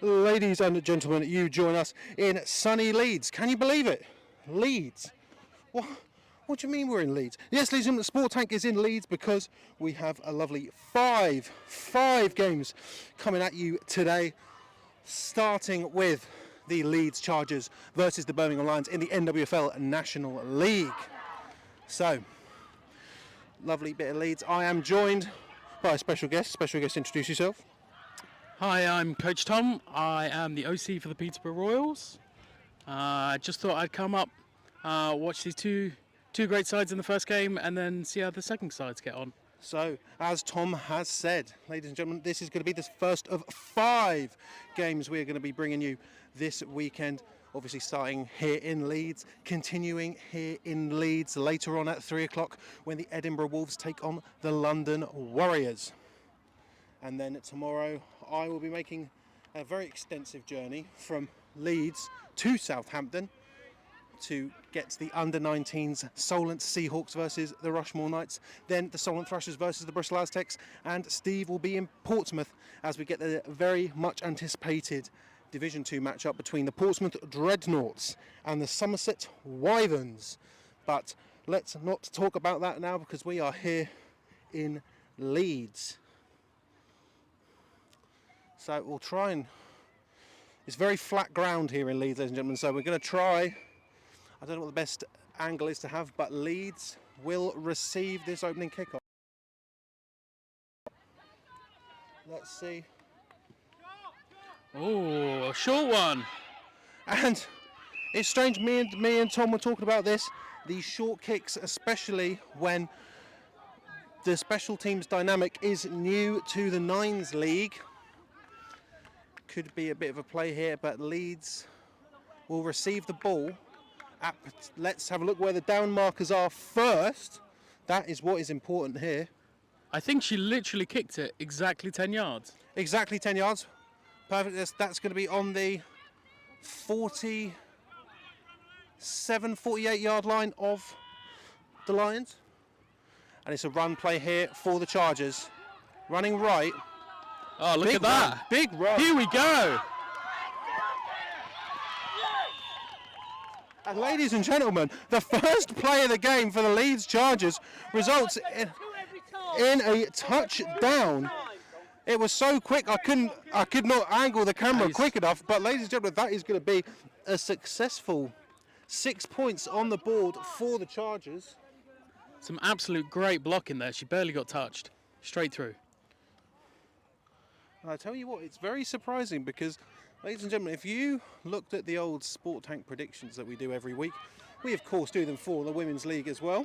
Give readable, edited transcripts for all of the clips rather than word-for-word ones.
Ladies and gentlemen, you join us in sunny Leeds. Can you believe it? Leeds. What do you mean we're in Leeds? Yes, ladies and gentlemen, the Sport Tank is in Leeds because we have a lovely five games coming at you today, starting with the Leeds Chargers versus the Birmingham Lions in the NWFL National League. So, lovely bit of Leeds. I am joined by a special guest. Special guest, introduce yourself. Hi, I'm Coach Tom. I am the OC for the Peterborough Royals. I just thought I'd come up, watch these two great sides in the first game, and then see how the second sides get on. So, as Tom has said, ladies and gentlemen, this is going to be the first of 5 games we're going to be bringing you this weekend. Obviously starting here in Leeds, continuing here in Leeds later on at 3 o'clock when the Edinburgh Wolves take on the London Warriors. And then tomorrow I will be making a very extensive journey from Leeds to Southampton to get the under-19s Solent Seahawks versus the Rushmore Knights, then the Solent Thrashers versus the Bristol Aztecs, and Steve will be in Portsmouth as we get the very much anticipated Division 2 matchup between the Portsmouth Dreadnoughts and the Somerset Wyverns. But let's not talk about that now because we are here in Leeds. So we'll try and... It's very flat ground here in Leeds, ladies and gentlemen, so we're going to try... I don't know what the best angle is to have, but Leeds will receive this opening kickoff. Let's see. Oh, a short one. And it's strange, me and Tom were talking about this, these short kicks, especially when the special teams dynamic is new to the Nines League. Could be a bit of a play here, but Leeds will receive the ball. Let's have a look where the down markers are first. That is what is important here. I think she literally kicked it exactly 10 yards. Exactly 10 yards. Perfect. That's going to be on the 47, 48 yard line of the Lions. And it's a run play here for the Chargers. Running right. Oh, look at that. Big run. Here we go. And ladies and gentlemen, the first play of the game for the Leeds Chargers results in a touchdown. It was so quick I could not angle the camera quick enough, but ladies and gentlemen, that is going to be a successful 6 points on the board for the Chargers. Some absolute great blocking there. She barely got touched. Straight through. And I tell you what, it's very surprising because, ladies and gentlemen, if you looked at the old Sport Tank predictions that we do every week, we of course do them for the Women's League as well.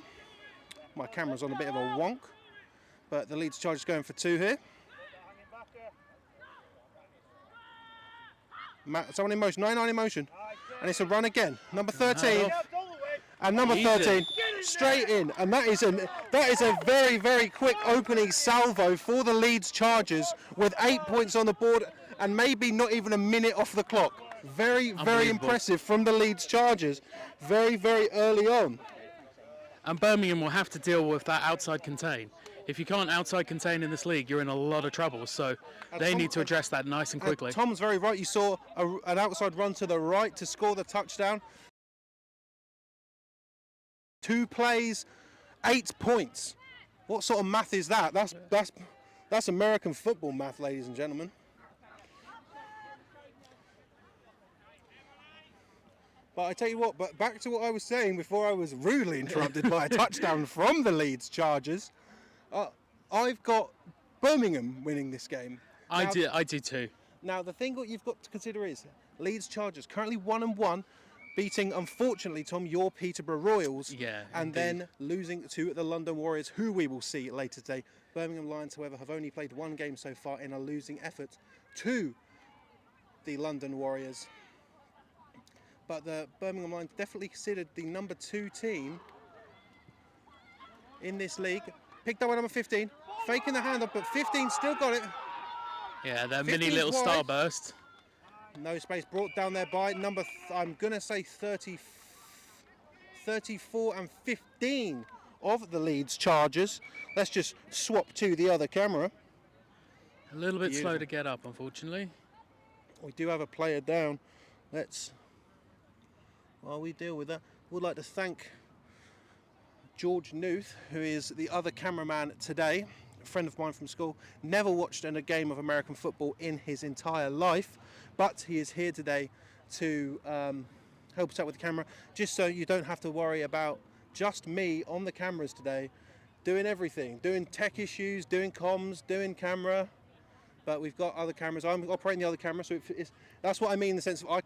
My camera's on a bit of a wonk, but the Leeds Chargers going for 2 here. Someone in motion, 99 in motion, and it's a run again. Number 13, and number 13 straight in, and that is a very, very quick opening salvo for the Leeds Chargers with 8 points on the board and maybe not even a minute off the clock. Very, very impressive from the Leeds Chargers, very, very early on. And Birmingham will have to deal with that outside contain. If you can't outside contain in this league, you're in a lot of trouble. So they need to address that nice and quickly. Tom's very right. You saw an outside run to the right to score the touchdown. 2 plays, 8 points. What sort of math is that? That's American football math, ladies and gentlemen. But I tell you what, but back to what I was saying before I was rudely interrupted by a touchdown from the Leeds Chargers. I've got Birmingham winning this game. I do too. Now the thing what you've got to consider is Leeds Chargers currently 1-1, beating unfortunately Tom your Peterborough Royals, and indeed. then losing to the London Warriors, who we will see later today. Birmingham Lions, however, have only played 1 game so far in a losing effort to the London Warriors. But the Birmingham Lions definitely considered the number 2 team in this league. Picked up by number 15, faking the hand up, but 15 still got it. Yeah, that mini little starburst. No space, brought down there by number, I'm going to say 34 and 15 of the Leeds Chargers. Let's just swap to the other camera. A little bit slow to get up, unfortunately. We do have a player down. While we deal with that, we'd like to thank George Newth, who is the other cameraman today, a friend of mine from school. Never watched a game of American football in his entire life, but he is here today to help us out with the camera, just so you don't have to worry about just me on the cameras today, doing everything, doing tech issues, doing comms, doing camera. But we've got other cameras. I'm operating the other camera, so that's what I mean in the sense of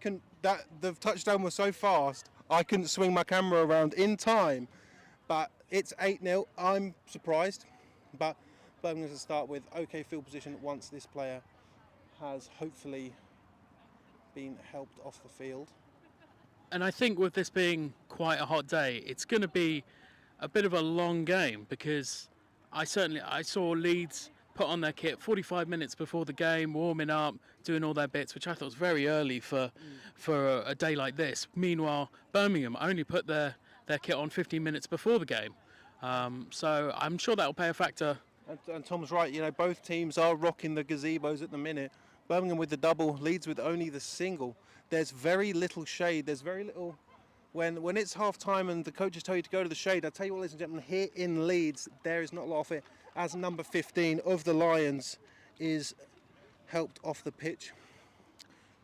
the touchdown was so fast, I couldn't swing my camera around in time. But it's 8-0. I'm surprised, but Birmingham's going to start with okay field position once this player has hopefully been helped off the field. And I think with this being quite a hot day, it's going to be a bit of a long game, because I saw Leeds put on their kit 45 minutes before the game, warming up, doing all their bits, which I thought was very early for a day like this. Meanwhile, Birmingham only put their kit on 15 minutes before the game. So I'm sure that will play a factor. And Tom's right, both teams are rocking the gazebos at the minute. Birmingham with the double, Leeds with only the single. There's very little shade. There's very little... When it's half-time and the coaches tell you to go to the shade, I tell you what, ladies and gentlemen, here in Leeds, there is not a lot of it, as number 15 of the Lions is helped off the pitch.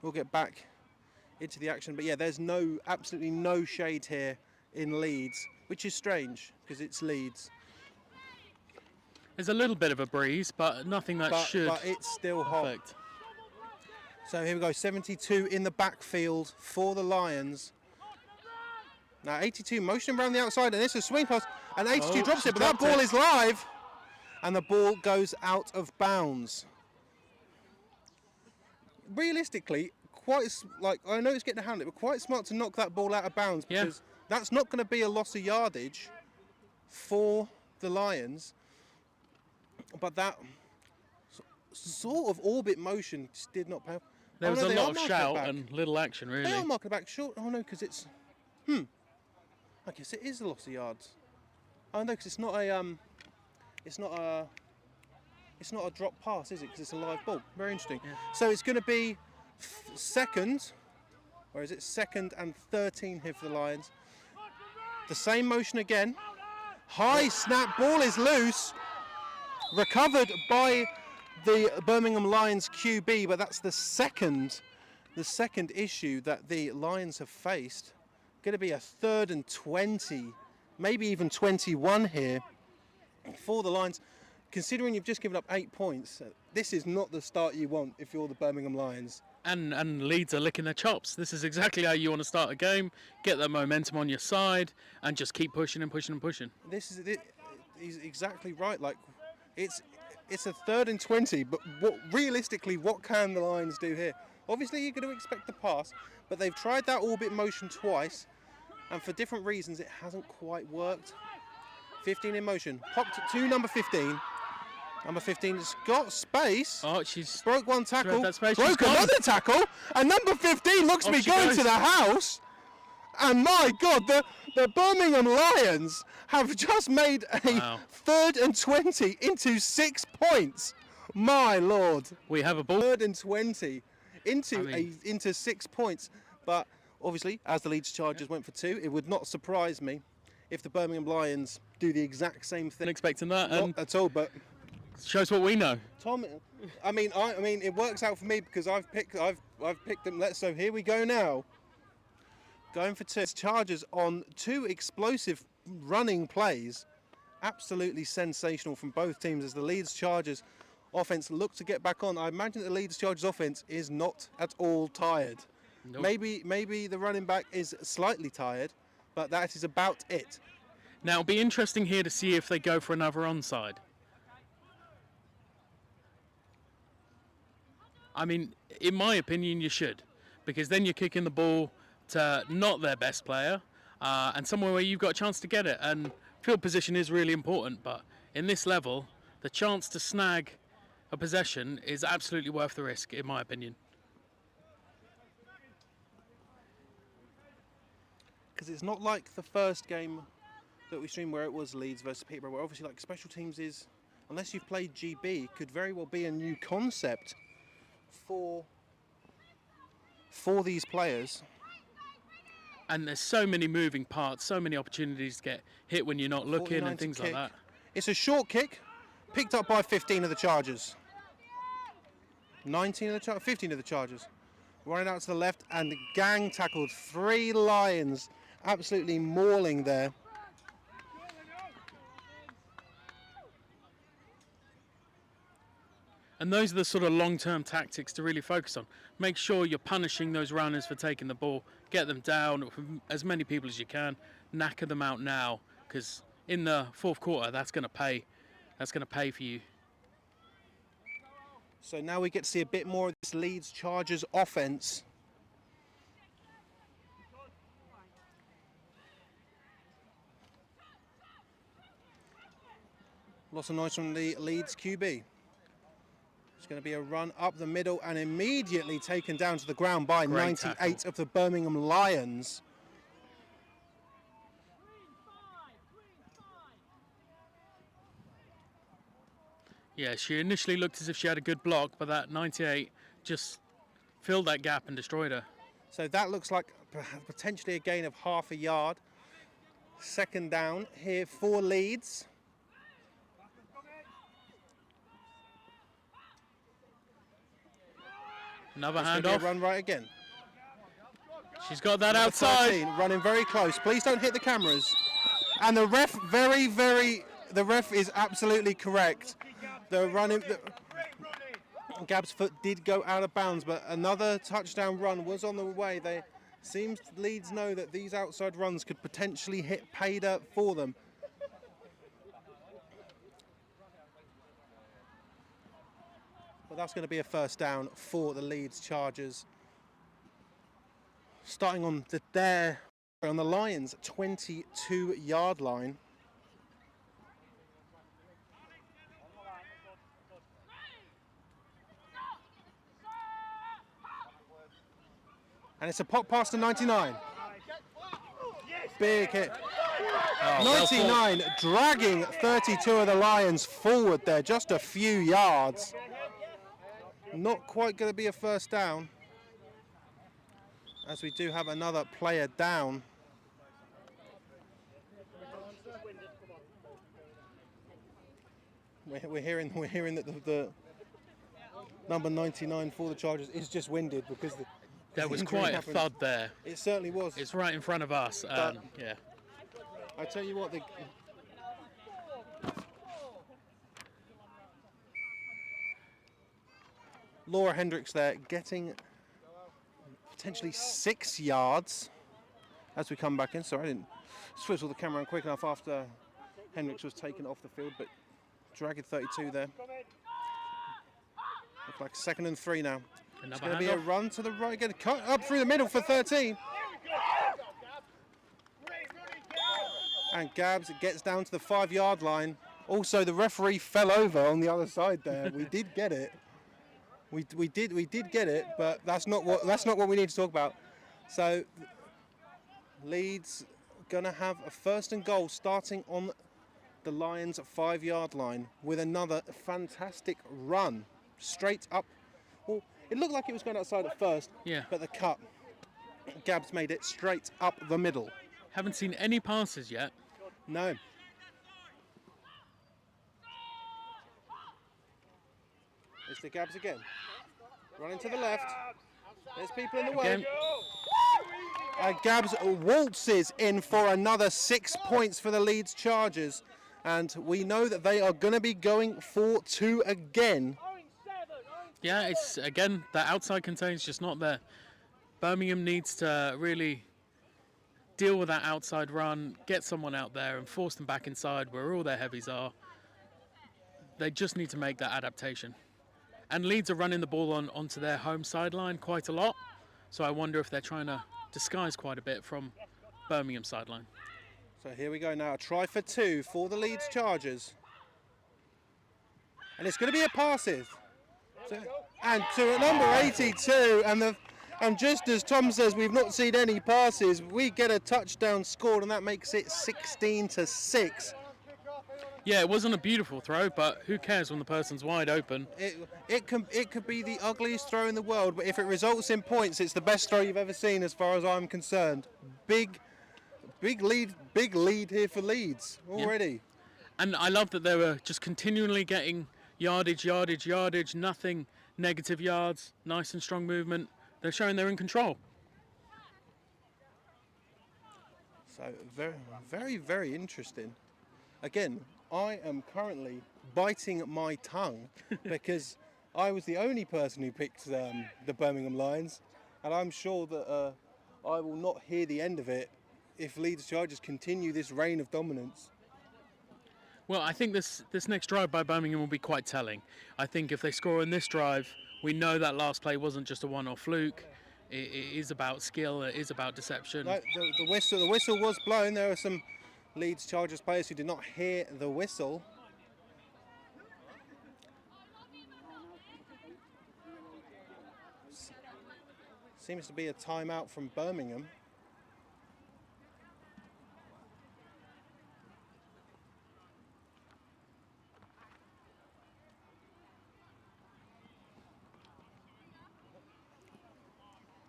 We'll get back into the action. But yeah, there's absolutely no shade here in Leeds, which is strange because it's Leeds. There's a little bit of a breeze, but nothing that should. But it's still hot. Affect. So here we go, 72 in the backfield for the Lions. Now 82 motioning around the outside, and this is a swing pass, and 82 drops it, but that ball is live, and the ball goes out of bounds. Realistically, I know it's getting a hand, but quite smart to knock that ball out of bounds, because that's not going to be a loss of yardage for the Lions. But that sort of orbit motion just did not pay off. There was a lot of shout and little action, really. They are marking it back short. Oh no, because it's I guess it is a loss of yards. Oh no, because it's not a drop pass, is it? Because it's a live ball. Very interesting. Yeah. So it's going to be second, or is it second and 13 here for the Lions? The same motion again. High snap, ball is loose. Recovered by the Birmingham Lions QB, but that's the second issue that the Lions have faced. Going to be a 3rd and 20, maybe even 21 here for the Lions. Considering you've just given up 8 points, this is not the start you want if you're the Birmingham Lions. And Leeds are licking their chops. This is exactly how you want to start a game. Get that momentum on your side and just keep pushing and pushing and pushing. This is it. He's exactly right. Like it's a 3rd and 20, but realistically, what can the Lions do here? Obviously, you're going to expect the pass, but they've tried that orbit motion twice, and for different reasons, it hasn't quite worked. 15 in motion, popped to number 15. Number 15 has got space. Oh, she's broke one tackle, space. Broke another tackle, and number 15 looks to be going to the house. And my God, the Birmingham Lions have just made a 3rd and 20 into 6 points. My Lord. We have a ball. 3rd and 20 into 6 points. But obviously, as the Leeds Chargers went for 2, it would not surprise me if the Birmingham Lions do the exact same thing. Expecting that. Not at all, but shows what we know. Tom, I mean, it works out for me because I've picked them. So here we go now. Going for 2. Chargers on 2 explosive running plays. Absolutely sensational from both teams as the Leeds Chargers offense look to get back on. I imagine the Leeds Chargers offense is not at all tired. Nope. Maybe the running back is slightly tired, but that is about it. Now it'll be interesting here to see if they go for another onside. I mean, in my opinion, you should, because then you're kicking the ball to not their best player, and somewhere where you've got a chance to get it. And field position is really important, but in this level, the chance to snag a possession is absolutely worth the risk, in my opinion. Because it's not like the first game that we streamed where it was Leeds versus Peterborough, where obviously like special teams is, unless you've played GB, could very well be a new concept for for these players. And there's so many moving parts, so many opportunities to get hit when you're not looking and things like that. It's a short kick, picked up by 15 of the Chargers. 15 of the Chargers. Running out to the left and gang tackled 3 Lions. Absolutely mauling there. And those are the sort of long-term tactics to really focus on. Make sure you're punishing those runners for taking the ball. Get them down, as many people as you can. Knacker them out now, because in the fourth quarter, that's going to pay. That's going to pay for you. So now we get to see a bit more of this Leeds Chargers offense. Lots of noise from the Leeds QB. It's going to be a run up the middle and immediately taken down to the ground by 98 of the Birmingham Lions. Yeah, she initially looked as if she had a good block, but that 98 just filled that gap and destroyed her. So that looks like potentially a gain of half a yard. Second down here for Leeds. Another handoff. Run right again. She's got that Number outside. 13, running very close. Please don't hit the cameras. And the ref the ref is absolutely correct. Gab's foot did go out of bounds, but another touchdown run was on the way. Seems Leeds know that these outside runs could potentially hit pay dirt for them. But that's going to be a first down for the Leeds Chargers. Starting on the Lions' 22-yard line. And it's a pop pass to 99. Big hit. 99 dragging 32 of the Lions forward there, just a few yards. Not quite going to be a first down, as we do have another player down. We're hearing that the number 99 for the Chargers is just winded because there was quite a thud there. It certainly was. It's right in front of us. Yeah. I tell you what, Laura Hendricks there getting potentially 6 yards as we come back in. Sorry, I didn't swizzle the camera quick enough after Hendricks was taken off the field, but dragging 32 there. Looks like 2nd and 3 now. It's going to be a run to the right again, cut up through the middle for 13. And Gabs gets down to the 5-yard line. Also, the referee fell over on the other side there. We did get it. We did get it, but that's not what we need to talk about. So Leeds gonna have a 1st and goal starting on the Lions' 5-yard line with another fantastic run straight up. Well, it looked like it was going outside at first, yeah, but the cut, Gabs made it straight up the middle. Haven't seen any passes yet. No. It's the Gabs again. Running to the left. There's people in the way. Again. And Gabs waltzes in for another 6 points for the Leeds Chargers. And we know that they are going to be going for 2 again. Yeah, it's again, that outside contain's just not there. Birmingham needs to really deal with that outside run, get someone out there and force them back inside where all their heavies are. They just need to make that adaptation. And Leeds are running the ball onto their home sideline quite a lot. So I wonder if they're trying to disguise quite a bit from Birmingham sideline. So here we go now, a try for 2 for the Leeds Chargers. And it's going to be a passes. And to number 82, and just as Tom says, we've not seen any passes. We get a touchdown scored, and that makes it 16-6. Yeah, it wasn't a beautiful throw, but who cares when the person's wide open? It could be the ugliest throw in the world, but if it results in points, it's the best throw you've ever seen, as far as I'm concerned. Big lead here for Leeds already. And I love that they were just continually getting yardage, nothing negative yards, nice and strong movement. They're showing they're in control. So very, very interesting. Again, I am currently biting my tongue because I was the only person who picked the Birmingham Lions, and I'm sure that I will not hear the end of it if Leeds Chargers continue this reign of dominance. Well, I think this next drive by Birmingham will be quite telling. I think if they score in this drive, we know that last play wasn't just a one-off fluke. It is about skill. It is about deception. No, the whistle was blown. There were some Leeds Chargers players who did not hear the whistle. Seems to be a timeout from Birmingham.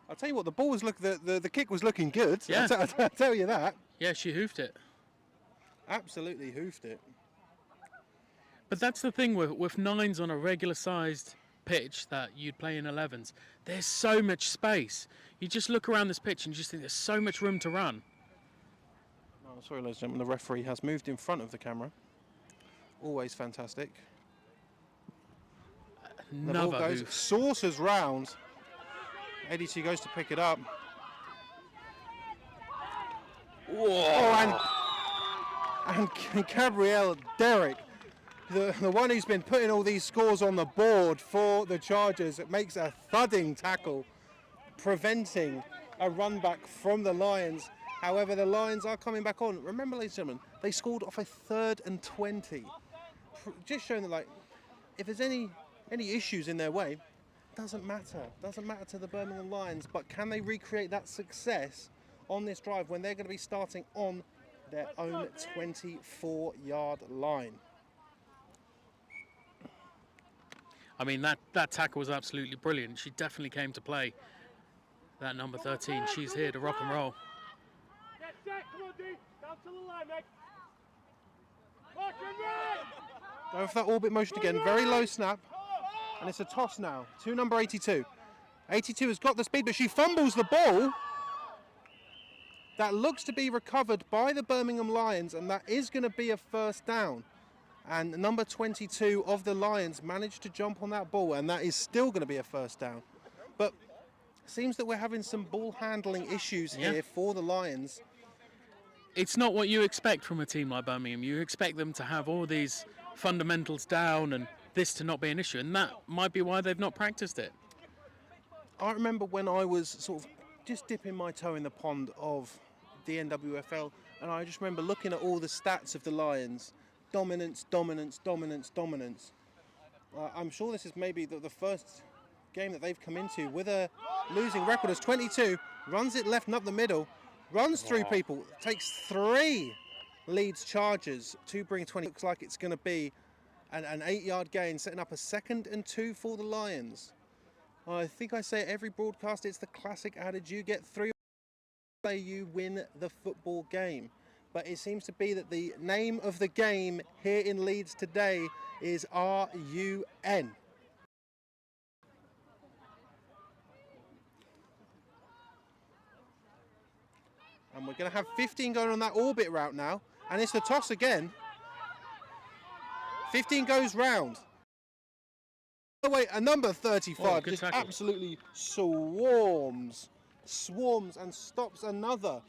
I'll tell you what, the ball was the kick was looking good. Yeah. I'll tell you that. Yeah, she hoofed it. Absolutely hoofed it. But that's the thing with nines on a regular-sized pitch that you'd play in 11s. There's so much space. You just look around this pitch and just think there's so much room to run. Oh, sorry, ladies and gentlemen, the referee has moved in front of the camera. Always fantastic. The ball goes, saucers round. 82 goes to pick it up. Whoa! Oh, and Gabrielle Derrick, the one who's been putting all these scores on the board for the Chargers, it makes a thudding tackle, preventing a run back from the Lions. However, the Lions are coming back on. Remember, ladies and gentlemen, they scored off a 3rd and 20. Just showing that, like, if there's any issues in their way, doesn't matter to the Birmingham Lions, but can they recreate that success on this drive when they're going to be starting on their own 24-yard line? I mean, that tackle was absolutely brilliant. She definitely came to play. That number 13, she's here to rock and roll. Get set, come on, D. Down to the line, mate. Go for that orbit motion again, very low snap. And it's a toss now to number 82. 82 has got the speed, but she fumbles the ball. That looks to be recovered by the Birmingham Lions, and that is going to be a first down. And number 22 of the Lions managed to jump on that ball, and that is still going to be a first down. But it seems that we're having some ball handling issues here for the Lions. It's not what you expect from a team like Birmingham. You expect them to have all these fundamentals down and this to not be an issue, and that might be why they've not practiced it. I remember when I was sort of just dipping my toe in the pond of the NWFL, and I just remember looking at all the stats of the Lions. Dominance. I'm sure this is maybe the first game that they've come into with a losing record as 22, runs it left and up the middle, runs through people, takes 3 Leeds Chargers to bring 20. Looks like it's going to be an 8-yard gain, setting up a 2nd and 2 for the Lions. I think I say every broadcast, it's the classic adage, you get 3, you win the football game. But it seems to be that the name of the game here in Leeds today is RUN. And we're going to have 15 going on that orbit route now. And it's the toss again. 15 goes round. Oh wait, a number 35 just tackle. Absolutely swarms and stops another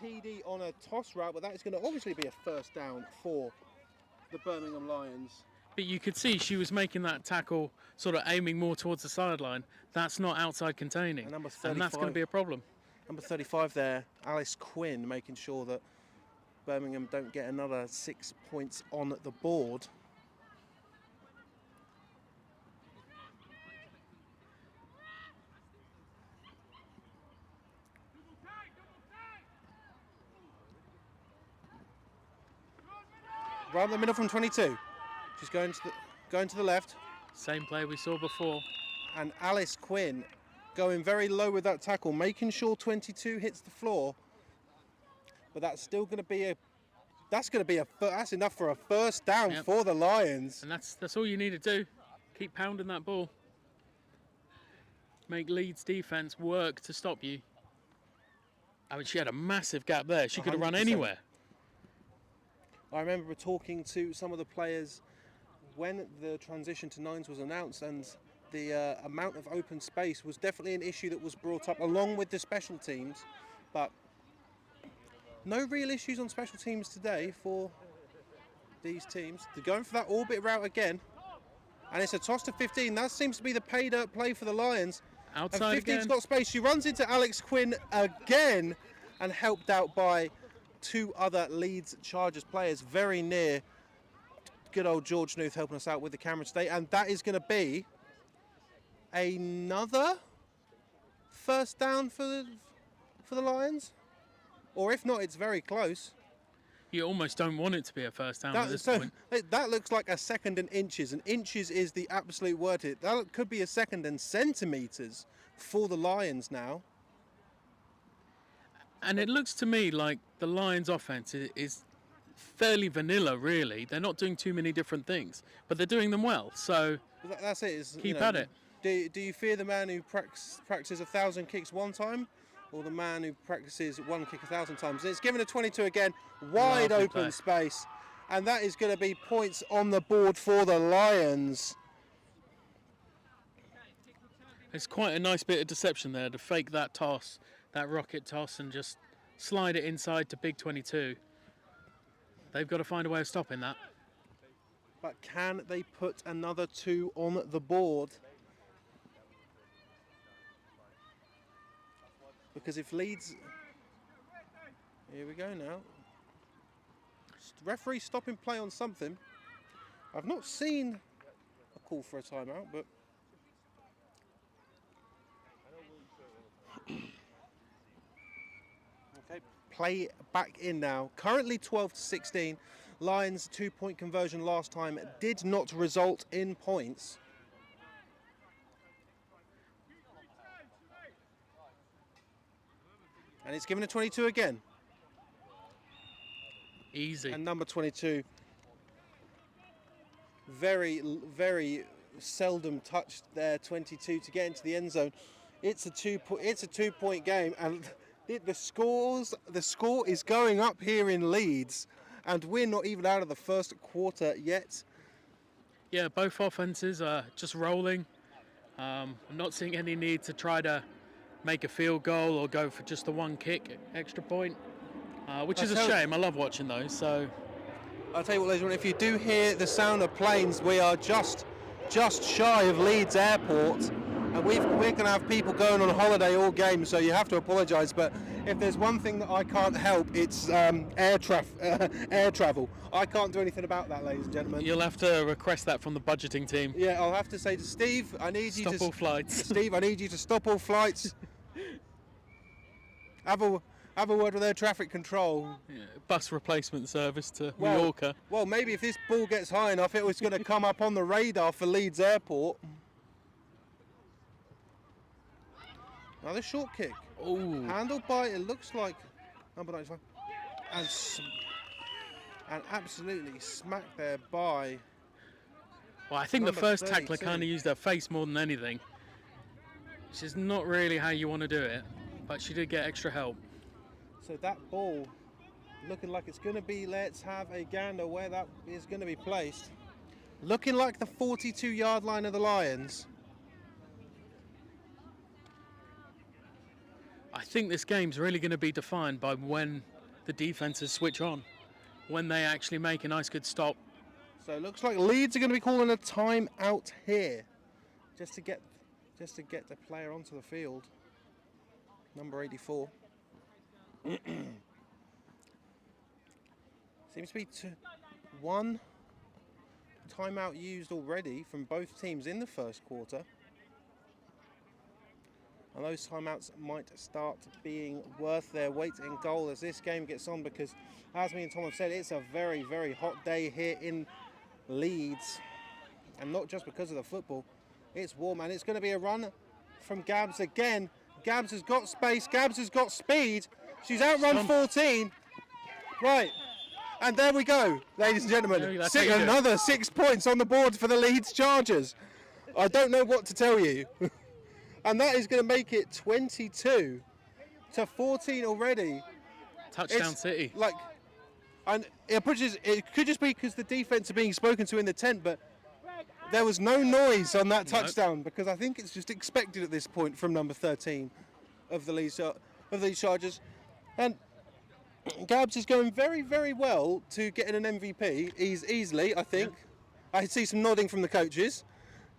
TD on a toss route, but that is going to obviously be a first down for the Birmingham Lions. But you could see she was making that tackle sort of aiming more towards the sideline. That's not outside containing, And and that's going to be a problem. Number 35 there, Alice Quinn, making sure that Birmingham don't get another 6 points on the board. Right in the middle from 22. She's going to the left. Same play we saw before. And Alice Quinn going very low with that tackle, making sure 22 hits the floor. But that's still going to be that's enough for a first down for the Lions. And that's all you need to do. Keep pounding that ball. Make Leeds defense work to stop you. I mean, she had a massive gap there. She could have run 100%. anywhere. I remember talking to some of the players when the transition to nines was announced, and the amount of open space was definitely an issue that was brought up along with the special teams. But no real issues on special teams today for these teams. They're going for that orbit route again. And it's a toss to 15. That seems to be the paid up play for the Lions. Outside and 15's again. got space. She runs into Alex Quinn again and helped out by two other Leeds Chargers players very near. Good old George Knuth helping us out with the camera today. And that is going to be another first down for the Lions. Or if not, it's very close. You almost don't want it to be a first down at this point. That looks like a second and inches, and inches is the absolute word. That could be a second and centimetres for the Lions now. And it looks to me like the Lions' offense is fairly vanilla, really. They're not doing too many different things, but they're doing them well. So That's it. Keep at it. Do you fear the man who practices 1,000 kicks one time, or the man who practices one kick 1,000 times? It's given a 22 again, wide Lovely open play. space, and that is going to be points on the board for the Lions. it's quite a nice bit of deception there to fake that toss, that rocket toss, and just slide it inside to big 22. They've got to find a way of stopping that. But can they put another two on the board? Because if Leeds... Here we go now. Referee stopping play on something. I've not seen a call for a timeout, but... Okay, play back in now. Currently 12-16. Lions 2-point conversion last time did not result in points. And it's given a 22 again. Easy. And number 22, very, very seldom touched their 22 to get into the end zone. It's a 2-point game, and the score is going up here in Leeds, and we're not even out of the first quarter yet. Yeah, both offenses are just rolling. I'm not seeing any need to try to make a field goal or go for just the one kick extra point, which is a shame. I love watching those. So I'll tell you what, ladies and gentlemen, if you do hear the sound of planes, we are just shy of Leeds Airport, and we're going to have people going on holiday all game, so you have to apologise. But if there's one thing that I can't help, it's air travel. I can't do anything about that, ladies and gentlemen. you'll have to request that from the budgeting team. Yeah, I'll have to say to Steve, I need you to Stop all flights. Steve, I need you to stop all flights. Have a word with air traffic control. Yeah, bus replacement service to Mallorca. Well, maybe if this ball gets high enough, it was going to come up on the radar for Leeds Airport. Another short kick. Ooh. Handled by, it looks like, number 95. And absolutely smacked there by... Well, I think the number first tackler 32. kind of used her face more than anything, which is not really how you want to do it, but she did get extra help. So that ball looking like it's going to be, let's have a gander where that is going to be placed. Looking like the 42-yard line of the Lions. I think this game's really going to be defined by when the defenses switch on, when they actually make a nice good stop. So it looks like Leeds are going to be calling a timeout here, just to get the player onto the field. Number 84. Seems to be one timeout used already from both teams in the first quarter. And those timeouts might start being worth their weight in goal as this game gets on, because as me and Tom have said, it's a very, very hot day here in Leeds. And not just because of the football, it's warm, and it's going to be a run from Gabs again. Gabs has got space, Gabs has got speed. She's outrun 14. Right, and there we go, ladies and gentlemen. Another 6 points on the board for the Leeds Chargers. I don't know what to tell you. And that is going to make it 22 to 14 already. Touchdown City. And it could just be because the defense are being spoken to in the tent, but there was no noise on that touchdown, because I think it's just expected at this point from number 13 of the Leeds Chargers. And Gabs is going very, very well to getting an MVP easily, I think. Yeah. I see some nodding from the coaches,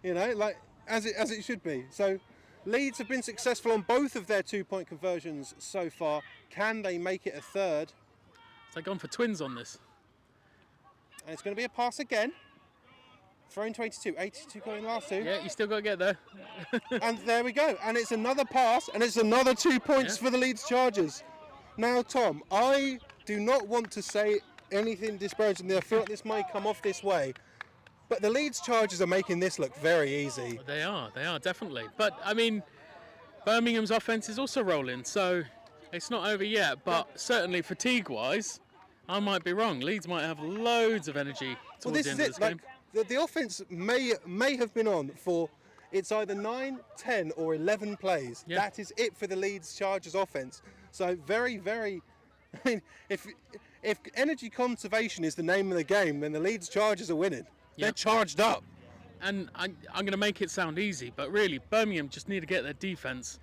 as it should be. So Leeds have been successful on both of their 2-point conversions so far. Can they make it a third? So gone for twins on this. And it's going to be a pass again. Thrown 22, 82 going last two. Yeah, you still got to get there. And there we go. And it's another pass, and it's another 2 points for the Leeds Chargers. Now, Tom, I do not want to say anything disparaging. I feel like this may come off this way. But the Leeds Chargers are making this look very easy. They are, definitely. But, I mean, Birmingham's offence is also rolling, so it's not over yet. But certainly fatigue-wise, I might be wrong. Leeds might have loads of energy towards the end of this game. The offence may have been on for, it's either 9, 10 or 11 plays. Yeah. That is it for the Leeds Chargers offence. So very, very, I mean, if energy conservation is the name of the game, then the Leeds Chargers are winning. They're charged up. And I'm going to make it sound easy, but really, Birmingham just need to get their defence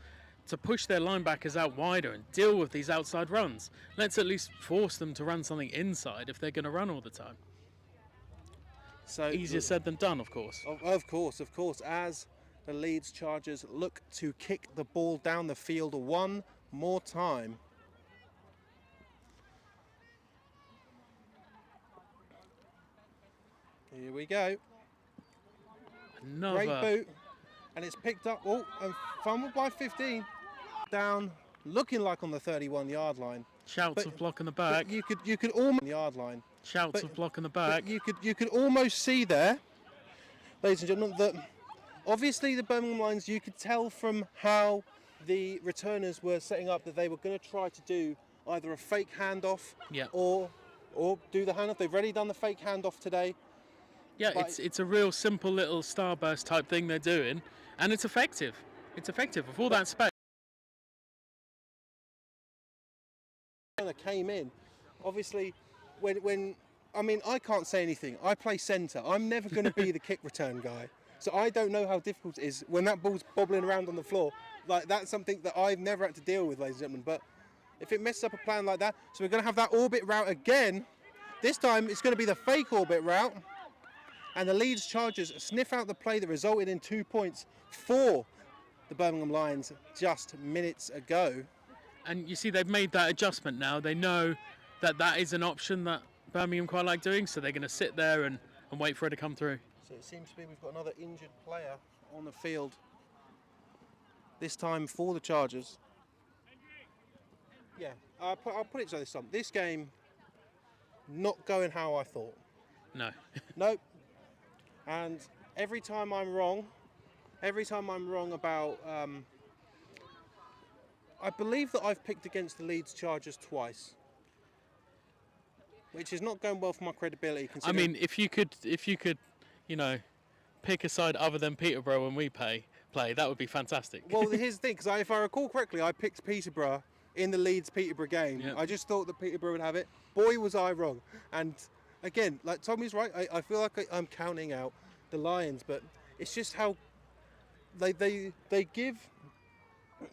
to push their linebackers out wider and deal with these outside runs. Let's at least force them to run something inside if they're going to run all the time. So easier said than done, of course. Of course. As the Leeds Chargers look to kick the ball down the field one more time. Here we go. Another great boot, and it's picked up. And fumbled by 15. Down, looking like on the 31-yard line. Shouts of block in the back. You could almost yard line. Shouts of block in the back. You could almost see there, ladies and gentlemen, that obviously the Birmingham Lions, you could tell from how the returners were setting up that they were going to try to do either a fake handoff or do the handoff. They've already done the fake handoff today. Yeah, it's a real simple little starburst type thing they're doing, and it's effective. It's effective with all that space. Came in, obviously, when I can't say anything. I play centre. I'm never going to be the kick return guy, so I don't know how difficult it is when that ball's bobbling around on the floor. Like, that's something that I've never had to deal with, ladies and gentlemen. But if it messes up a plan like that, so we're going to have that orbit route again. This time it's going to be the fake orbit route. And the Leeds Chargers sniff out the play that resulted in 2 points for the Birmingham Lions just minutes ago. And you see, they've made that adjustment now. They know that that is an option that Birmingham quite like doing, so they're going to sit there and wait for it to come through. So it seems to be we've got another injured player on the field, this time for the Chargers. Yeah, I'll put it to this time. This game, not going how I thought. No. Nope. And every time I'm wrong about... I believe that I've picked against the Leeds Chargers twice, which is not going well for my credibility. I mean, if you could, pick a side other than Peterborough when we play, that would be fantastic. Well, here's the thing, because if I recall correctly, I picked Peterborough in the Leeds-Peterborough game. Yep. I just thought that Peterborough would have it. Boy, was I wrong. And again, like Tommy's right, I feel like I'm counting out the Lions, but it's just how they give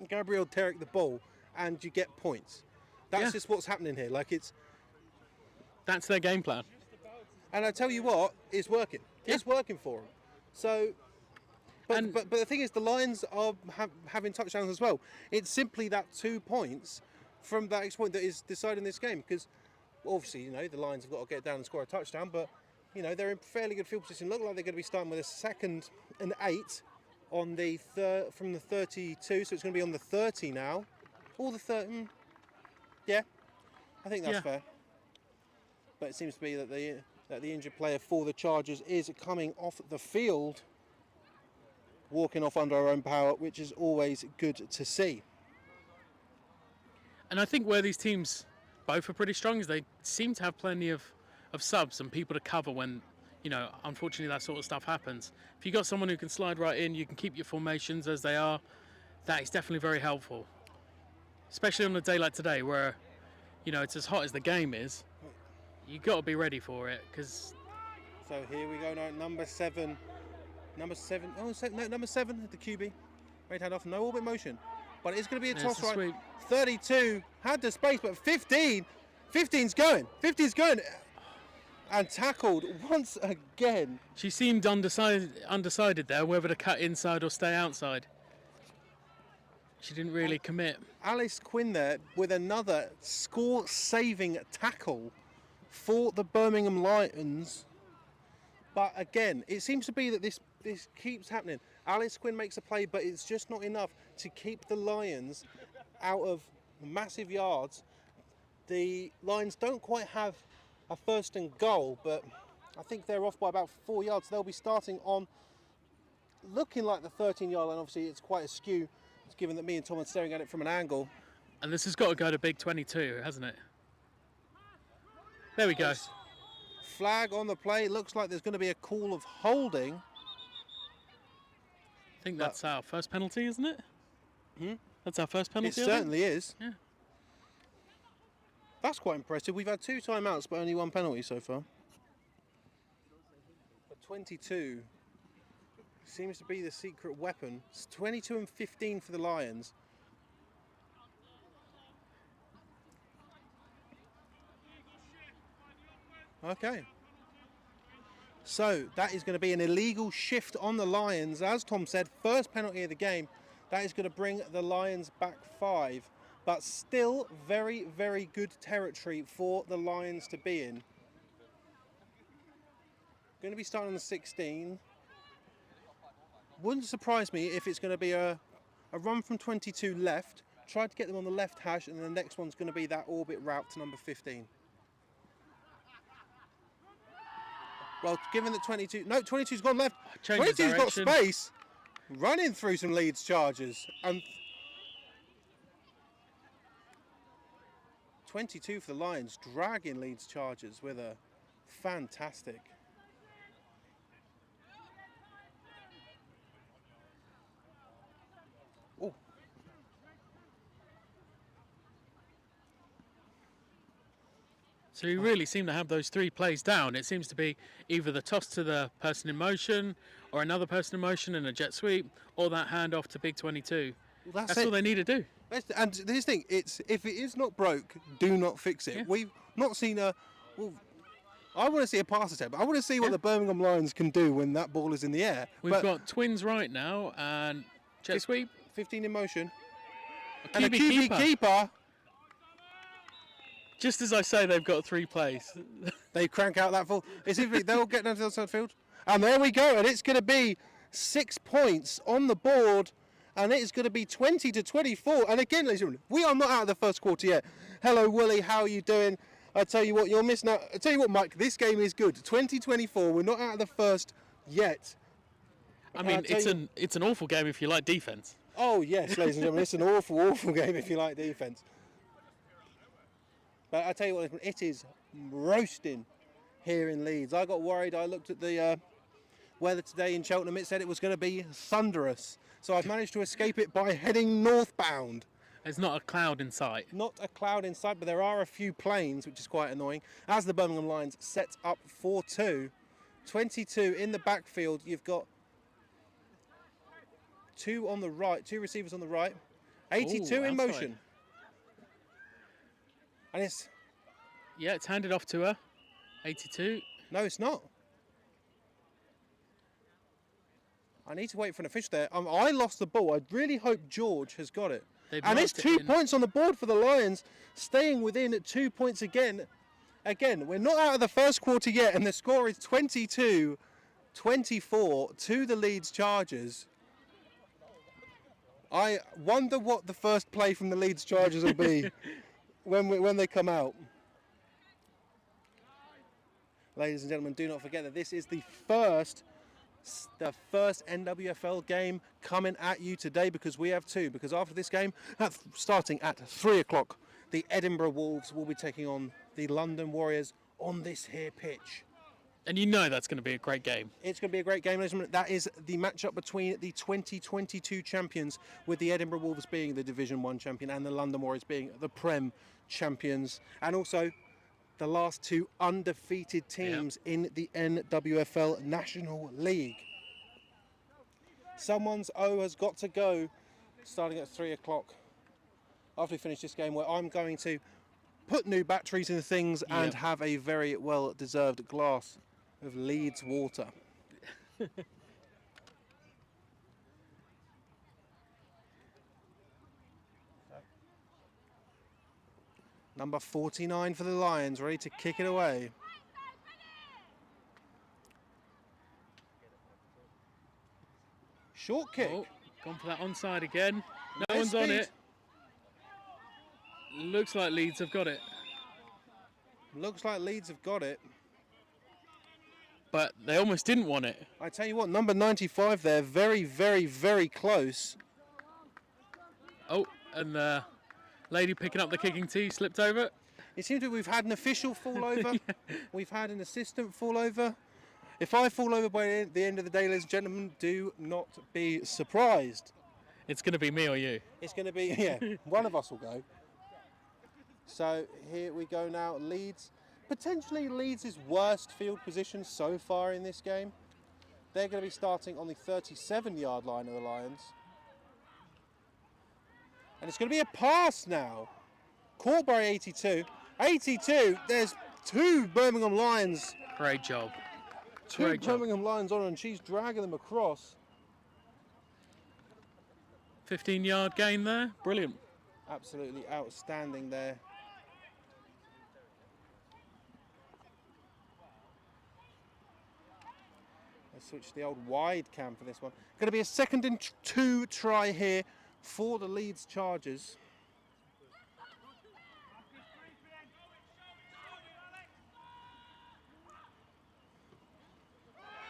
Gabriel Derrick the ball and you get points. That's just what's happening here. That's their game plan. And I tell you what, it's working. Yeah. It's working for them. So, but the thing is, the Lions are having touchdowns as well. It's simply that 2 points from that extra point that is deciding this game. Because obviously, the Lions have got to get down and score a touchdown. But they're in fairly good field position. Look like they're going to be starting with a 2nd and 8. on the from the 32, so it's going to be on the 30 now. Or the 30. Yeah, I think that's Yeah. fair. But it seems to be that the injured player for the Chargers is coming off the field, walking off under our own power, which is always good to see. And I think where these teams both are pretty strong is they seem to have plenty of subs and people to cover when, unfortunately that sort of stuff happens. If you've got someone who can slide right in, you can keep your formations as they are, that is definitely very helpful. Especially on a day like today where, it's as hot as the game is, you've got to be ready for it because... So here we go now, number 7, the QB. Right hand off, no orbit motion. But it's going to be a toss right. Sweep. 32 had the space, but 15's going. 15's going. And tackled once again. She seemed undecided there whether to cut inside or stay outside. She didn't really commit. Alice Quinn there with another score-saving tackle for the Birmingham Lions. But again, it seems to be that this keeps happening. Alice Quinn makes a play, but it's just not enough to keep the Lions out of massive yards. The Lions don't quite have a first and goal, but I think they're off by about 4 yards. They'll be starting on looking like the 13-yard line. Obviously, it's quite askew, given that me and Tom are staring at it from an angle. And this has got to go to big 22, hasn't it? There we go. Flag on the play. Looks like there's going to be a call of holding. I think that's our first penalty, isn't it? That's our first penalty. It certainly is. Yeah. That's quite impressive. We've had 2 timeouts, but only 1 penalty so far. But 22 seems to be the secret weapon. It's 22 and 15 for the Lions. Okay. So that is going to be an illegal shift on the Lions. As Tom said, first penalty of the game. That is going to bring the Lions back 5. But still very, very good territory for the Lions to be in. Going to be starting on the 16. Wouldn't surprise me if it's going to be a run from 22 left. Try to get them on the left hash, and the next one's going to be that orbit route to number 15. Well, given that 22's gone left. 22's got space. Running through some Leeds Chargers. And 22 for the Lions, dragging Leeds Chargers with a fantastic. Oh. So you really seem to have those 3 plays down. It seems to be either the toss to the person in motion, or another person in motion and a jet sweep, or that handoff to big 22. Well, that's all they need to do. And this thing, if it is not broke, do not fix it. Yeah. We've not seen I want to see a pass attempt. I want to see what the Birmingham Lions can do when that ball is in the air. We've got twins right now and jet sweep. 15 in motion. And a QB keeper. Just as I say, they've got 3 plays. They crank out that full. They'll get down to the other side of the field. And there we go. And it's going to be 6 points on the board. And it is going to be 20-24. And again, ladies and gentlemen, we are not out of the first quarter yet. Hello, Willie. How are you doing? I tell you what, you're missing out. I tell you what, Mike, this game is good. 20-24. We're not out of the first yet. I mean, it's an awful game if you like defence. Oh, yes, ladies and gentlemen. It's an awful, awful game if you like defence. But I tell you what, it is roasting here in Leeds. I got worried. I looked at the weather today in Cheltenham. It said it was going to be thunderous. So I've managed to escape it by heading northbound. There's not a cloud in sight. Not a cloud in sight, but there are a few planes, which is quite annoying. As the Birmingham Lions set up 4-2. 22 in the backfield. You've got 2 on the right, 2 receivers on the right. 82 in motion. And it's... Yeah, it's handed off to her. 82. No, it's not. I need to wait for an official there. I lost the ball. I really hope George has got it. And it's 2 points on the board for the Lions, staying within at 2 points again. Again, we're not out of the first quarter yet, and the score is 22-24 to the Leeds Chargers. I wonder what the first play from the Leeds Chargers will be when they come out. Ladies and gentlemen, do not forget that this is the first NWFL game coming at you today, because we have two. Because after this game, starting at 3 o'clock, the Edinburgh Wolves will be taking on the London Warriors on this here pitch. And you know that's going to be a great game. It's going to be a great game, ladies and gentlemen. That is the matchup between the 2022 champions, with the Edinburgh Wolves being the Division 1 champion and the London Warriors being the Prem champions. And also the last two undefeated teams in the NWFL National League. Someone's O has got to go starting at 3 o'clock after we finish this game, where I'm going to put new batteries in things and have a very well-deserved glass of Leeds water. Number 49 for the Lions, ready to kick it away. Short kick. Oh, gone for that onside again. No one's on it. Looks like Leeds have got it. Looks like Leeds have got it. But they almost didn't want it. I tell you what, number 95 there, very, very, very close. Oh, and the lady picking up the kicking tee slipped over. It seems that we've had an official fall over. We've had an assistant fall over. If I fall over by the end of the day, ladies and gentlemen, do not be surprised. It's going to be me or you. It's going to be, one of us will go. So here we go now. Leeds, potentially Leeds' worst field position so far in this game. They're going to be starting on the 37-yard line of the Lions. And it's going to be a pass now. Caught by 82. 82, there's two Birmingham Lions. Great job. Two Birmingham Lions on her, and she's dragging them across. 15-yard gain there. Brilliant. Absolutely outstanding there. Let's switch to the old wide cam for this one. Going to be a 2nd and 2 try here for the Leeds Chargers.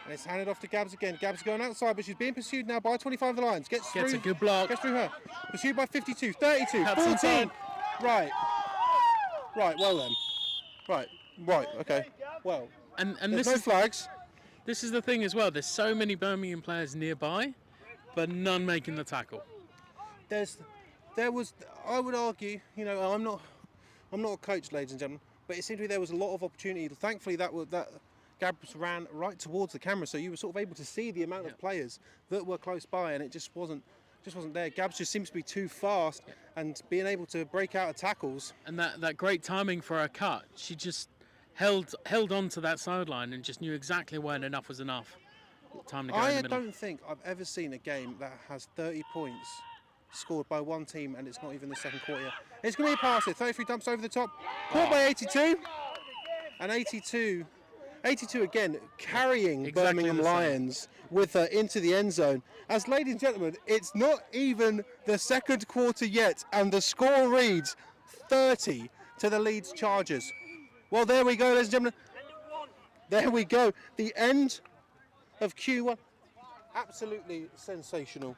And it's handed off to Gabs again. Gabs going outside, but she's being pursued now by 25 of the Lions. Gets a good block. Gets through her. Pursued by 52, 32, Cuts 14. inside. Right. Right, well then. Right, okay. Well, And there's this no is flags. This is the thing as well. There's so many Birmingham players nearby, but none making the tackle. There was, I would argue, you know, I'm not a coach, ladies and gentlemen, but it seemed to me there was a lot of opportunity. Thankfully, that Gabs ran right towards the camera, so you were sort of able to see the amount of players that were close by, and it just wasn't there. Gabs just seems to be too fast, and being able to break out of tackles. And that great timing for her cut. She just held on to that sideline and just knew exactly when enough was enough. Time to go in the middle. I don't think I've ever seen a game that has 30 points scored by one team, and it's not even the second quarter yet. It's going to be a pass here. 33 dumps over the top. Caught by 82. And 82 again, carrying Exactly Birmingham Lions with her into the end zone. As, ladies and gentlemen, it's not even the second quarter yet, and the score reads 30 to the Leeds Chargers. Well, there we go, ladies and gentlemen. There we go. The end of Q1. Absolutely sensational.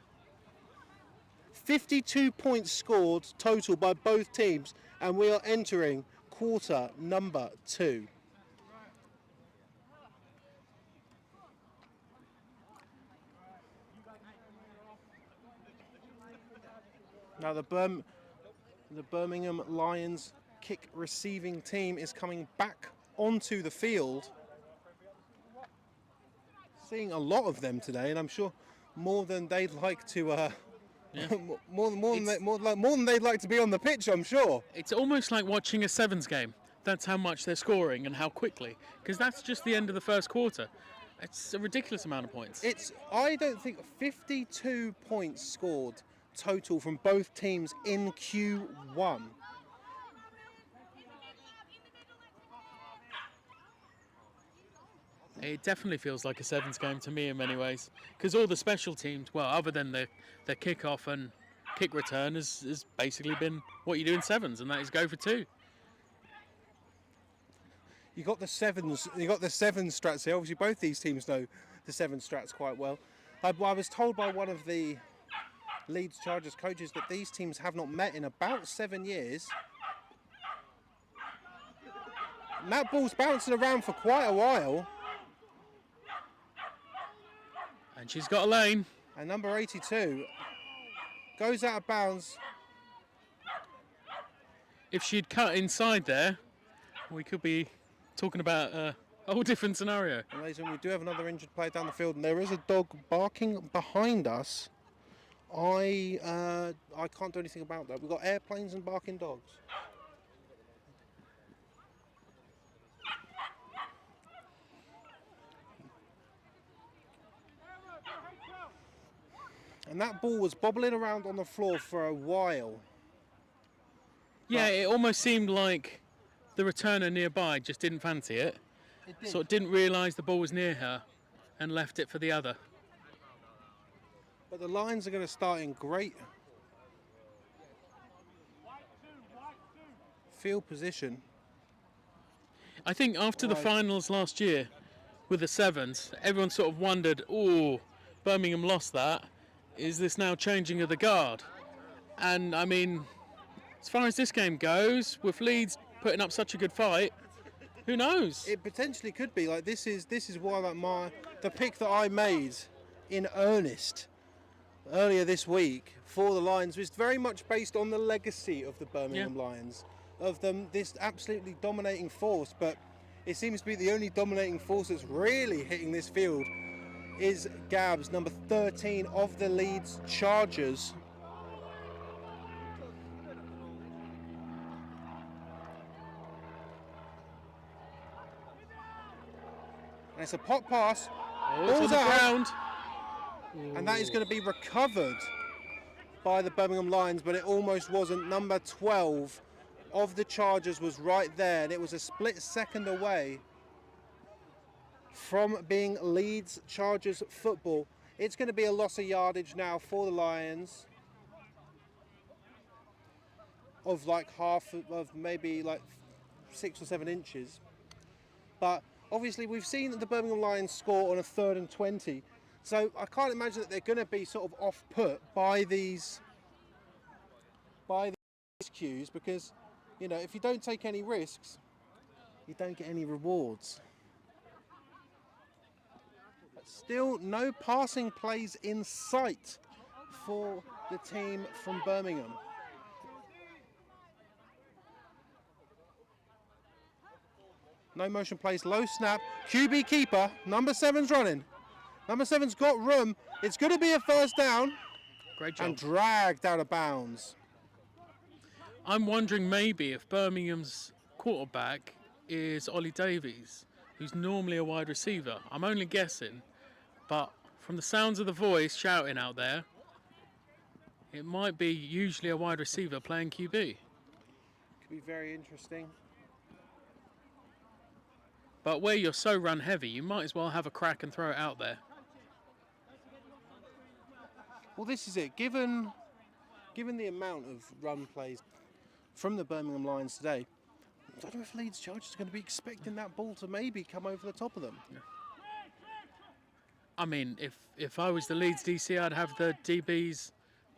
52 points scored total by both teams, and we are entering quarter number 2. Now the Birmingham Lions kick receiving team is coming back onto the field. Seeing a lot of them today, and I'm sure more than they'd like to. More than they'd like to be on the pitch, I'm sure. It's almost like watching a Sevens game. That's how much they're scoring and how quickly, because that's just the end of the first quarter. It's a ridiculous amount of points. I don't think 52 points scored total from both teams in Q1. It definitely feels like a Sevens game to me in many ways, because all the special teams, well, other than the kickoff and kick return has basically been what you do in sevens, and that is go for two. You got the sevens. You got the seven strats here. Obviously, both these teams know the seven strats quite well. I was told by one of the Leeds Chargers coaches that these teams have not met in about 7 years. And that ball's bouncing around for quite a while. And she's got a lane. And number 82 goes out of bounds. If she'd cut inside there, we could be talking about a whole different scenario. And ladies and gentlemen, we do have another injured player down the field, and there is a dog barking behind us. I can't do anything about that. We've got airplanes and barking dogs. And that ball was bobbling around on the floor for a while. Yeah, it almost seemed like the returner nearby just didn't fancy it. So it didn't realise the ball was near her and left it for the other. But the Lions are going to start in great field position. I think after the finals last year with the sevens, everyone sort of wondered, oh, Birmingham lost that. Is this now changing of the guard? And I mean, as far as this game goes, with Leeds putting up such a good fight, who knows? It potentially could be. Like this is why the pick that I made in earnest earlier this week for the Lions was very much based on the legacy of the Birmingham Lions, of them this absolutely dominating force. But it seems to be the only dominating force that's really hitting this field is Gabs, number 13 of the Leeds Chargers. And it's a pop pass. Oh, it's on the ground. And that is going to be recovered by the Birmingham Lions, but it almost wasn't. Number 12 of the Chargers was right there, and it was a split second away from being Leeds Chargers football. It's going to be a loss of yardage now for the Lions of like half of maybe like 6 or 7 inches. But obviously we've seen that the Birmingham Lions score on a 3rd and 20. So I can't imagine that they're going to be sort of off put by these cues, because, you know, if you don't take any risks, you don't get any rewards. But still no passing plays in sight for the team from Birmingham. No motion plays, low snap, QB keeper, number 7's running. Number 7's got room. It's going to be a first down. Great job. And dragged out of bounds. I'm wondering maybe if Birmingham's quarterback is Ollie Davies, who's normally a wide receiver. I'm only guessing, but from the sounds of the voice shouting out there, it might be usually a wide receiver playing QB. Could be very interesting. But where you're so run heavy, you might as well have a crack and throw it out there. Well, this is it. Given the amount of run plays from the Birmingham Lions today, I don't know if Leeds Chargers are going to be expecting that ball to maybe come over the top of them. Yeah. I mean, if I was the Leeds DC, I'd have the DBs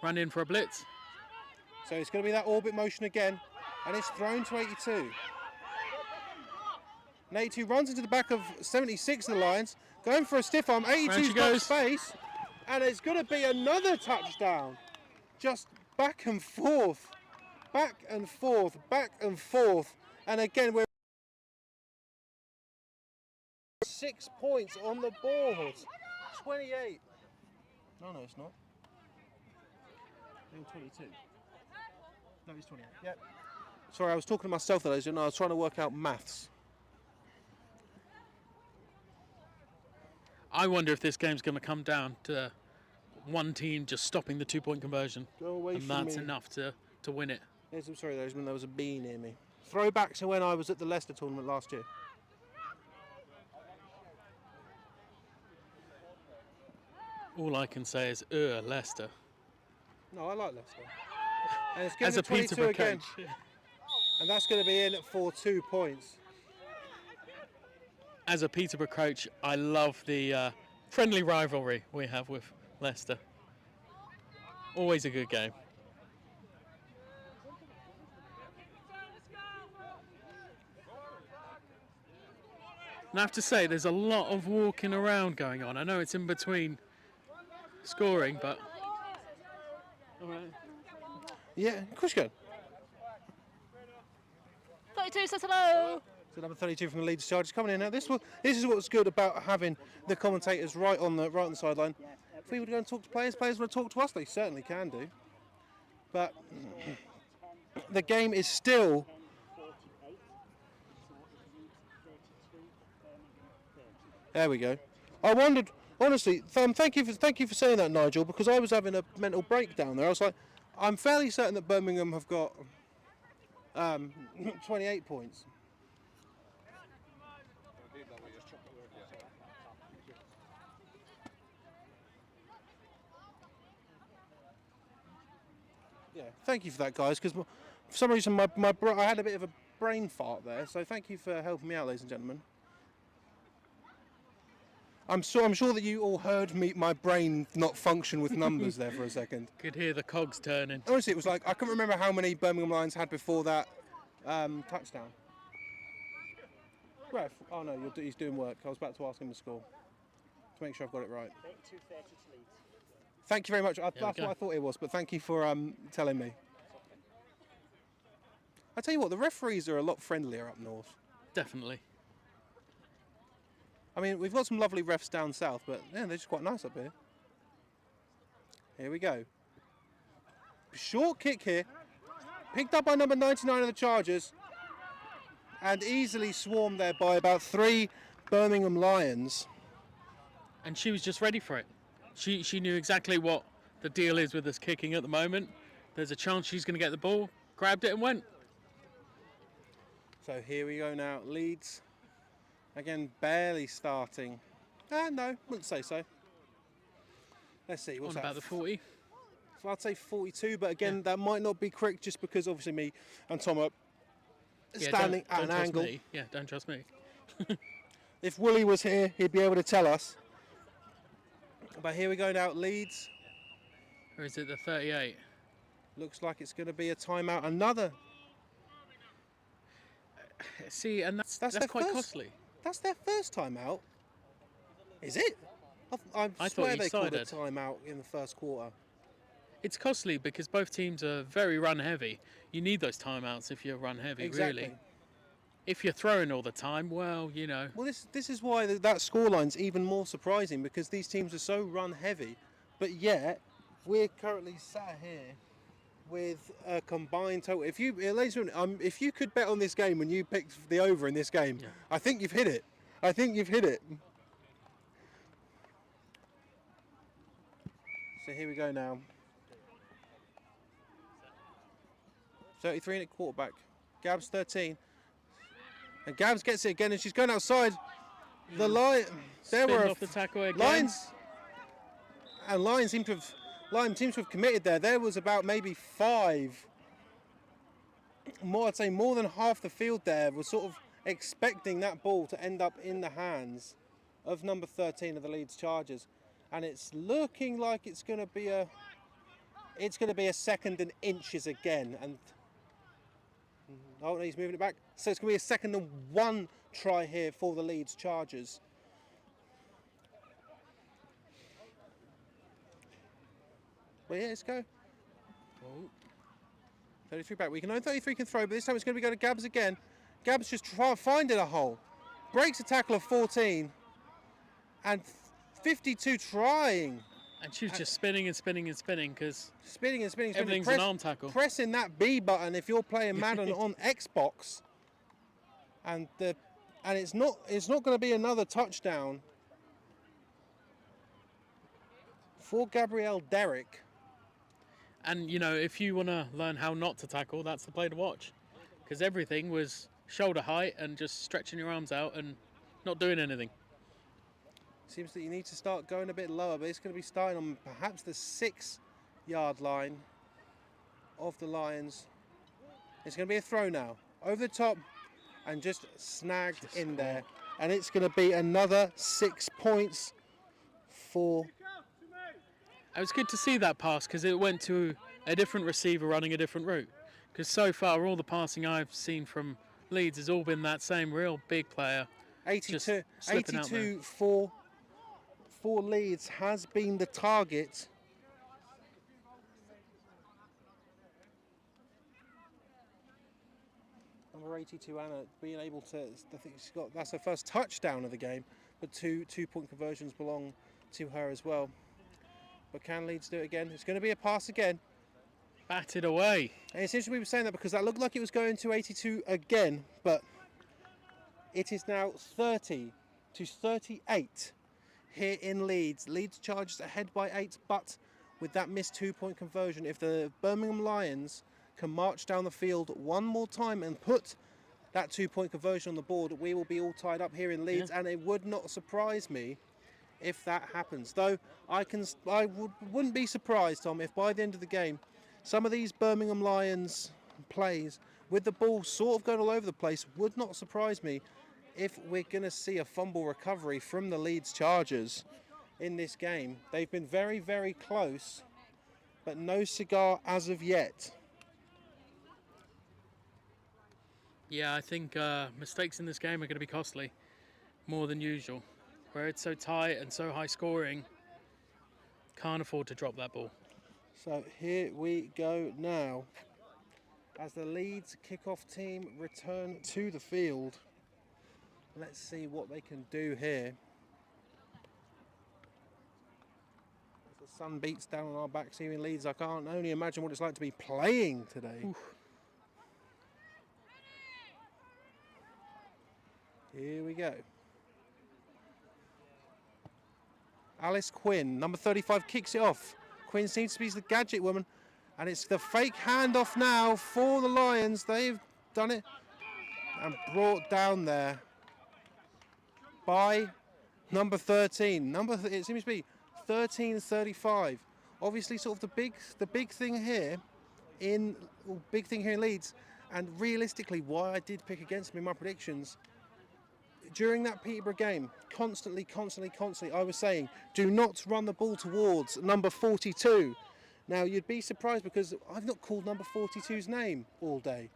run in for a blitz. So it's going to be that orbit motion again, and it's thrown to 82. And 82 runs into the back of 76 of the Lions, going for a stiff arm. 82's got space, and it's going to be another touchdown. Just back and forth, back and forth, back and forth. And again, we're 6 points on the board. 28. No, it's not. 22. No, it's 28. Yep. Sorry, I was talking to myself there. I was trying to work out maths. I wonder if this game's going to come down to one team just stopping the 2-point conversion. Go away and from that's me. Enough to win it. I'm sorry, there was a bee near me. Throwback to when I was at the Leicester tournament last year. All I can say is, Leicester. No, I like Leicester. And it's As a 22 Peterborough again. coach. And that's going to be in for 2 points. As a Peterborough coach, I love the friendly rivalry we have with Leicester. Always a good game. And I have to say, there's a lot of walking around going on. I know it's in between scoring, but... All right. Yeah, of course you can. 32 says hello. So number 32 from the Leeds Chargers coming in now. This is what's good about having the commentators right on the sideline. If we were to go and talk to players would talk to us. They certainly can do. But the game is still. There we go. I wondered, honestly. Thank you for saying that, Nigel, because I was having a mental breakdown there. I was like, I'm fairly certain that Birmingham have got 28 points. Yeah, thank you for that, guys, because for some reason I had a bit of a brain fart there, so thank you for helping me out, ladies and gentlemen. I'm sure that you all heard my brain not function with numbers there for a second. Could hear the cogs turning. Honestly, it was like, I can't remember how many Birmingham Lions had before that touchdown. Ref, oh no, he's doing work. I was about to ask him the score to make sure I've got it right. 2:30 to Leeds. Thank you very much. That's what I thought it was, but thank you for telling me. I tell you what, the referees are a lot friendlier up north. Definitely. I mean, we've got some lovely refs down south, but yeah, they're just quite nice up here. Here we go. Short kick here. Picked up by number 99 of the Chargers. And easily swarmed there by about 3 Birmingham Lions. And she was just ready for it. She knew exactly what the deal is with us kicking at the moment. There's a chance she's going to get the ball, grabbed it and went. So here we go now. Leeds, again, barely starting. No, wouldn't say so. Let's see. What's On that? about the 40. So I'd say 42, but again, that might not be correct just because obviously me and Tom are standing at an angle. Me. Yeah, don't trust me. If Wooly was here, he'd be able to tell us. But here we go now, Leeds. Or is it the 38? Looks like it's going to be a timeout. Another. See, and that's their quite first- costly. That's their first timeout. Is it? I I swear thought they you called a sided. timeout in the first quarter. It's costly because both teams are very run heavy. You need those timeouts if you're run heavy, Exactly. really. If you're throwing all the time, well, you know. Well, this is why that scoreline's even more surprising, because these teams are so run heavy, but yet we're currently sat here with a combined total. If you, ladies and gentlemen, if you could bet on this game when you picked the over in this game, Yeah. I think you've hit it. I think you've hit it. So here we go now. 33 in at quarterback. Gabs 13. And Gabs gets it again, and she's going outside. The line. There Spin were off the tackle again. Lions. And Lions seem to have committed there. There was about maybe 5. I'd say more than half the field there was sort of expecting that ball to end up in the hands of number 13 of the Leeds Chargers. And it's looking like it's going to be a 2nd and inches again. And oh, he's moving it back. So it's going to be a 2nd and 1 try here for the Leeds Chargers. Well, yeah, let's go. 33 back. We can only 33 can throw, but this time it's going to be going to Gabs again. Gabs just finding a hole. Breaks a tackle of 14. And 52 trying. And she was just spinning and spinning and spinning because Spinning and spinning. everything's an arm tackle. Pressing that B button if you're playing Madden on Xbox. And it's not going to be another touchdown for Gabrielle Derrick. And, you know, if you want to learn how not to tackle, that's the play to watch. Because everything was shoulder height and just stretching your arms out and not doing anything. Seems that you need to start going a bit lower, but it's going to be starting on perhaps the 6 yard line of the Lions. It's going to be a throw now. Over the top and just snagged in there. And it's going to be another 6 points for... It was good to see that pass because it went to a different receiver running a different route. Because so far, all the passing I've seen from Leeds has all been that same real big player. 82 for Leeds has been the target. Number 82, Anna, being able to, I think that's her first touchdown of the game, but two-point conversions belong to her as well. But can Leeds do it again? It's going to be a pass again. Batted away. And it's interesting we were saying that because that looked like it was going to 82 again, but it is now 30 to 38 here in Leeds. Leeds Chargers ahead by 8, but with that missed 2-point conversion, if the Birmingham Lions can march down the field one more time and put that 2-point conversion on the board, we will be all tied up here in Leeds, and it would not surprise me if that happens. Though wouldn't be surprised, Tom, if by the end of the game, some of these Birmingham Lions plays with the ball sort of going all over the place would not surprise me if we're going to see a fumble recovery from the Leeds Chargers in this game. They've been very, very close, but no cigar as of yet. Yeah, I think mistakes in this game are going to be costly, more than usual. Where it's so tight and so high scoring, can't afford to drop that ball. So here we go now, as the Leeds kickoff team return to the field. Let's see what they can do here. As the sun beats down on our backs here in Leeds, I can't only imagine what it's like to be playing today. Oof. Here we go. Alice Quinn, number 35, kicks it off. Quinn seems to be the gadget woman, and it's the fake handoff now for the Lions. They've done it and brought down there by number 13. It seems to be 13-35. Obviously, sort of the big thing here in Leeds, and realistically, why I did pick against them in my predictions. During that Peterborough game, constantly, I was saying, do not run the ball towards number 42. Now, you'd be surprised because I've not called number 42's name all day.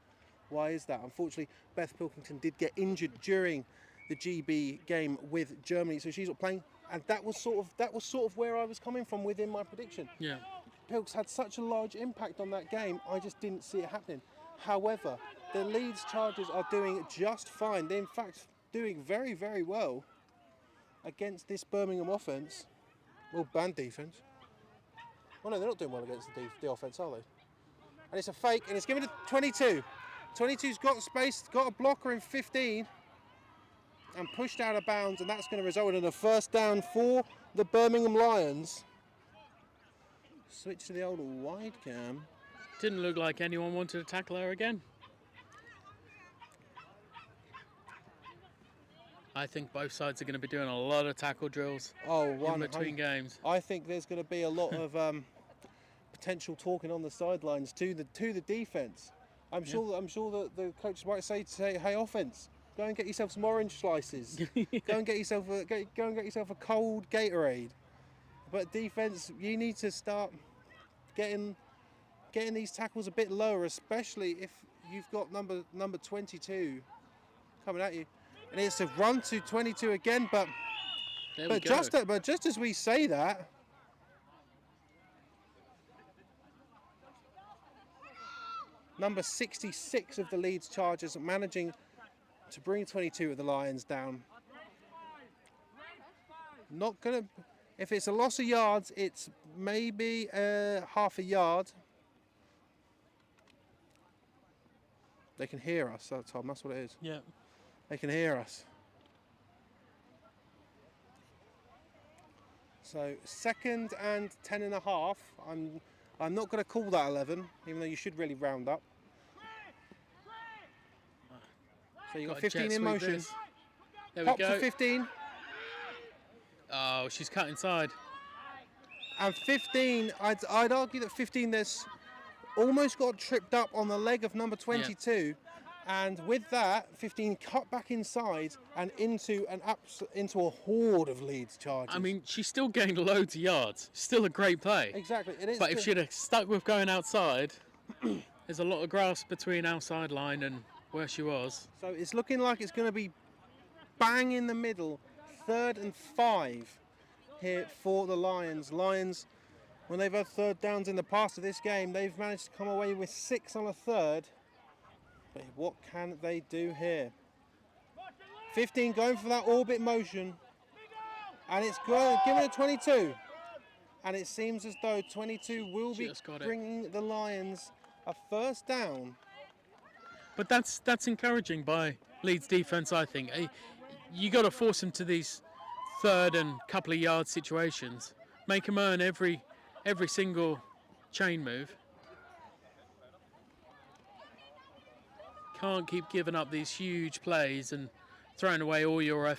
Why is that? Unfortunately, Beth Pilkington did get injured during the GB game with Germany, so she's not playing. And that was sort of where I was coming from within my prediction. Yeah. Pilks had such a large impact on that game, I just didn't see it happening. However, the Leeds Chargers are doing just fine. They're in fact doing very, very well against this Birmingham offence. Well, band defence. Oh no, they're not doing well against the offence, are they? And it's a fake, and it's given to 22. 22's got space, got a blocker in 15, and pushed out of bounds, and that's going to result in a first down for the Birmingham Lions. Switch to the old wide cam. Didn't look like anyone wanted to tackle her again. I think both sides are going to be doing a lot of tackle drills in between games. I think there's going to be a lot of potential talking on the sidelines to the defence. I'm sure that the coaches might say, "Hey, offence, go and get yourself some orange slices. Go and get yourself a cold Gatorade." But defence, you need to start getting these tackles a bit lower, especially if you've got number 22 coming at you. And it's a run to 22 again, but just as we say that, number 66 of the Leeds Chargers managing to bring 22 of the Lions down. Not gonna. If it's a loss of yards, it's maybe half a yard. They can hear us, Tom. That's what it is. Yeah. They can hear us. So 2nd and 10.5. I'm not going to call that 11, even though you should really round up. So you've got 15 in motion. There Pop we go. to 15. Oh, she's cut inside. And 15, I'd argue that 15 there's almost got tripped up on the leg of number 22. And with that, 15 cut back inside and into a horde of Leeds Chargers. I mean, she still gained loads of yards. Still a great play. Exactly. It is. But if she'd have stuck with going outside, there's a lot of grass between outside line and where she was. So it's looking like it's going to be bang in the middle, 3rd and 5 here for the Lions. Lions, when they've had third downs in the past of this game, they've managed to come away with 6 on a third. But what can they do here? 15 going for that orbit motion. And it's given a 22. And it seems as though 22 will be bringing the Lions a first down. But that's encouraging by Leeds defence, I think. You got to force them to these third and couple of yard situations. Make them earn every single chain move. Can't keep giving up these huge plays and throwing away all your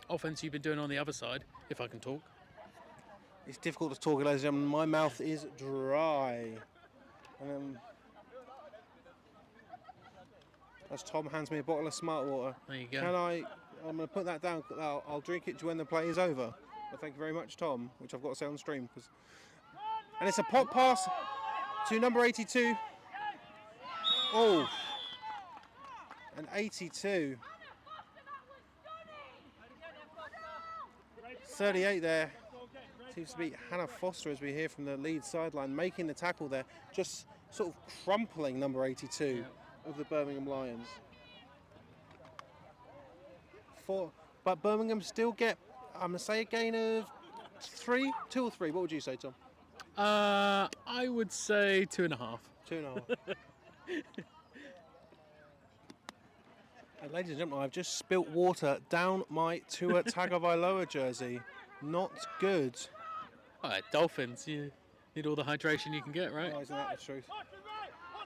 offense you've been doing on the other side, if I can talk. It's difficult to talk, ladies and gentlemen. My mouth is dry. As Tom hands me a bottle of Smart Water. There you go. I'm going to put that down. I'll drink it when the play is over. But thank you very much, Tom, which I've got to say on stream. And it's a pop pass to number 82. Oh. And 82. 38 there. Seems to be Hannah Foster, as we hear from the Leeds sideline, making the tackle there. Just sort of crumpling number 82 of the Birmingham Lions. But Birmingham still get, I'm going to say, a gain of 2 or 3. What would you say, Tom? I would say 2.5. 2.5. And ladies and gentlemen, I've just spilt water down my Tua Tagovailoa jersey. Not good. All right, Dolphins, you need all the hydration you can get, right? Oh, isn't that the truth?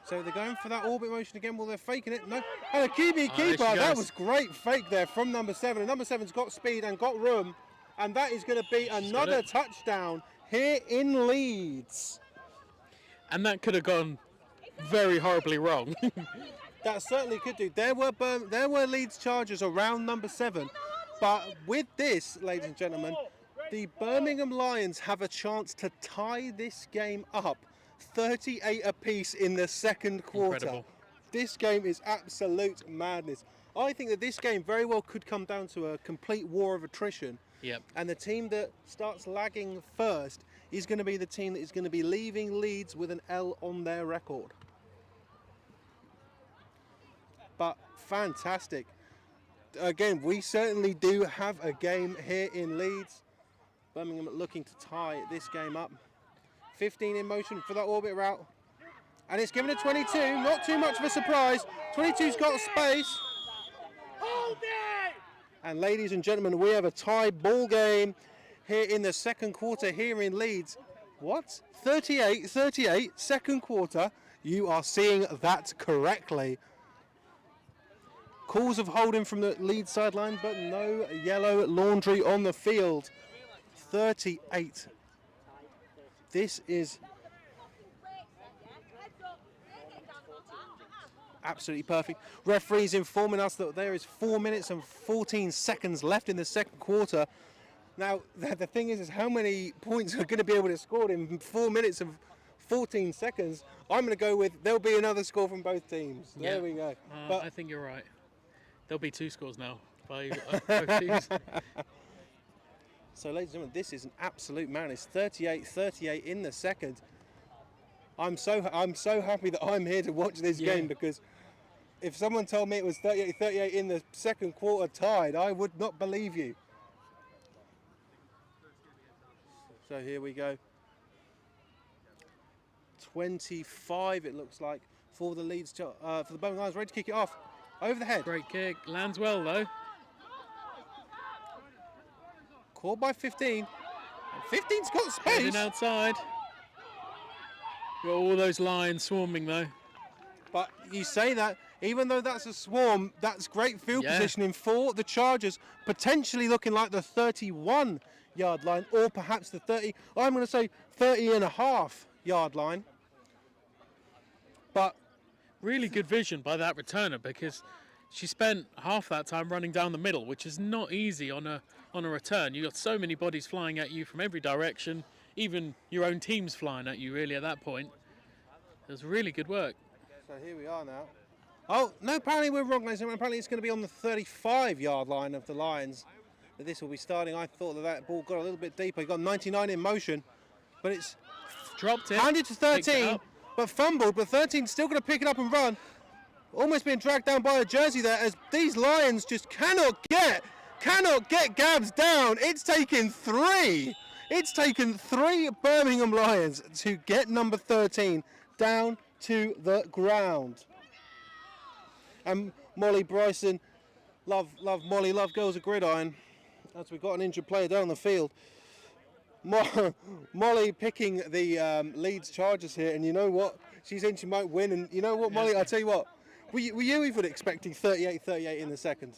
So they're going for that orbit motion again. Well, they're faking it. No. And a QB keeper. That was great fake there from number 7. And number 7's got speed and got room. And that is going to be another touchdown here in Leeds. And that could have gone very horribly wrong. That certainly could do. There were Leeds Chargers around number 7. But with this, ladies and gentlemen, the Birmingham Lions have a chance to tie this game up 38 apiece in the second quarter. Incredible. This game is absolute madness. I think that this game very well could come down to a complete war of attrition. Yep. And the team that starts lagging first is going to be the team that is going to be leaving Leeds with an L on their record. But fantastic. Again, we certainly do have a game here in Leeds. Birmingham looking to tie this game up. 15 in motion for that orbit route. And it's given a 22. Not too much of a surprise. 22's got space. Hold it! And ladies and gentlemen, we have a tie ball game here in the second quarter here in Leeds. What? 38-38, second quarter. You are seeing that correctly. Calls of holding from the Leeds sideline, but no yellow laundry on the field. 38. This is absolutely perfect. Referees informing us that there is 4 minutes and 14 seconds left in the second quarter. Now, the thing is how many points are going to be able to score in 4 minutes and 14 seconds? I'm going to go with there'll be another score from both teams. Yeah. There we go. But I think you're right. There'll be 2 scores now by both teams. So, ladies and gentlemen, this is an absolute madness. 38-38 in the second. I'm so happy that I'm here to watch this game, because if someone told me it was 38-38 in the second quarter tied, I would not believe you. So here we go. 25, it looks like, for the Leeds, for the Birmingham Lions, ready to kick it off. Over the head. Great kick. Lands well, though. Called by 15. And 15's got space. Heading outside. Got all those Lions swarming, though. But you say that, even though that's a swarm, that's great field positioning for the Chargers, potentially looking like the 31-yard line, or perhaps the 30, I'm going to say 30.5-yard line. But really good vision by that returner, because she spent half that time running down the middle, which is not easy on a return. You got so many bodies flying at you from every direction, even your own team's flying at you really at that point. It was really good work. So here we are now. Oh, no, apparently we're wrong, ladies and gentlemen. Apparently it's going to be on the 35-yard line of the Lions that this will be starting. I thought that ball got a little bit deeper. He got 99 in motion, but it's dropped it. Handed to 13, but fumbled, but 13 still going to pick it up and run. Almost being dragged down by a jersey there, as these Lions just cannot get Gabs down. It's taken three Birmingham Lions to get number 13 down to the ground. And Molly Bryson, love Molly, love girls of gridiron, as we've got an injured player down the field. Molly picking the Leeds Chargers here, and you know what? She's in, she might win, and you know what, Molly, I'll tell you what, were you even expecting 38-38 in the second?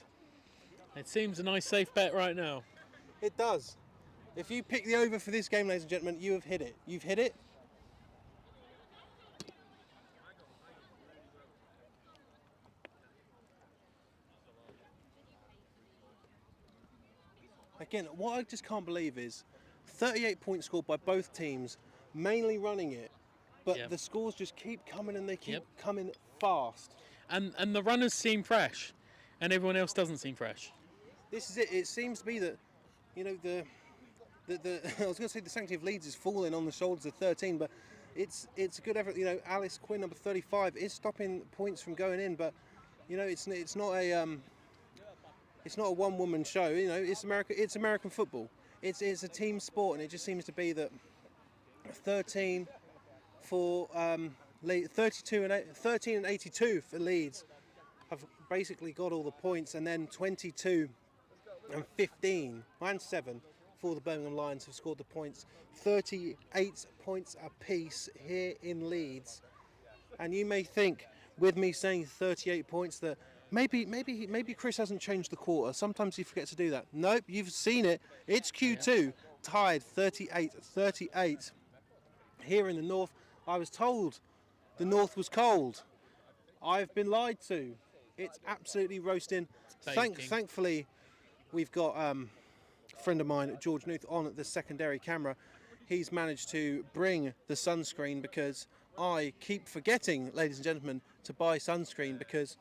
It seems a nice safe bet right now. It does. If you pick the over for this game, ladies and gentlemen, you have hit it. You've hit it. Again, what I just can't believe is 38 points scored by both teams, mainly running it, but the scores just keep coming, and they keep coming fast. And the runners seem fresh, and everyone else doesn't seem fresh. This is it. It seems to be that, you know, the I was going to say the sanctity of Leeds is falling on the shoulders of 13, but it's a good effort. You know, Alice Quinn, number 35, is stopping points from going in, but you know, it's not a one-woman show. You know, it's American football. It's a team sport, and it just seems to be that 13 for 13 and 82 for Leeds have basically got all the points, and then 22 and 15 and 7 for the Birmingham Lions have scored the points. 38 points apiece here in Leeds, and you may think, with me saying 38 points, that maybe Chris hasn't changed the quarter. Sometimes he forgets to do that. Nope, you've seen it. It's Q2, tied 38-38 here in the north. I was told the north was cold. I've been lied to. It's absolutely roasting. Thankfully, we've got a friend of mine, George Newth, on the secondary camera. He's managed to bring the sunscreen, because I keep forgetting, ladies and gentlemen, to buy sunscreen, because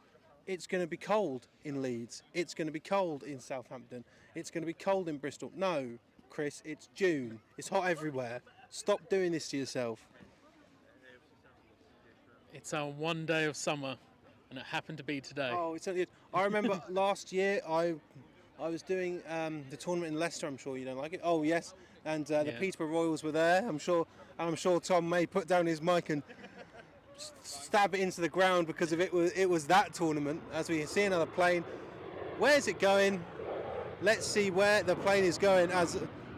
it's going to be cold in Leeds. It's going to be cold in Southampton. It's going to be cold in Bristol. No, Chris, it's June. It's hot everywhere. Stop doing this to yourself. It's our one day of summer, and it happened to be today. Oh, it's only. I remember last year I was doing the tournament in Leicester. I'm sure you don't like it. Oh yes, and the Peterborough Royals were there. I'm sure Tom may put down his mic and stab it into the ground, because it was that tournament. As we see another plane, where's it going? Let's see where the plane is going.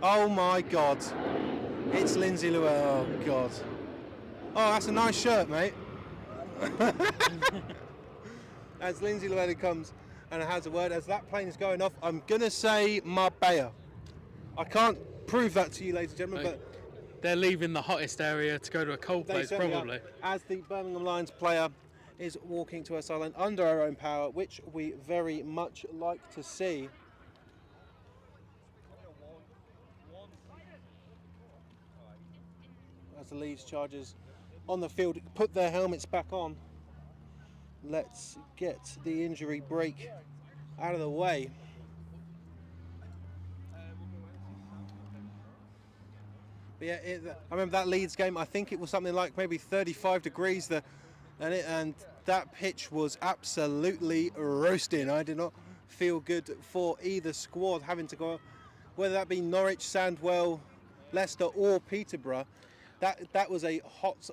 Oh my God, it's Lindsay Llewellyn. Oh God. Oh, that's a nice shirt, mate. As Lindsay Llewellyn comes and has a word as that plane is going off, I'm gonna say Marbella. I can't prove that to you, ladies and gentlemen, but they're leaving the hottest area to go to a cold place, probably. As the Birmingham Lions player is walking to her sideline under our own power, which we very much like to see. As the Leeds Chargers on the field put their helmets back on, let's get the injury break out of the way. But yeah, I remember that Leeds game. I think it was something like maybe 35 degrees there, and that pitch was absolutely roasting. I did not feel good for either squad having to go, whether that be Norwich, Sandwell, Leicester or Peterborough. That was a hot.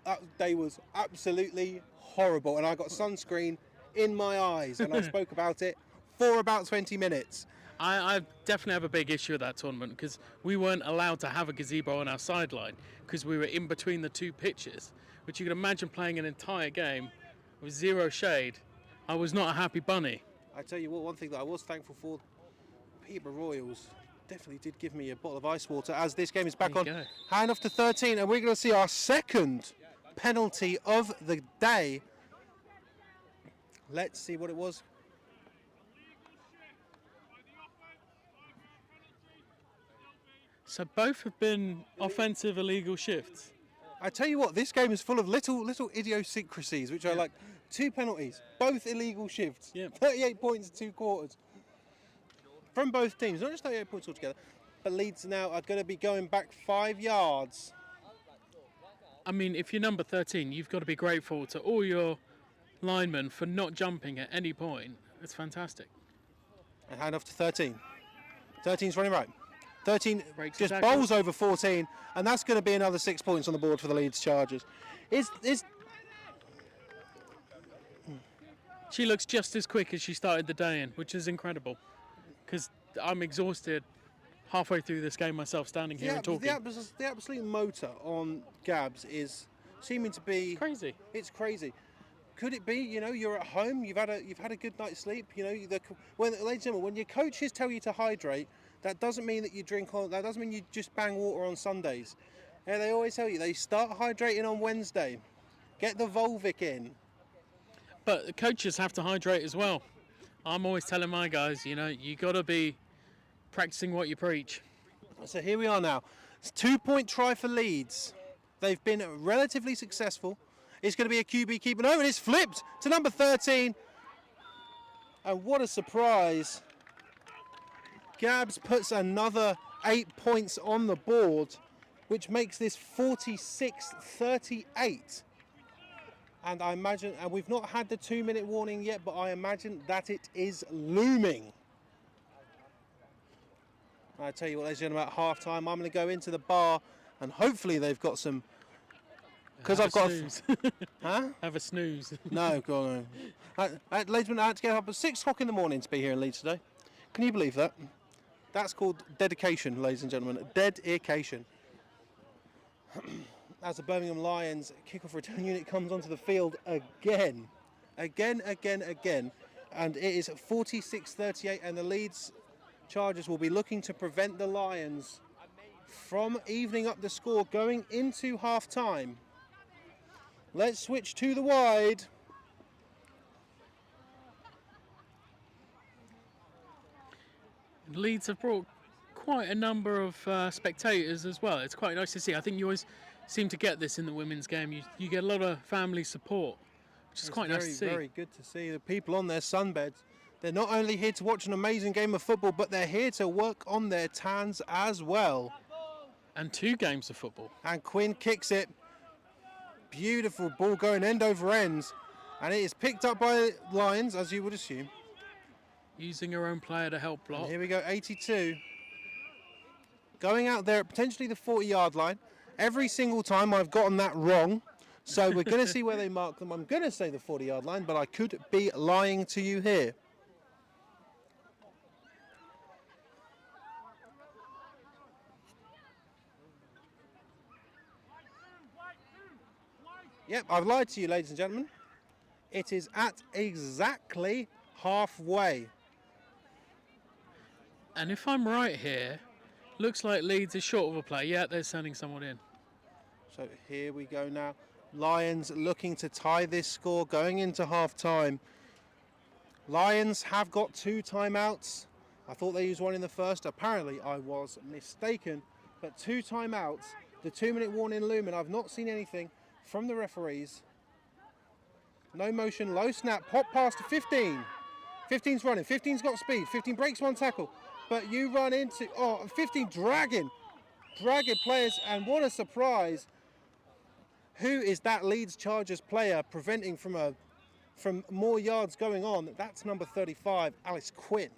That day was absolutely horrible, and I got sunscreen in my eyes, and I spoke about it for about 20 minutes. I definitely have a big issue with that tournament, because we weren't allowed to have a gazebo on our sideline because we were in between the two pitches, which you can imagine playing an entire game with zero shade I was not a happy bunny. I tell you what, one thing that I was thankful for, Peterborough Royals definitely did give me a bottle of ice water as this game is back There on. you go. Hand off to 13, and we're going to see our second penalty of the day. Let's see what it was. So both have been offensive illegal shifts. I tell you what, this game is full of little idiosyncrasies, which I like. 2 penalties, both illegal shifts. Yeah. 38 points in 2 quarters. From both teams, not just 38 points altogether, but Leeds now are going to be going back 5 yards. I mean, if you're number 13, you've got to be grateful to all your linemen for not jumping at any point. It's fantastic. And hand off to 13. 13's running right. 13 Breaks just the tackle. bowls over 14, and that's going to be another 6 points on the board for the Leeds Chargers. She looks just as quick as she started the day in, which is incredible. Because I'm exhausted halfway through this game myself, standing here and talking. The absolute motor on Gabs is seeming to be Crazy. It's crazy. Could it be? You know, you're at home. You've had a good night's sleep. You know, ladies and gentlemen, when your coaches tell you to hydrate, that doesn't mean that you drink on. That doesn't mean you just bang water on Sundays. Yeah, they always tell you they start hydrating on Wednesday. Get the Volvic in. But the coaches have to hydrate as well. I'm always telling my guys, you know, you got to be practicing what you preach. So here we are now. It's a 2-point try for Leeds. They've been relatively successful. It's going to be a QB keeper. No, and it's flipped to number 13. And what a surprise. Gabs puts another 8 points on the board, which makes this 46-38. And I imagine, and we've not had the 2-minute warning yet, but I imagine that it is looming. I tell you what, ladies and gentlemen, at half-time, I'm going to go into the bar, and hopefully they've got some. Because I've got. Huh? Have a snooze. No, go on. Ladies and gentlemen, I had to get up at 6 o'clock in the morning to be here in Leeds today. Can you believe that? That's called dedication, ladies and gentlemen. Dedication. As the Birmingham Lions kickoff return unit comes onto the field again. And it is 46-38, and the Leeds Chargers will be looking to prevent the Lions from evening up the score going into half-time. Let's switch to the wide. Leeds have brought quite a number of spectators as well. It's quite nice to see. I think you always seem to get this in the women's game. You get a lot of family support, which is quite nice to see. Very good to see the people on their sunbeds. They're not only here to watch an amazing game of football, but they're here to work on their tans as well. And 2 games of football. And Quinn kicks it. Beautiful ball going end over ends. And it is picked up by Lions, as you would assume. Using her own player to help block. And here we go, 82. Going out there at potentially the 40-yard line. Every single time I've gotten that wrong. So we're going to see where they mark them. I'm going to say the 40-yard line, but I could be lying to you here. Yep, I've lied to you, ladies and gentlemen. It is at exactly halfway. And if I'm right here, looks like Leeds is short of a play. Yeah, they're sending someone in. So here we go now. Lions looking to tie this score going into half-time. Lions have got 2 timeouts. I thought they used one in the first. Apparently, I was mistaken. But 2 timeouts. The 2-minute warning looming. I've not seen anything from the referees. No motion, low snap, pop pass to 15. 15's running, 15's got speed, 15 breaks 1 tackle. But you run into, 15 dragging players, and what a surprise. Who is that Leeds Chargers player preventing from more yards going on? That's number 35, Alice Quinn.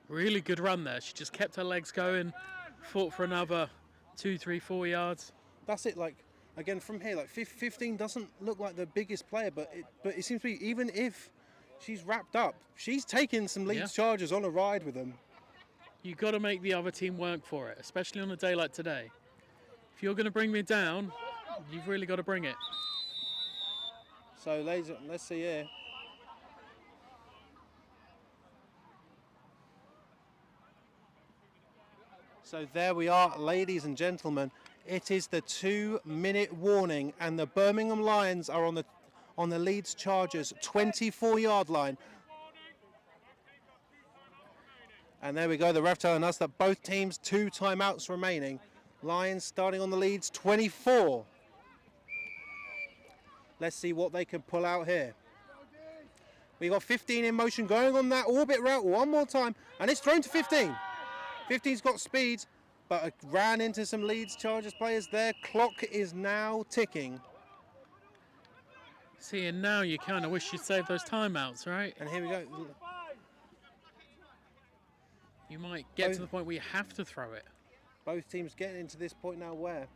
Really good run there. She just kept her legs going, fought for another 2, 3, 4 yards. That's it, like, again, from here, like 15 doesn't look like the biggest player, but it seems to be, even if she's wrapped up, she's taking some Leeds Chargers on a ride with them. You've got to make the other team work for it, especially on a day like today. If you're going to bring me down, you've really got to bring it. So let's see here. So there we are, ladies and gentlemen. It is the 2-minute warning, and the Birmingham Lions are on the Leeds Chargers 24-yard line. And there we go, the ref telling us that both teams 2 timeouts remaining. Lions starting on the Leeds 24. Let's see what they can pull out here. We got 15 in motion going on that orbit route one more time, and it's thrown to 15. 15's got speed, but ran into some Leeds Chargers players. Their clock is now ticking. See, and now you kind of wish you'd save those timeouts, right? And here we go. You might get to the point where you have to throw it. Both teams getting into this point now where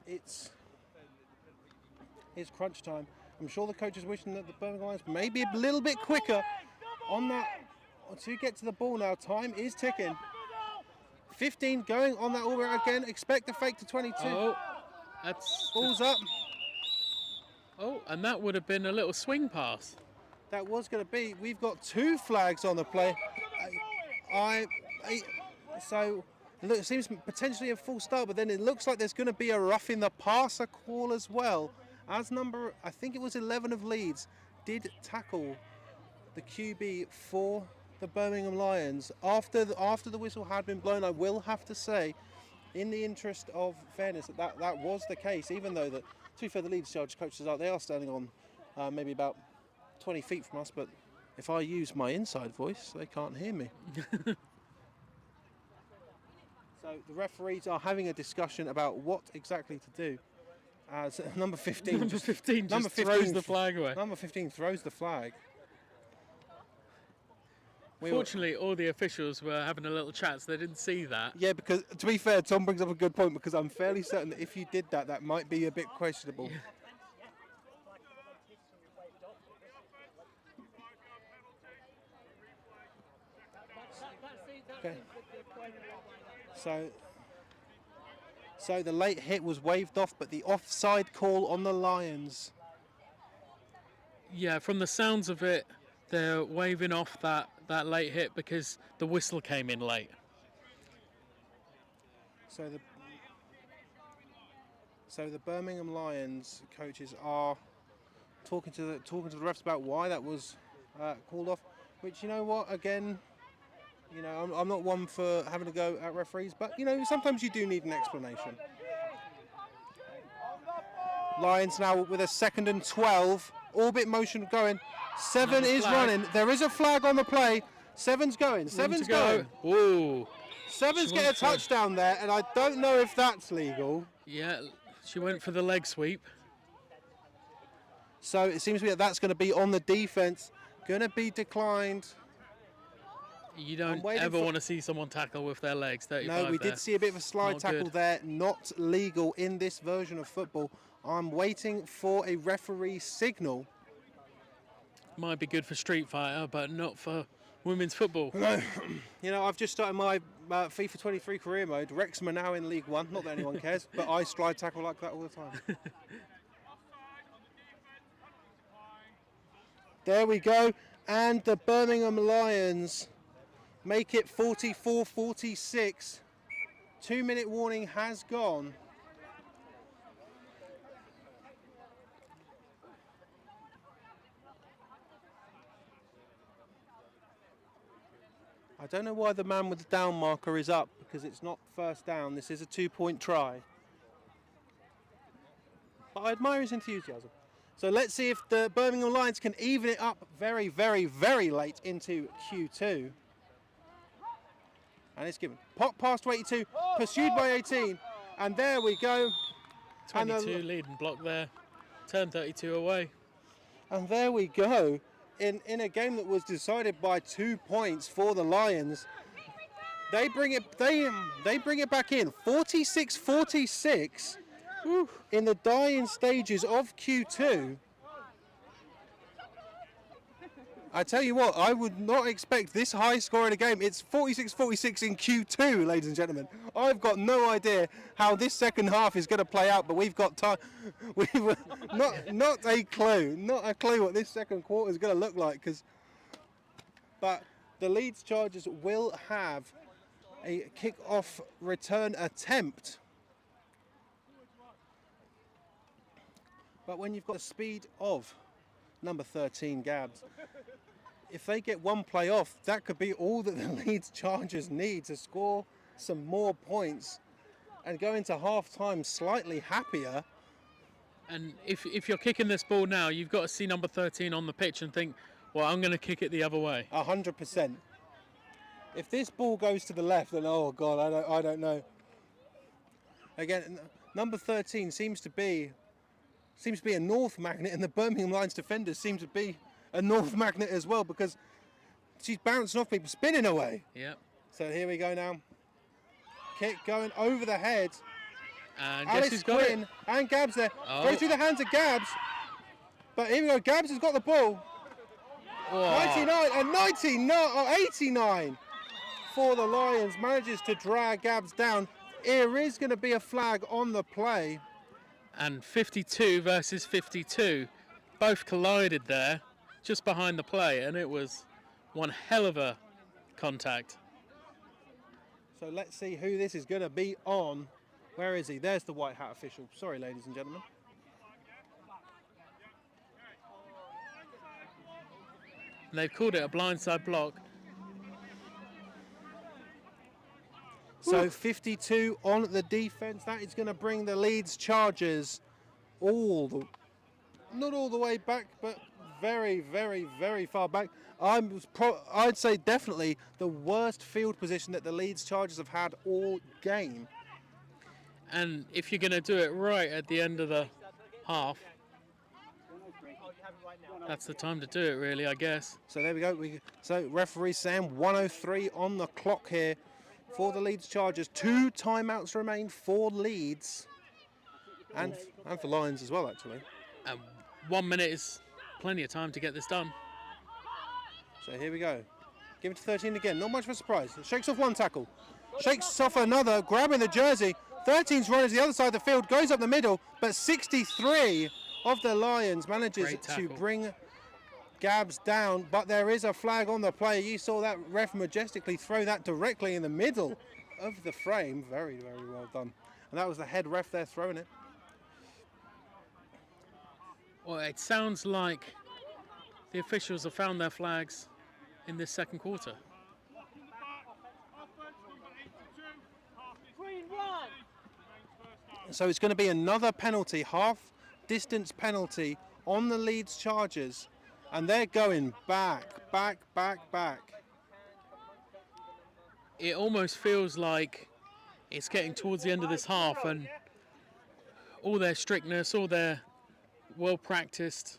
it's crunch time. I'm sure the coach is wishing that the Birmingham Lions may be a little bit quicker on that to get to the ball now. Time is ticking. 15 going on that orbit again. Expect the fake to 22. Oh, that's... Ball's up. Oh, and that would have been a little swing pass. That was going to be. We've got 2 flags on the play. So look, it seems potentially a full start, but then it looks like there's going to be a roughing the passer call as well. As I think it was 11 of Leeds, did tackle the QB for the Birmingham Lions. After the whistle had been blown, I will have to say, in the interest of fairness, that was the case, even though that, to be fair, the Leeds Chargers coaches they are standing on maybe about 20 feet from us, but if I use my inside voice, they can't hear me. So the referees are having a discussion about what exactly to do. As number 15 Number 15 just throws the flag away. Number 15 throws the flag. Fortunately, all the officials were having a little chat, so they didn't see that. Yeah, because to be fair, Tom brings up a good point, because I'm fairly certain that if you did that, that might be a bit questionable. Yeah. Okay. So the late hit was waved off, but the offside call on the Lions. Yeah, from the sounds of it, they're waving off that late hit because the whistle came in late. So the Birmingham Lions coaches are talking to the refs about why that was called off. Which, you know what, again, you know, I'm not one for having to go at referees, but you know, sometimes you do need an explanation. Lions now with a 2nd and 12, orbit motion going. 7 is running. There is a flag on the play. 7's going. 7's going. Ooh. 7's get a touchdown there, and I don't know if that's legal. Yeah, she went for the leg sweep. So it seems to be that's going to be on the defense. Going to be declined. You don't ever want to see someone tackle with their legs. 35 No, we did see a bit of a slide Not tackle good. there. Not legal in this version of football. I'm waiting for a referee signal. Might be good for Street Fighter, but not for women's football. No, you know, I've just started my FIFA 23 career mode. Wrexham are now in League One. Not that anyone cares, but I slide tackle like that all the time. There we go, and the Birmingham Lions make it 44-46. 2-minute warning has gone. I don't know why the man with the down marker is up, because it's not first down. This is a 2-point try. But I admire his enthusiasm. So let's see if the Birmingham Lions can even it up very, very, very late into Q2. And it's given. Pop past 22, pursued by 18. And there we go. 22 leading block there. Turn 32 away. And there we go. In a game that was decided by 2 points for the Lions, they bring it back in 46-46 in the dying stages of Q2. I tell you what, I would not expect this high score in a game. It's 46-46 in Q2, ladies and gentlemen. I've got no idea how this second half is going to play out, but we've got time. We've not a clue what this second quarter is going to look like. But the Leeds Chargers will have a kick-off return attempt. But when you've got the speed of number 13, Gabs, if they get one play off, that could be all that the Leeds Chargers need to score some more points and go into half-time slightly happier. And if you're kicking this ball now, you've got to see number 13 on the pitch and think, well, I'm going to kick it the other way. 100%. If this ball goes to the left, then oh God, I don't know. Again, number 13 seems to be a north magnet, and the Birmingham Lions defenders seem to be a north magnet as well, because she's bouncing off people, spinning away. Yep. So here we go now. Kick going over the head. And Alice guess who's got Quinn it? and Gabs there. Oh. Goes through the hands of Gabs. But here we go. Gabs has got the ball. Oh. 99 and 99 or 89 for the Lions. Manages to drag Gabs down. There is going to be a flag on the play. And 52 versus 52. Both collided there, just behind the play, and it was one hell of a contact. So let's see who this is going to be on. Where is he? There's the white hat official. Sorry, ladies and gentlemen. And they've called it a blindside block. So 52 on the defence. That is going to bring the Leeds Chargers not all the way back, but very, very, very far back. I'd say definitely the worst field position that the Leeds Chargers have had all game. And if you're going to do it right at the end of the half, that's the time to do it, really, I guess. So there we go. So referee Sam, 1:03 on the clock here for the Leeds Chargers. 2 timeouts remain for Leeds and for Lions as well, actually. 1 minute is plenty of time to get this done. So here we go. Give it to 13 again. Not much of a surprise. Shakes off one tackle. Shakes off another, grabbing the jersey. 13's running to the other side of the field, goes up the middle, but 63 of the Lions manages to bring Gabs down. But there is a flag on the play. You saw that ref majestically throw that directly in the middle of the frame. Very, very well done. And that was the head ref there throwing it. Well, it sounds like the officials have found their flags in this second quarter. So it's going to be another penalty, half-distance penalty on the Leeds Chargers. And they're going back. It almost feels like it's getting towards the end of this half, and all their strictness, all their well-practiced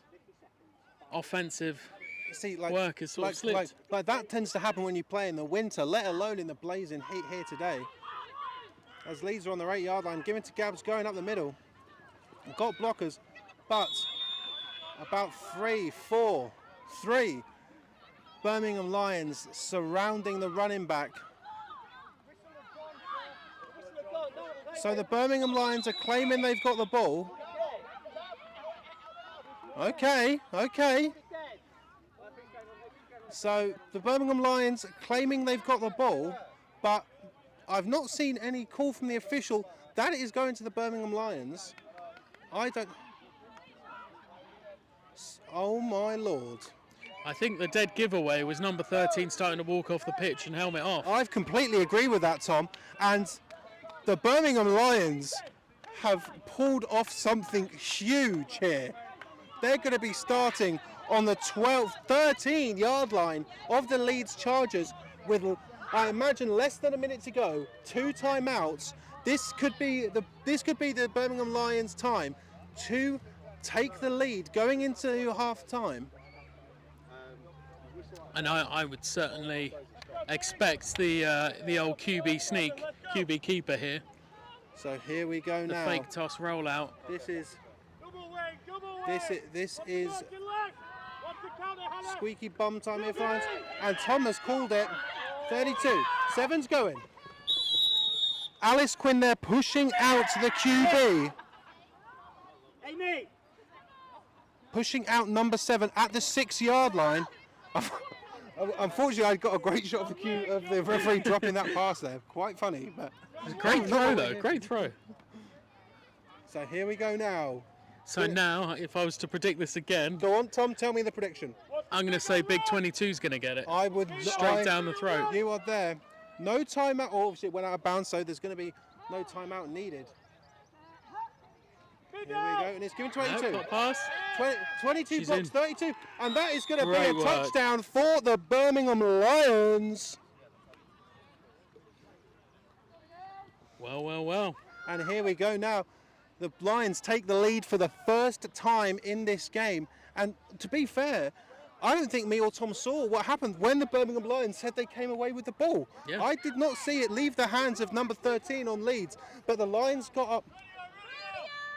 offensive work is sort of slipped. Like that tends to happen when you play in the winter, let alone in the blazing heat here today. As Leeds are on the 8-yard line, given to Gabs going up the middle. Got blockers, but about 3 Birmingham Lions surrounding the running back. So the Birmingham Lions are claiming they've got the ball. Okay. So the Birmingham Lions claiming they've got the ball, but I've not seen any call from the official that it is going to the Birmingham Lions. Oh my Lord. I think the dead giveaway was number 13 starting to walk off the pitch and helmet off. I completely agree with that, Tom. And the Birmingham Lions have pulled off something huge here. They're going to be starting on the 13-yard line of the Leeds Chargers with, I imagine, less than a minute to go. 2 timeouts. This could be the Birmingham Lions' time to take the lead going into half-time. And I would certainly expect the old QB sneak, QB keeper here. So here we go now. The fake toss rollout. This is Squeaky bum time here, Lions. And Thomas called it. 32. 7's going. Alice Quinn there pushing out the QB. Amy! Pushing out number 7 at the 6-yard line. Unfortunately, I got a great shot of the referee dropping that pass there. Quite funny, but Great throw though, great throw. So here we go now. So now, if I was to predict this again, Go on, Tom. Tell me the prediction. I'm going to say Big 22's going to get it. I would Straight down the throat. You are there. No timeout. Obviously, it went out of bounds, so there's going to be no timeout needed. Here we go, and it's given 22. Nope, not pass. 22 She's blocks, in. 32, and that is going to be a Great work. touchdown for the Birmingham Lions. Well, well, well. And here we go now. The Lions take the lead for the first time in this game. And to be fair, I don't think me or Tom saw what happened when the Birmingham Lions said they came away with the ball. Yeah. I did not see it leave the hands of number 13 on Leeds, but the Lions got up.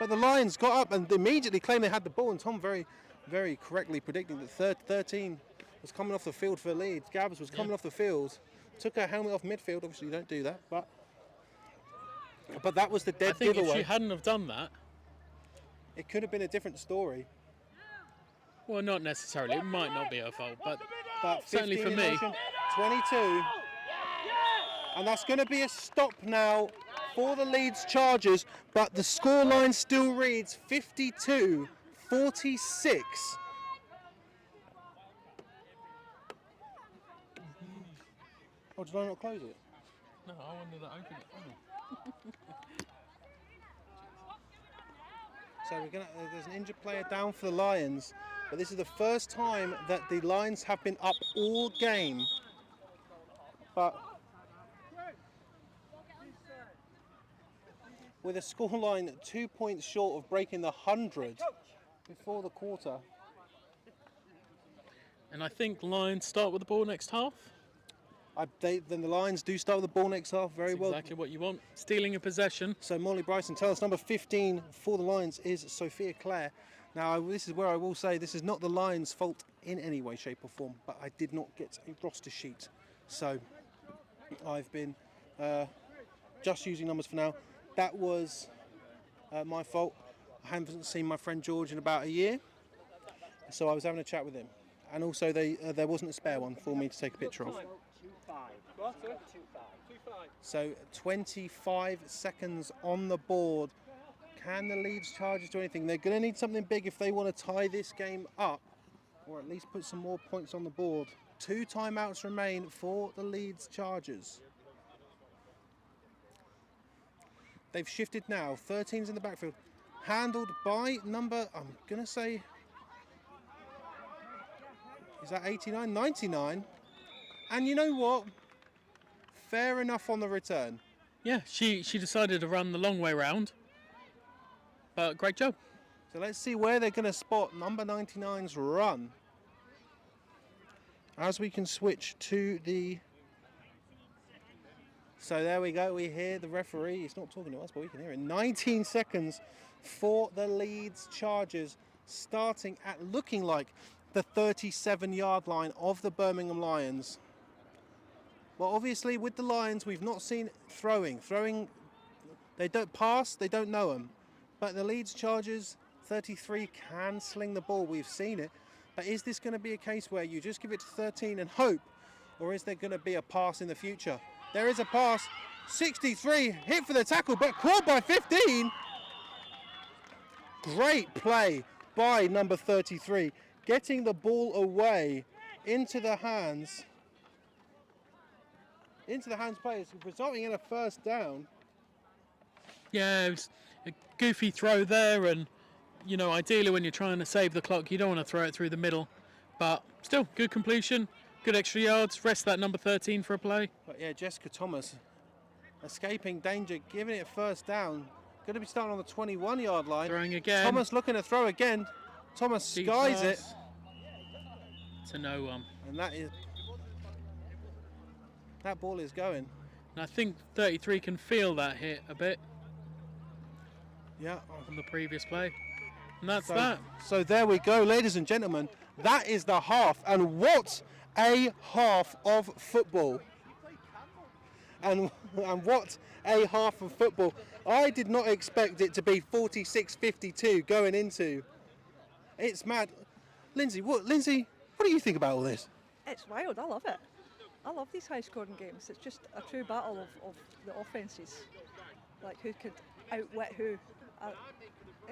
And immediately claimed they had the ball, and Tom very, very correctly predicting that 13 was coming off the field for Leeds. Gabbs was coming off the field, took her helmet off midfield. Obviously, you don't do that, but that was the I dead think giveaway. if she hadn't have done that, It could have been a different story. well, not necessarily. It might not be her fault, but But Certainly 15 for in me. motion, 22. And that's going to be a stop now for the Leeds Chargers, but the scoreline still reads 52-46. Oh, did I not close it? no, I wanted to open it. So there's an injured player down for the Lions, but this is the first time that the Lions have been up all game. But with a scoreline 2 points short of breaking the 100 before the quarter. And I think Lions start with the ball next half. Then the Lions do start with the ball next half very That's well. exactly what you want. Stealing a possession. So Molly Bryson, tell us, number 15 for the Lions is Sophia Clare. Now, this is where I will say this is not the Lions' fault in any way, shape or form, but I did not get a roster sheet. So I've been just using numbers for now. That was my fault. I haven't seen my friend George in about a year, so I was having a chat with him. And also there wasn't a spare one for me to take a picture of. 2-5. So 25 seconds on the board. Can the Leeds Chargers do anything? They're going to need something big if they want to tie this game up, or at least put some more points on the board. 2 timeouts remain for the Leeds Chargers. They've shifted now. 13's in the backfield. Handled by number, I'm going to say, is that 89? 99. And you know what? Fair enough on the return. Yeah, she decided to run the long way round. But great job. So let's see where they're going to spot number 99's run. As we can switch to the... So there we go. We hear the referee. He's not talking to us, but we can hear it. 19 seconds for the Leeds Chargers, starting at looking like the 37-yard line of the Birmingham Lions. Well, obviously, with the Lions, we've not seen throwing. They don't pass, they don't know them. But the Leeds Chargers, 33, can sling the ball. We've seen it. But is this going to be a case where you just give it to 13 and hope? Or is there going to be a pass in the future? There is a pass. 63, hit for the tackle, but caught by 15. Great play by number 33. Getting the ball away into the hands players, resulting in a first down. Yeah, it was a goofy throw there, and you know, ideally when you're trying to save the clock, you don't want to throw it through the middle. But still, good completion, good extra yards. Rest that number 13 for a play. But yeah, Jessica Thomas escaping danger, giving it first down. Going to be starting on the 21-yard line. Throwing again. Thomas looking to throw again. Thomas Deep skies it, pass to no one. and that ball is going. And I think 33 can feel that hit a bit Yeah, from the previous play. And that's So, that. so there we go, ladies and gentlemen. That is the half, and what a half of football! And what a half of football! I did not expect it to be 46-52 going into. It's mad. Lindsay, what do you think about all this? It's wild. I love it. I love these high-scoring games. It's just a true battle of the offences, like who could outwit who. I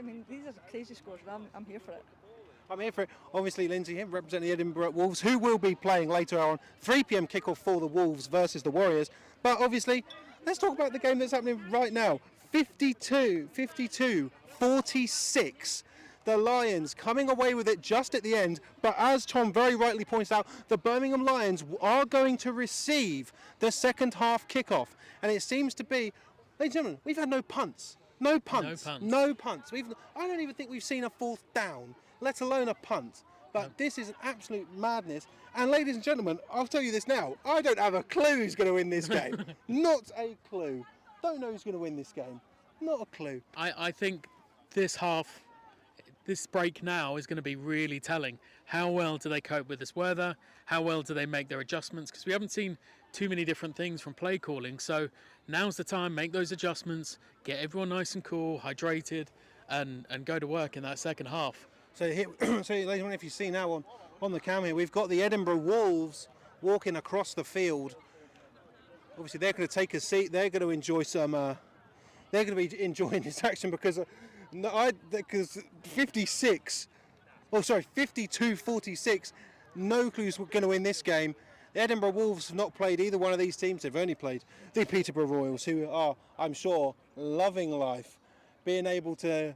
mean, these are crazy scores, and I'm here for it. I'm here for it. Obviously, Lindsay here representing the Edinburgh Wolves, who will be playing later on. 3 p.m. kickoff for the Wolves versus the Warriors. But obviously, let's talk about the game that's happening right now. 46. The Lions coming away with it just at the end. But as Tom very rightly points out, the Birmingham Lions are going to receive the second half kickoff. And it seems to be, ladies and gentlemen, we've had no punts. No punts. I don't even think we've seen a fourth down, let alone a punt. But this is an absolute madness. And ladies and gentlemen, I'll tell you this now, I don't have a clue who's going to win this game. Not a clue. Don't know who's going to win this game. Not a clue. I think this break now is going to be really telling. How well do they cope with this weather? How well do they make their adjustments? Because we haven't seen too many different things from play calling. So now's the time, make those adjustments, get everyone nice and cool, hydrated, and go to work in that second half. So here, ladies and if you see now on the camera here, we've got the Edinburgh Wolves walking across the field. Obviously, they're going to take a seat. They're going to enjoy some. They're going to be enjoying this action because 52-46. No clues we're going to win this game. The Edinburgh Wolves have not played either one of these teams. They've only played the Peterborough Royals, who are, I'm sure, loving life, being able to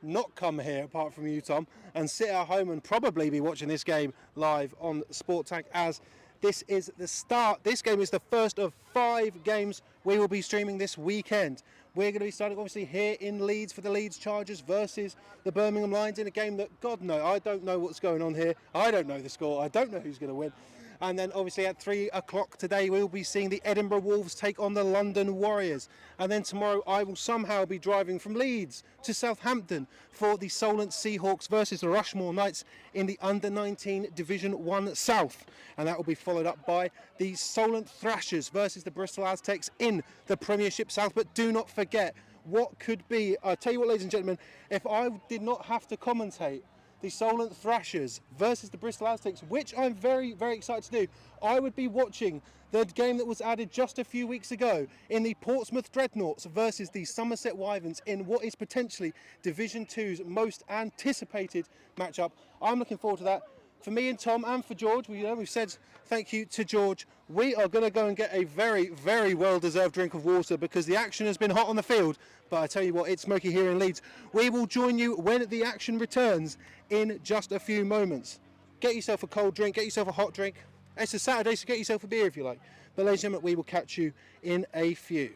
not come here, apart from you, Tom, and sit at home and probably be watching this game live on Sport Tank, as this is the start. This game is the first of 5 games we will be streaming this weekend. We're going to be starting obviously here in Leeds for the Leeds Chargers versus the Birmingham Lions in a game that, God no, I don't know what's going on here. I don't know the score. I don't know who's going to win. And then obviously at 3 o'clock today, we'll be seeing the Edinburgh Wolves take on the London Warriors. And then tomorrow, I will somehow be driving from Leeds to Southampton for the Solent Seahawks versus the Rushmore Knights in the Under-19 Division 1 South. And that will be followed up by the Solent Thrashers versus the Bristol Aztecs in the Premiership South. But do not forget what could be, I'll tell you what, ladies and gentlemen, if I did not have to commentate the Solent Thrashers versus the Bristol Aztecs, which I'm very, very excited to do, I would be watching the game that was added just a few weeks ago in the Portsmouth Dreadnoughts versus the Somerset Wyverns in what is potentially Division 2's most anticipated matchup. I'm looking forward to that. For me and Tom and for George, we've said thank you to George. We are going to go and get a very, very well-deserved drink of water because the action has been hot on the field. But I tell you what, it's smoky here in Leeds. We will join you when the action returns in just a few moments. Get yourself a cold drink, get yourself a hot drink. It's a Saturday, so get yourself a beer if you like. But ladies and gentlemen, we will catch you in a few.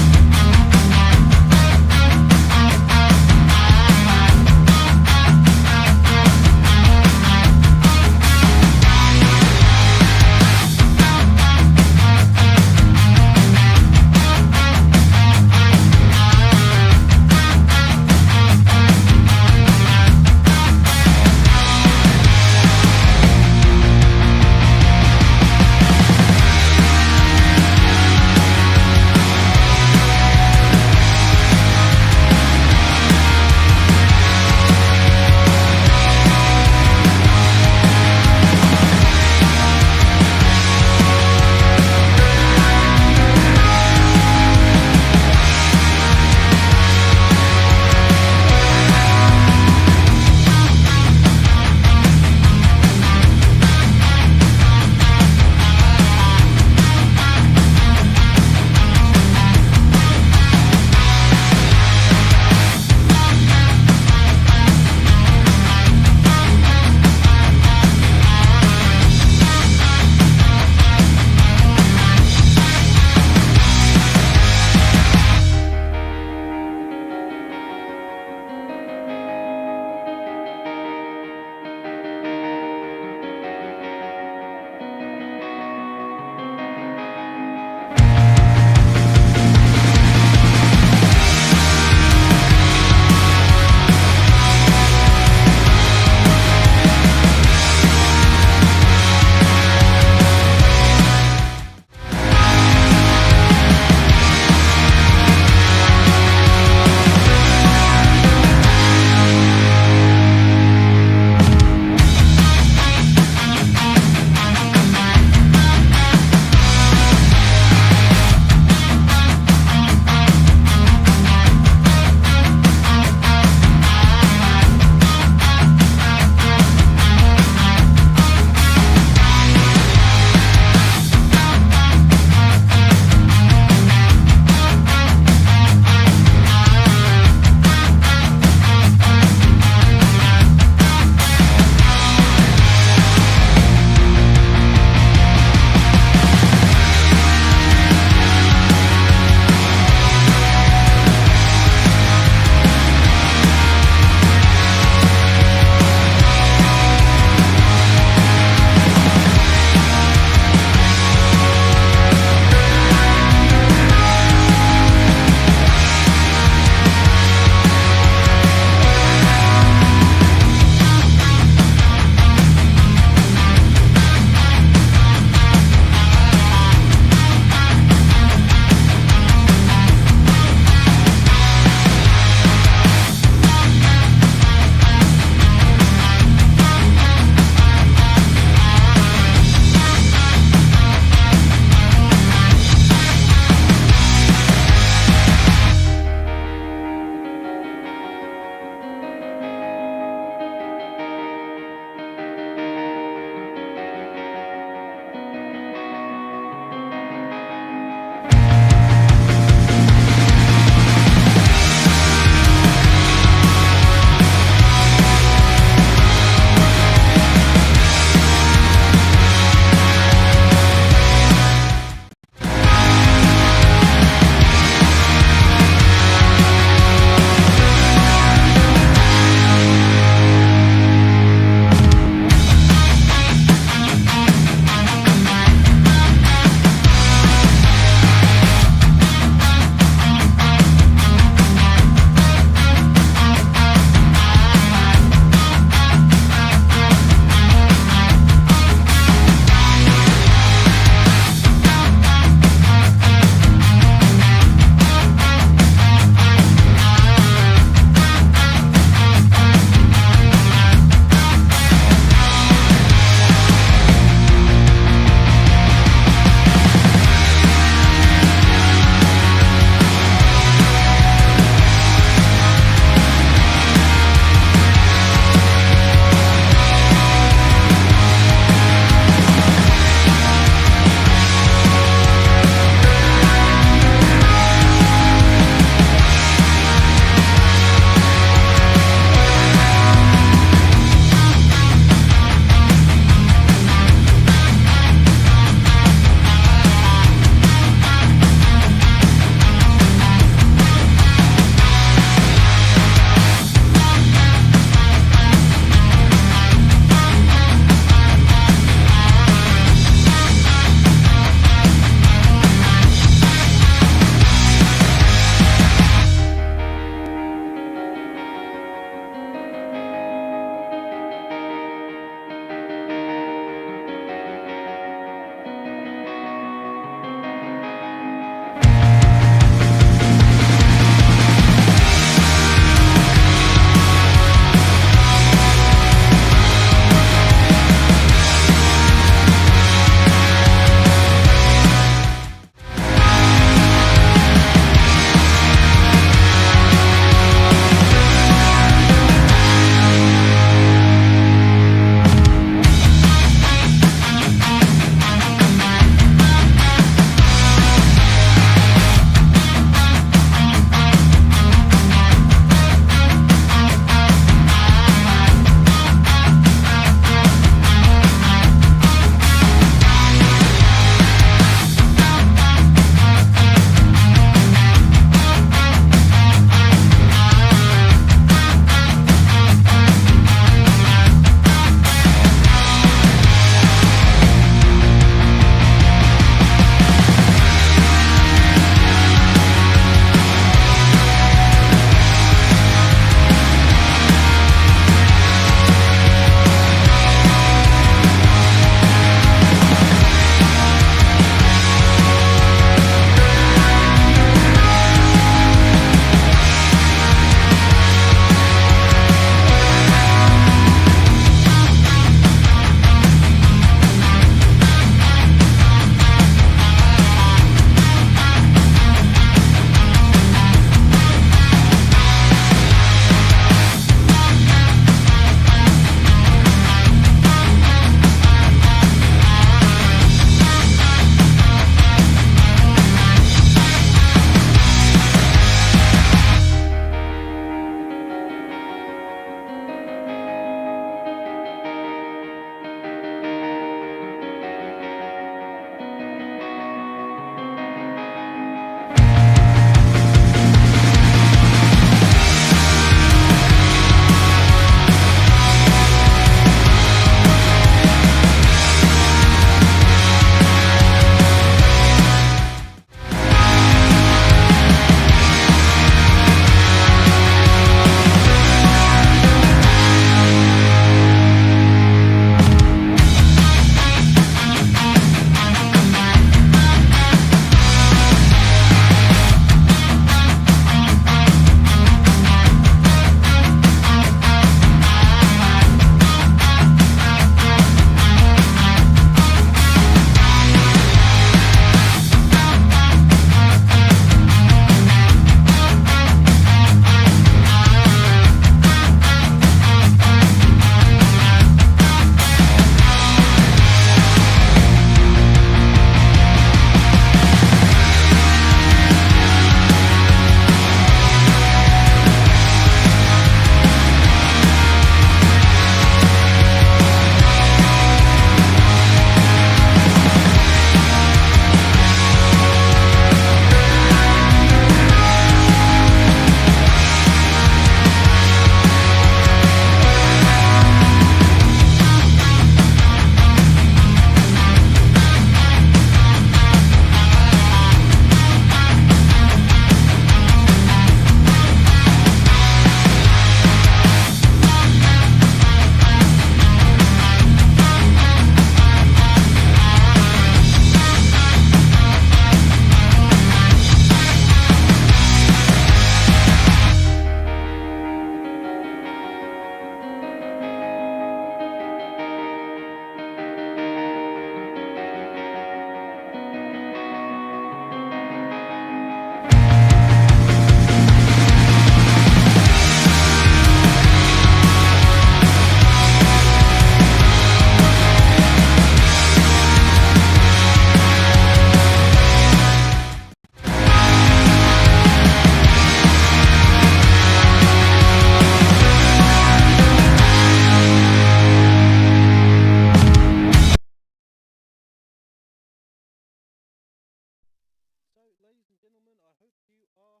are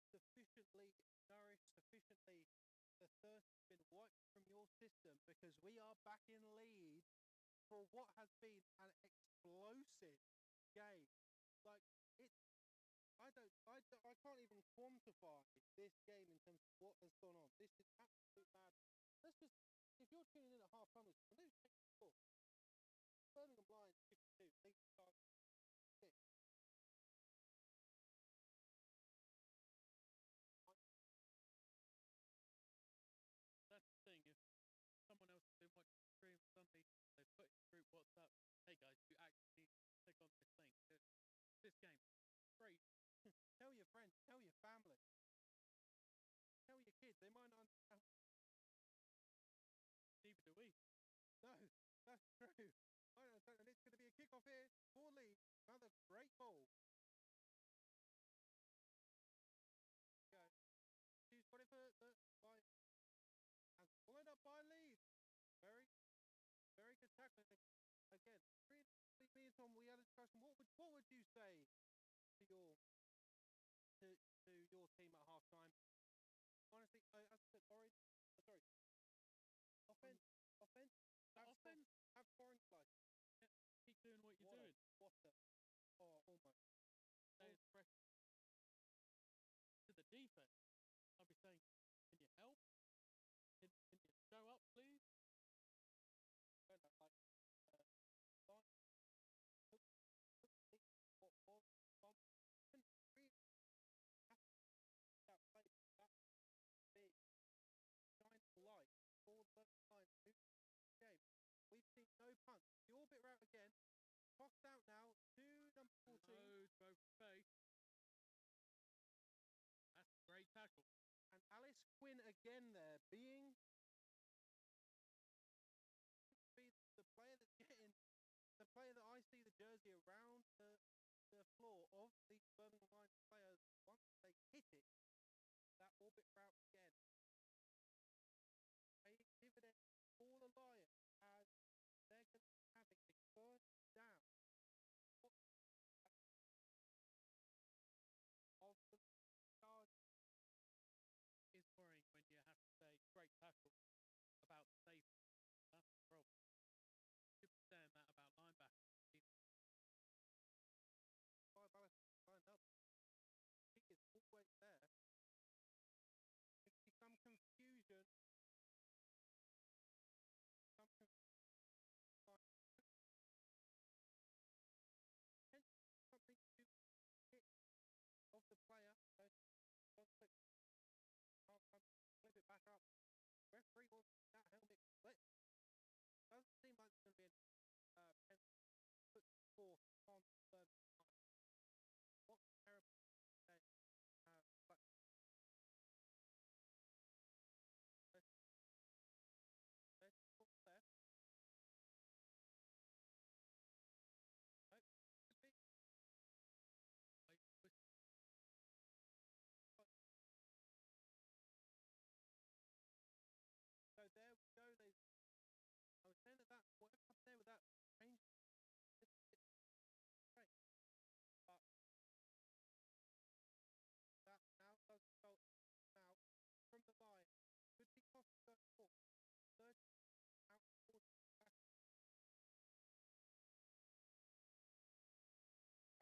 sufficiently nourished, sufficiently the thirst has been wiped from your system, because we are back in Leeds for what has been an explosive game. Like, it, I can't even quantify this game in terms of what has gone on. This is absolute mad. Let's just, if you're tuning in at half time, let's check the score. Birmingham Lions 52, Leeds Chargers 6. That's the thing. If someone else has been watching the stream suddenly they put in group WhatsApp, hey guys, you actually need to click on this link. This game, great. Tell your friends, tell your family, tell your kids. They might not understand. Neither do we. No, that's true. I don't understand. And it's going to be a kickoff here for Leeds. Another great ball. Go. She's got it for the by and followed up by Leeds. Very, very good tackling again. Really, me and Tom, we had a discussion. What would you say to your to your team at half time? Honestly, as I said, offense, Offense, have scoring slice. keep doing what you're doing. Almost. Stay fresh. To the defense, I'll be saying, can you help? Can you show up, please? Like, line, what was really that play, that big shining light for the line game. We've seen no punch. The orbit route again. Tossed out now to number 14. No, go for face. That's a great tackle. And Alice Quinn again there, being the player that's getting, the player that I see the jersey around the floor of the Birmingham Lions players once they hit it. That orbit route again. A dividend for the Lions as they're going to be having a first down of the Chargers. It's worrying when you have to say great tackle about safety. That's the problem. You should be saying that about linebackers. Five Alice lined up. He is always there. There can be some confusion. Something to hit of the player. Flip it back up. Referee wants that helmet split. Doesn't seem like there's going to be any penalty put forth on the what terrible day. But let's put left. So there we go. I was saying that whatever happened there with that change, great. But that now does result now from the line. Could be costly going forward. 30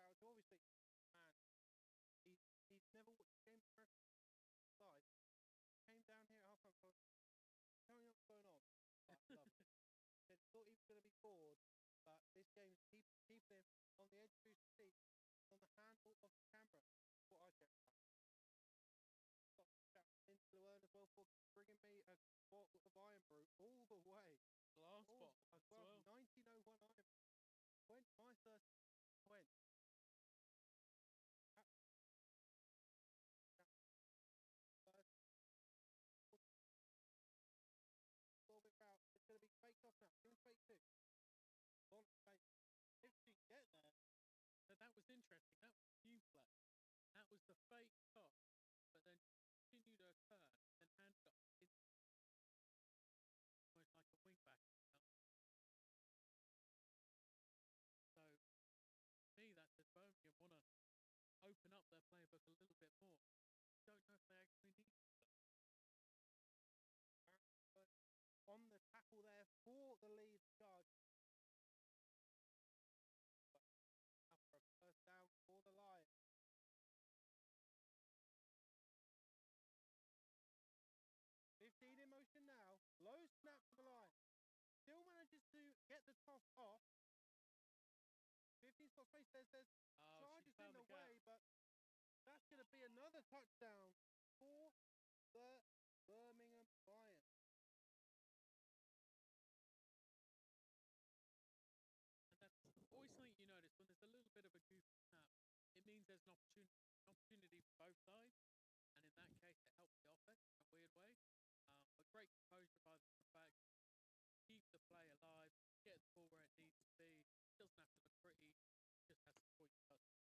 out 40 back. Obviously, man, he's never watched a game live. Came down here at half time. Tell me what's going on. I love it. He thought he was going to be bored, but this game's keeping him on the edge of his seat, on the handle of the camera. That's what I checked out. Got to shout into Llewellyn as well for bringing me a bottle of Iron Brew all the way. Glass bottle as well. 1901 Iron Brew. When my thirst went. Out. It's going to be faked off now. Give him fake two. If she can get there. So that was interesting. That was new play. That was the fake toss, but then continued her turn and handed it in. Almost like a wing back. So, to me, that says Birmingham want to open up up their playbook a little bit more. Don't know if they actually need to. On the tackle there for the Leeds Chargers. Now for a first down for the Lions. 15 in motion now. Low snap for the Lions. Still manages to get the toss off. 15 spot space. There's Chargers in the way, but that's going to be another touchdown for the Birmingham Lions. And that's always something you notice when there's a little bit of a goofy snap. It means there's an opportunity for both sides, and in that case, it helps the offense in a weird way. But great composure by the quarterback. Keep the play alive, get the ball where it needs to be. Doesn't have to look pretty, just has to score your touchdown.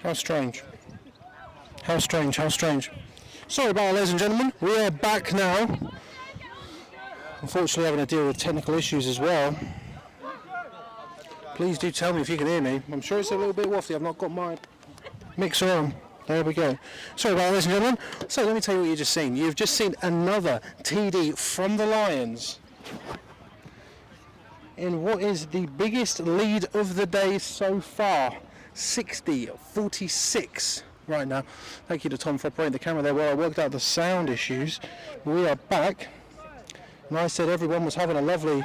How strange. How strange, how strange. Sorry about it, ladies and gentlemen. We are back now. Unfortunately, having to deal with technical issues as well. Please do tell me if you can hear me. I'm sure it's a little bit wafty. I've not got my mixer on. There we go. Sorry about it, ladies and gentlemen. So let me tell you what you've just seen. You've just seen another TD from the Lions in what is the biggest lead of the day so far. 60-46 right now. Thank you to Tom for operating the camera there while I worked out the sound issues. We are back, and I said everyone was having a lovely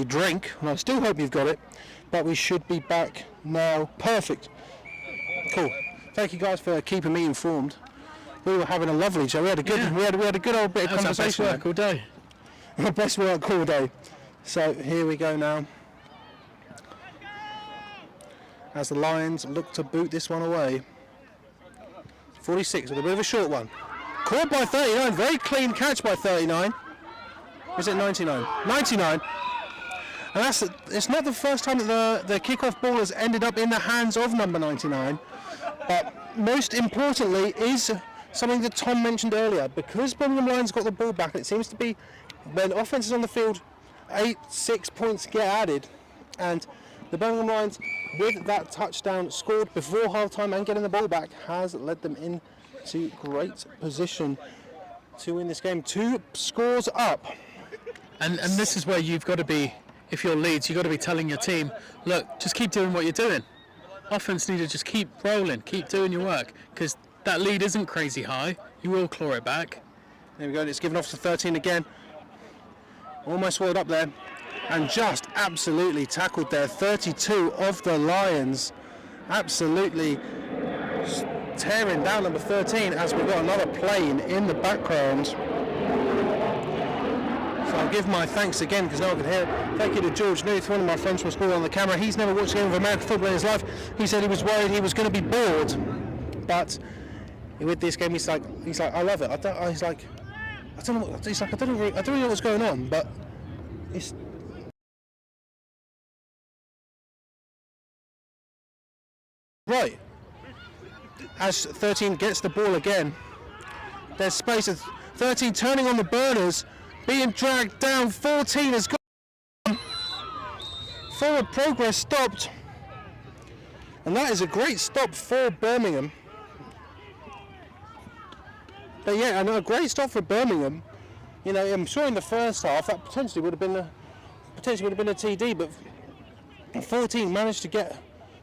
drink, and I still hope you've got it, but we should be back now. Perfect. Cool. Thank you guys for keeping me informed. We were having a lovely show. We had a good we had a good old bit of conversation. Best work all day. Best work all day. So here we go now, as the Lions look to boot this one away. 46 with a bit of a short one. Caught by 39, very clean catch by 39. Was it 99? 99. And it's not the first time that the kickoff ball has ended up in the hands of number 99. But most importantly is something that Tom mentioned earlier. Because Birmingham Lions got the ball back, it seems to be when offense is on the field, 6 points get added. And the Birmingham Lions, with that touchdown scored before halftime and getting the ball back, has led them into great position to win this game. 2 scores up. And this is where you've got to be, if you're Leeds, you've got to be telling your team, look, just keep doing what you're doing. Offense need to just keep rolling, keep doing your work, because that lead isn't crazy high. You will claw it back. There we go, it's given off to 13 again. Almost rolled up there. And just absolutely tackled there. 32 of the Lions. Absolutely tearing down number 13 as we've got another plane in the background. So I'll give my thanks again because no one can hear it. Thank you to George Newth, one of my friends from school on the camera. He's never watched a game of American football in his life. He said he was worried he was going to be bored. But with this game, he's like, I love it. I don't really know what's going on, but it's. Right, as 13 gets the ball again, there's space of 13 turning on the burners, being dragged down. 14 has gone. Forward progress stopped, and that is a great stop for Birmingham. But yeah, a great stop for Birmingham. You know, I'm sure in the first half that potentially would have been a TD, but 14 managed to get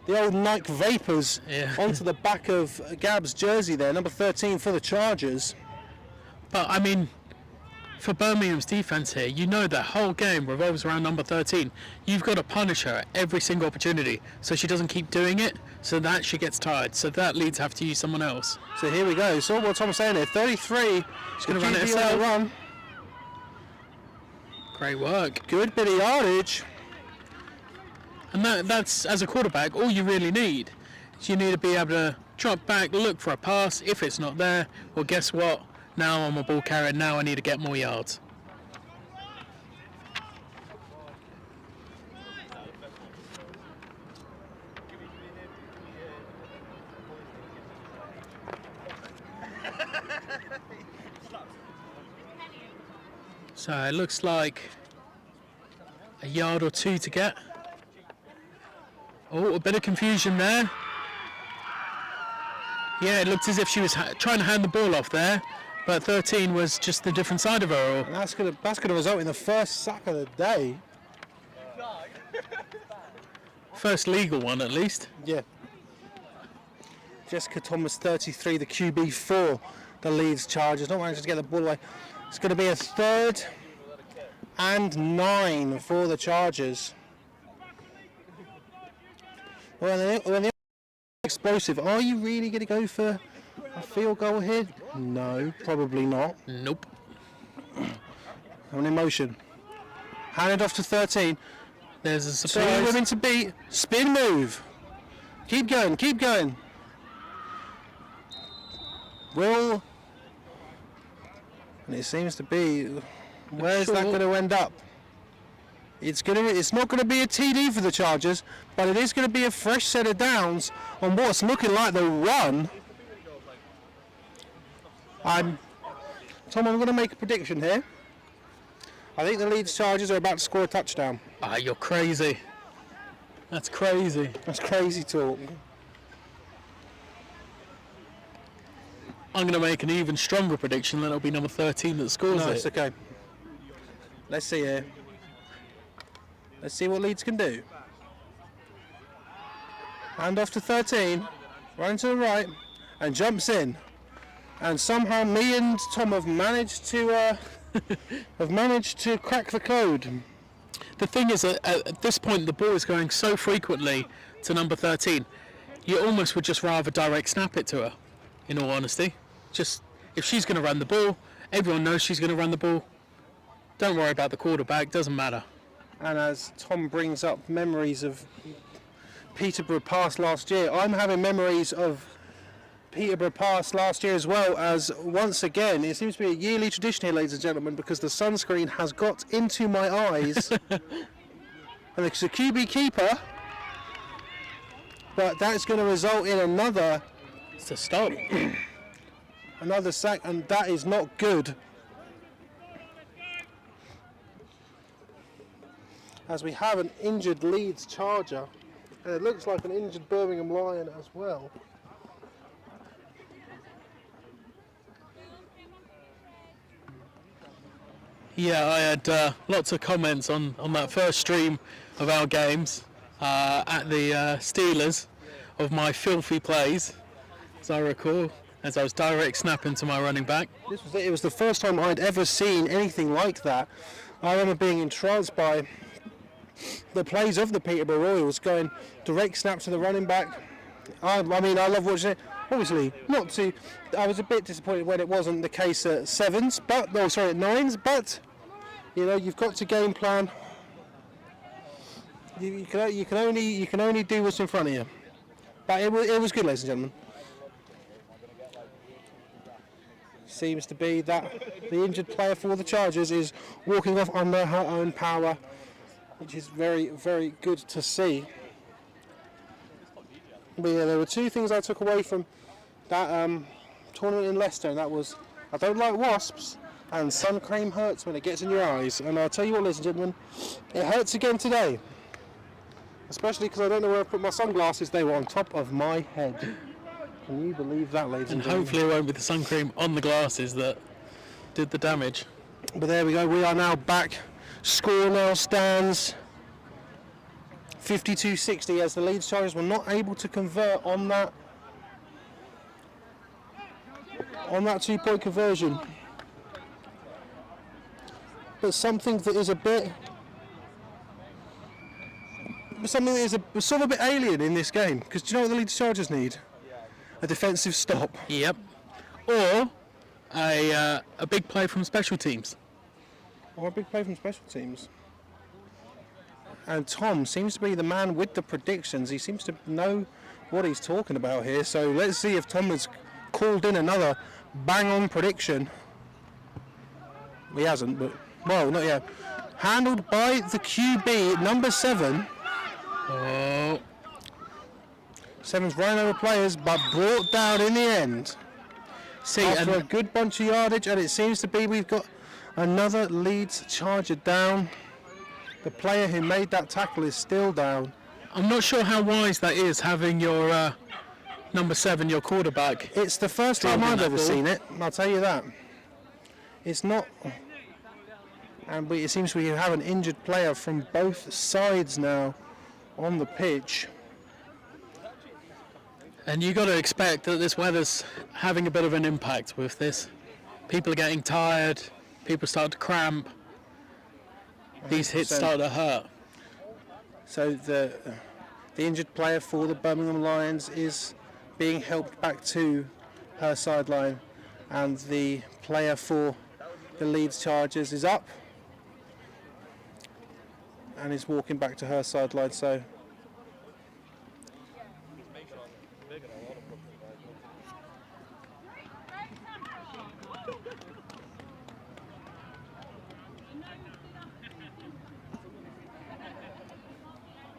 the old Nike Vapors onto the back of Gab's jersey there, number 13 for the Chargers. But I mean, for Birmingham's defence here, you know that whole game revolves around number 13. You've got to punish her at every single opportunity so she doesn't keep doing it, so that she gets tired, so that Leeds have to use someone else. So here we go. So what Tom's saying here, 33. She's going to run it herself. Run. Great work. Good bit of yardage. And that's, as a quarterback, all you really need. You need to be able to drop back, look for a pass. If it's not there, well, guess what? Now I'm a ball carrier. Now I need to get more yards. So it looks like a yard or two to get. Oh, a bit of confusion there. Yeah, it looked as if she was trying to hand the ball off there, but 13 was just the different side of her. And that's gonna result in the first sack of the day. First legal one, at least. Yeah. Jessica Thomas, 33, the QB for the Leeds Chargers. Not managing to get the ball away. It's going to be a 3rd and 9 for the Chargers. When they're explosive, are you really going to go for a field goal here? No, probably not. Nope. I'm in motion. Hand it off to 13. There's a surprise. 2 women to beat. Spin move. Keep going, keep going. Will. And it seems to be. Where is that going to end up? It's not going to be a TD for the Chargers, but it is going to be a fresh set of downs on what's looking like the run. Tom, I'm going to make a prediction here. I think the Leeds Chargers are about to score a touchdown. Ah, you're crazy. That's crazy. That's crazy talk. I'm going to make an even stronger prediction that it'll be number 13 that scores No, it. it's okay. Let's see here. Let's see what Leeds can do. Hand off to 13, running to the right, and jumps in. And somehow me and Tom have managed to crack the code. The thing is, at this point, the ball is going so frequently to number 13, you almost would just rather direct snap it to her, in all honesty. Just, if she's going to run the ball, everyone knows she's going to run the ball. Don't worry about the quarterback, doesn't matter. And as Tom brings up memories of Peterborough Pass last year, I'm having memories of Peterborough Pass last year as well, as once again, it seems to be a yearly tradition here, ladies and gentlemen, because the sunscreen has got into my eyes. And it's a QB keeper, but that's going to result in another It's a stop. another sack, and that is not good. As we have an injured Leeds Charger, and it looks like an injured Birmingham Lion as well. Yeah, I had lots of comments on that first stream of our games at the Steelers of my filthy plays, as I recall, as I was direct snapping to my running back. This was it. It was the first time I'd ever seen anything like that. I remember being entranced by the plays of the Peterborough Royals, going direct snap to the running back. I mean, I love watching it. Obviously, not to. I was a bit disappointed when it wasn't the case at 7s, but at 9s. But you know, you've got to game plan. You can only do what's in front of you. But it was good, ladies and gentlemen. Seems to be that the injured player for the Chargers is walking off under her own power, which is very, very good to see. But yeah, there were two things I took away from that tournament in Leicester, and that was, I don't like wasps, and sun cream hurts when it gets in your eyes. And I'll tell you what, ladies and gentlemen, it hurts again today. Especially because I don't know where I put my sunglasses. They were on top of my head. Can you believe that, ladies and And gentlemen? hopefully it won't be the sun cream on the glasses that did the damage. But there we go, we are now back. Score now stands 52-60 as the Leeds Chargers were not able to convert on that 2-point conversion. but something that is a bit, something that is sort of a bit alien in this game. Because do you know what the Leeds Chargers need? A defensive stop. Yep. Or a big play from special teams. Or a big play from special teams. And Tom seems to be the man with the predictions. He seems to know what he's talking about here. So let's see if Tom has called in another bang-on prediction. He hasn't, but, well, not yet. Handled by the QB, number 7. Oh. 7's running over players, but brought down in the end. See, After and a good bunch of yardage, and it seems to be we've got another Leeds Charger down. The player who made that tackle is still down. I'm not sure how wise that is, having your number 7, your quarterback. It's the first time Fielding I've that ever ball. seen it, I'll tell you that. It's not... And it seems we have an injured player from both sides now on the pitch. And you got to expect that this weather's having a bit of an impact with this. People are getting tired, people start to cramp, these hits 100%. start to hurt. So the injured player for the Birmingham Lions is being helped back to her sideline, and the player for the Leeds Chargers is up and is walking back to her sideline. So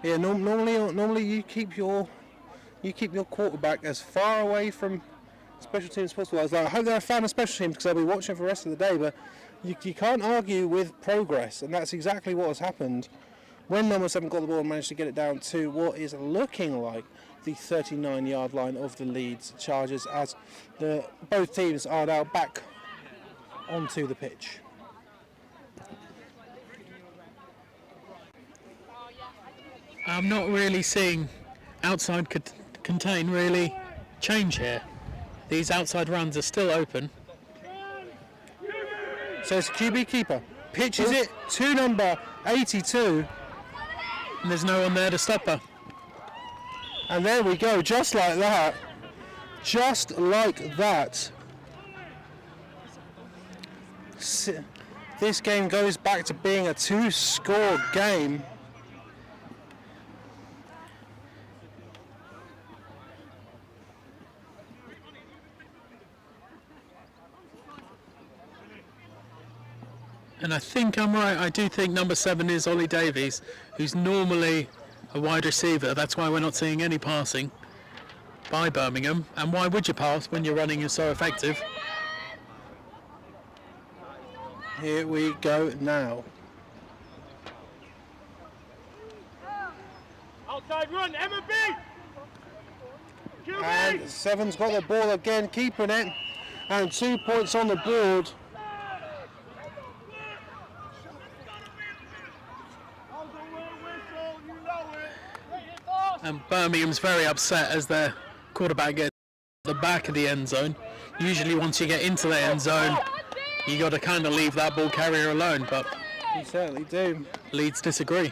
yeah, normally you keep your quarterback as far away from special teams as possible. I was like, I hope they're a fan of special teams because I'll be watching for the rest of the day. But you can't argue with progress, and that's exactly what has happened when number 7 got the ball and managed to get it down to what is looking like the 39-yard line of the Leeds Chargers, as both teams are now back onto the pitch. I'm not really seeing outside contain really change here. These outside runs are still open. So it's QB keeper. Pitches it to number 82. And there's no one there to stop her. And there we go, just like that. Just like that. This game goes back to being a 2-score game. And I think I'm right. I do think number 7 is Ollie Davies, who's normally a wide receiver. That's why we're not seeing any passing by Birmingham. And why would you pass when your running is so effective? Here we go now. Outside run, Emma B! QB! And 7's got the ball again, keeping it. And 2 points on the board. And Birmingham's very upset as their quarterback gets to the back of the end zone. Usually once you get into the end zone, you got to kind of leave that ball carrier alone, but You certainly do. Leeds disagree.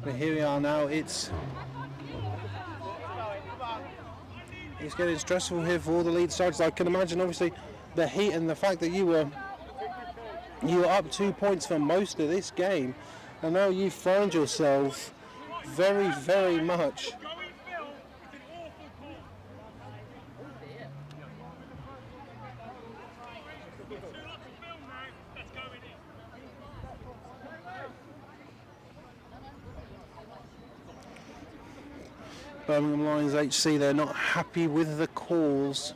But here we are now. It's getting stressful here for all the Leeds Chargers. I can imagine, obviously, the heat and the fact that you were up 2 points for most of this game, and now you find yourself very, very much Birmingham Lions HC. They're not happy with the calls.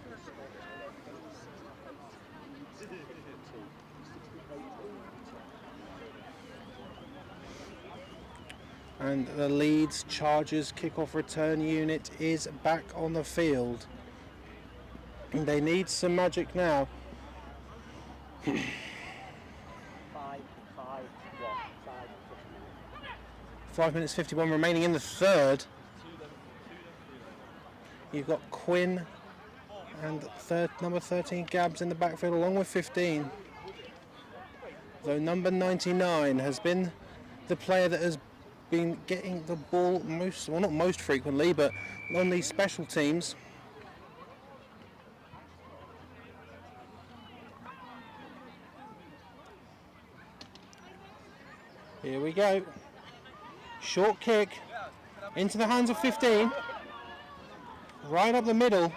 And the Leeds Chargers kickoff return unit is back on the field. And they need some magic now. 5 minutes 51 remaining in the third. You've got Quinn and number 13 Gabs in the backfield along with 15. though number 99 has been the player that has been getting the ball most, well, not most frequently, but on these special teams. Here we go. Short kick into the hands of 15. Right up the middle.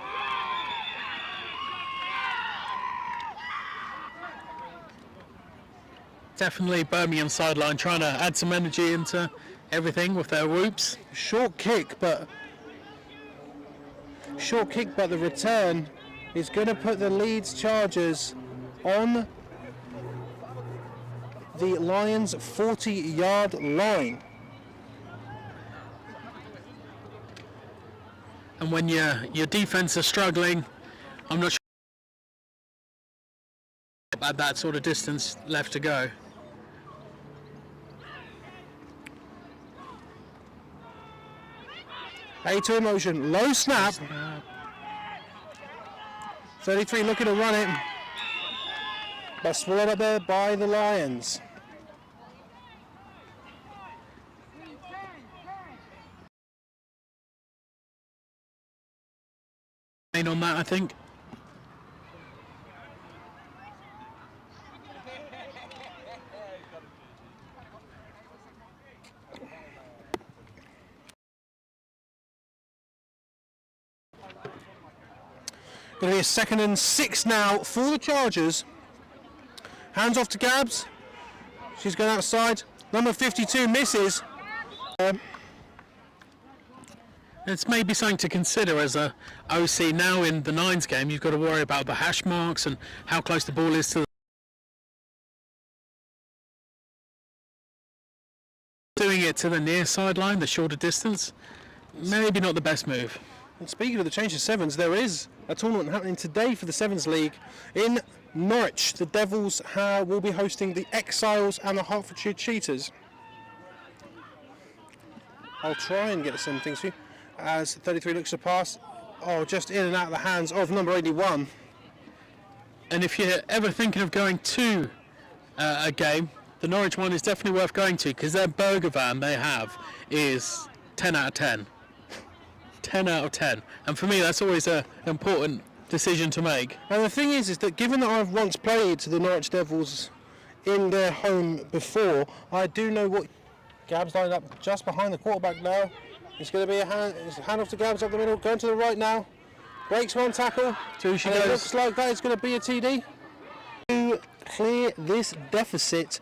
Definitely Birmingham sideline trying to add some energy into everything with their whoops. Short kick, but the return is going to put the Leeds Chargers on the Lions' 40-yard line. And when your defence is struggling, I'm not sure at that sort of distance left to go. A2 in motion, low snap. 33 looking to run it, but swallowed up there by the Lions. On that, I think. Going to be a 2nd and 6 now for the Chargers. Hands off to Gabs. She's going outside. Number 52 misses. It's maybe something to consider as a OC now in the Nines game. You've got to worry about the hash marks and how close the ball is to the doing it to the near sideline, the shorter distance. Maybe not the best move. And speaking of the change to sevens, there is a tournament happening today for the Sevens League in Norwich. The Devils will be hosting the Exiles and the Hertfordshire Cheetahs. I'll try and get some things for you. As 33 looks to pass, just in and out of the hands of number 81. And if you're ever thinking of going to a game, the Norwich one is definitely worth going to, because their burger van they have is 10 out of 10. 10 out of 10. And for me, that's always an important decision to make. And the thing is that given that I've once played the Norwich Devils in their home before, I do know what. Gabs lined up just behind the quarterback now. It's going to be a hand off to Gabs up the middle, going to the right now. Breaks one tackle. Two she goes. It looks like that is going to be a TD. To clear this deficit,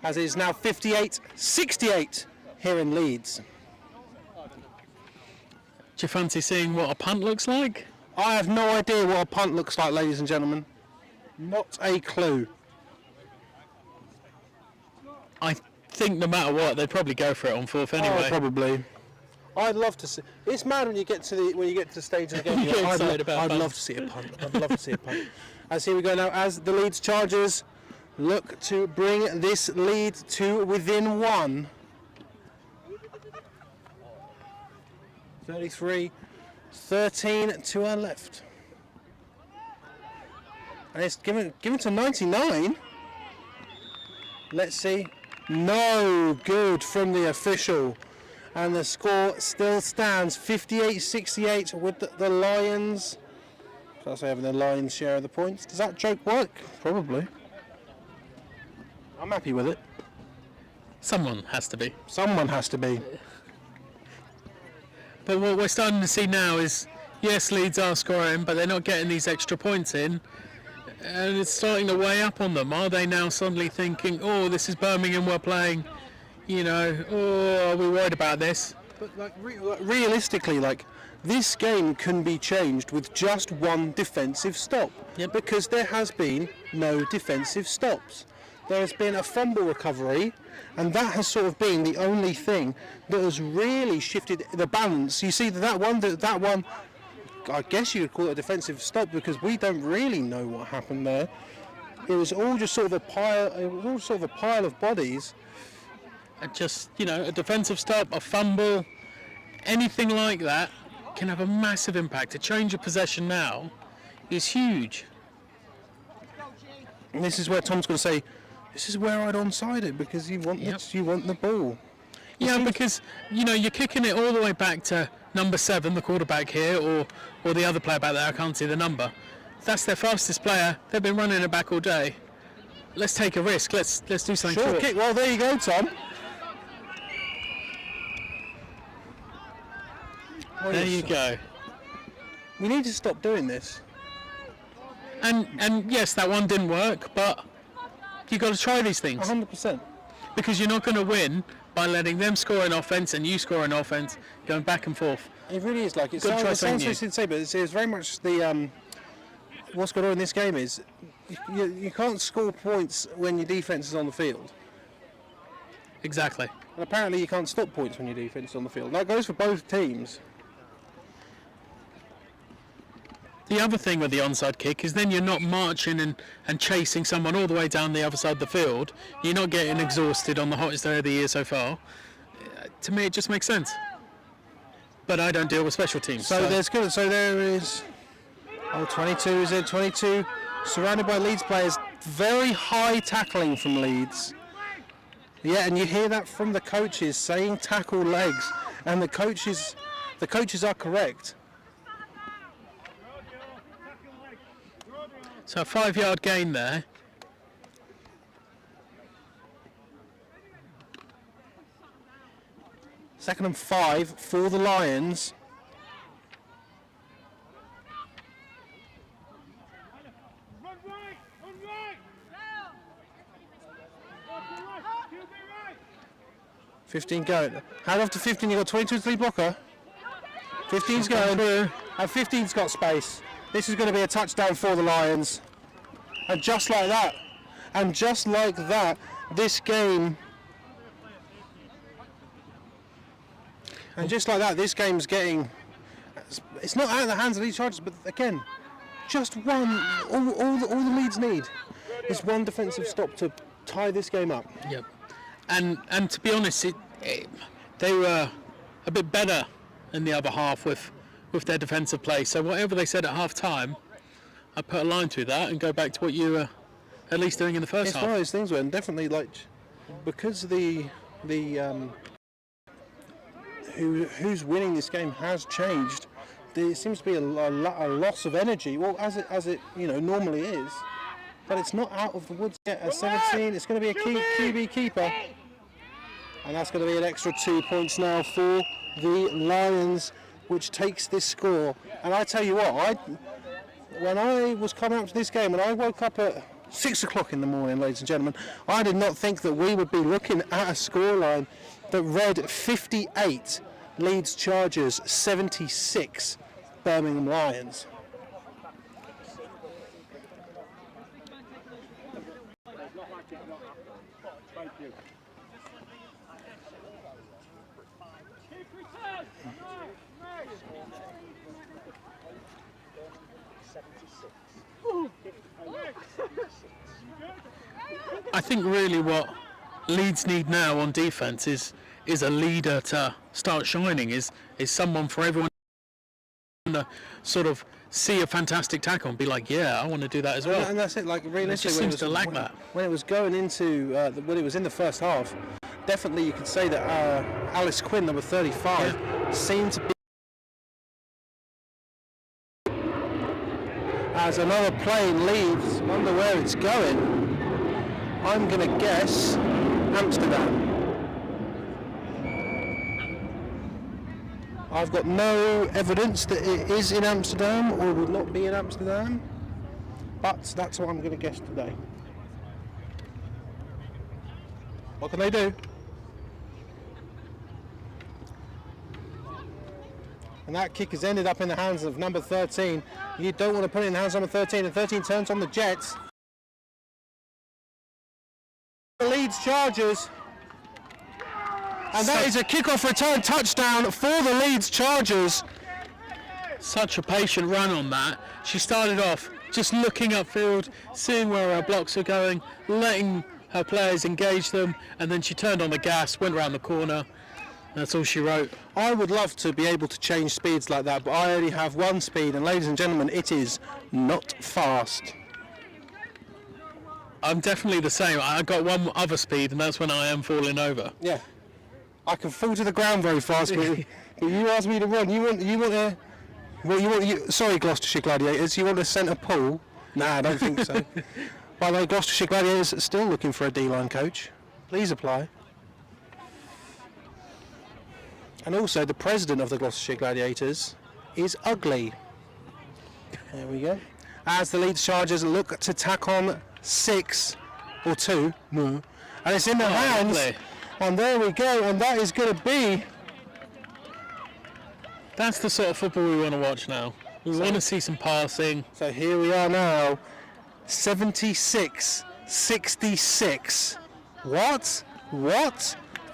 as it is now 58-68 here in Leeds. Do you fancy seeing what a punt looks like? I have no idea what a punt looks like, ladies and gentlemen. Not a clue. I think no matter what, they'd probably go for it on fourth anyway. Oh, probably. I'd love to see. It's mad when you get to the stage of the game. I'd love to see a punt. I'd love to see a punt. As here we go now, as the Leeds Chargers look to bring this lead to within one. 33, 13 to our left. And it's given to 99. Let's see. No good from the official. And the score still stands 58-68 with the Lions. So that's having the Lions share of the points. Does that joke work? Probably. I'm happy with it. Someone has to be. Someone has to be. But what we're starting to see now is, yes, Leeds are scoring, but they're not getting these extra points in. And it's starting to weigh up on them. Are they now suddenly thinking, oh, this is Birmingham we're playing, are we worried about this? But realistically, this game can be changed with just one defensive stop. Yep. Because there has been no defensive stops. There has been a fumble recovery, and that has sort of been the only thing that has really shifted the balance. You see that one, I guess you could call it a defensive stop, because we don't really know what happened there. It was all just sort of a pile of bodies. And just, a defensive stop, a fumble, anything like that can have a massive impact. A change of possession now is huge. And this is where Tom's going to say This is where I'd onside it because you want the ball. Yeah, because you're kicking it all the way back to number 7, the quarterback here, or the other player back there. I can't see the number. That's their fastest player. They've been running it back all day. Let's take a risk. Let's do something Short short. kick. Well, there you go, Tom. There you go. We need to stop doing this. And yes, that one didn't work, but you got to try these things 100%. because you're not going to win by letting them score an offense and you score an offense, going back and forth. It really is like it Gotta try sounds something new. insane, but it's very much the what's going on in this game is you can't score points when your defense is on the field. Exactly. And apparently you can't stop points when your defense is on the field. That goes for both teams. The other thing with the onside kick is then you're not marching and chasing someone all the way down the other side of the field. You're not getting exhausted on the hottest day of the year so far. To me, it just makes sense. But I don't deal with special teams. So there is 22, is it 22? Surrounded by Leeds players. Very high tackling from Leeds. Yeah, and you hear that from the coaches saying tackle legs, and the coaches are correct. So a 5-yard gain there. Second and 5 for the Lions. Run right! Run right! QB right! 15 going. Hand off to 15. You've got 22 to lead blocker. 15's going. And 15's got space. This is going to be a touchdown for the Lions. And just like that, this game. And just like that, this game's getting. It's not out of the hands of Leeds Chargers, but again, just one. All the Leeds need is one defensive stop to tie this game up. Yep. And to be honest, they were a bit better in the other half with their defensive play. So whatever they said at half time, I put a line through that and go back to what you were at least doing in the first half. It's one of those things where definitely because who's winning this game has changed. There seems to be a loss of energy. Well, as it normally is, but it's not out of the woods yet. At 17, it's going to be a QB keeper, and that's going to be an extra 2 points now for the Lions, which takes this score. And I tell you what, when I was coming up to this game, and I woke up at 6 o'clock in the morning, ladies and gentlemen, I did not think that we would be looking at a scoreline that read 58 Leeds Chargers, 76 Birmingham Lions. I think really what Leeds need now on defence is a leader to start shining, is someone for everyone to sort of see a fantastic tackle and be like, yeah, I want to do that as well. And that's it, like realistically, it just seems to lack that. When it was going into, when it was in the first half, definitely you could say that Alice Quinn, number 35, seemed to be as another plane leaves. Wonder where it's going. I'm going to guess Amsterdam. I've got no evidence that it is in Amsterdam or would not be in Amsterdam, but that's what I'm going to guess today. What can they do? And that kick has ended up in the hands of number 13. You don't want to put it in the hands of number 13, and 13 turns on the Jets. The Leeds Chargers. And that is a kickoff return touchdown for the Leeds Chargers. Such a patient run on that. She started off just looking upfield, seeing where her blocks are going, letting her players engage them, and then she turned on the gas, went around the corner. That's all she wrote. I would love to be able to change speeds like that, but I only have one speed, and ladies and gentlemen, it is not fast. I'm definitely the same. I got one other speed, and that's when I am falling over. Yeah. I can fall to the ground very fast, but you asked me to run. Sorry, Gloucestershire Gladiators, you want a centre pull? Nah, I don't think so. By the way, Gloucestershire Gladiators are still looking for a D-line coach. Please apply. And also, the president of the Gloucestershire Gladiators is ugly. There we go. As the Leeds Chargers look to tack on 6 or 2, and it's in the hands. Lovely. And there we go, and that is going to be... That's the sort of football we want to watch now. We want to see some passing. So here we are now, 76-66. What?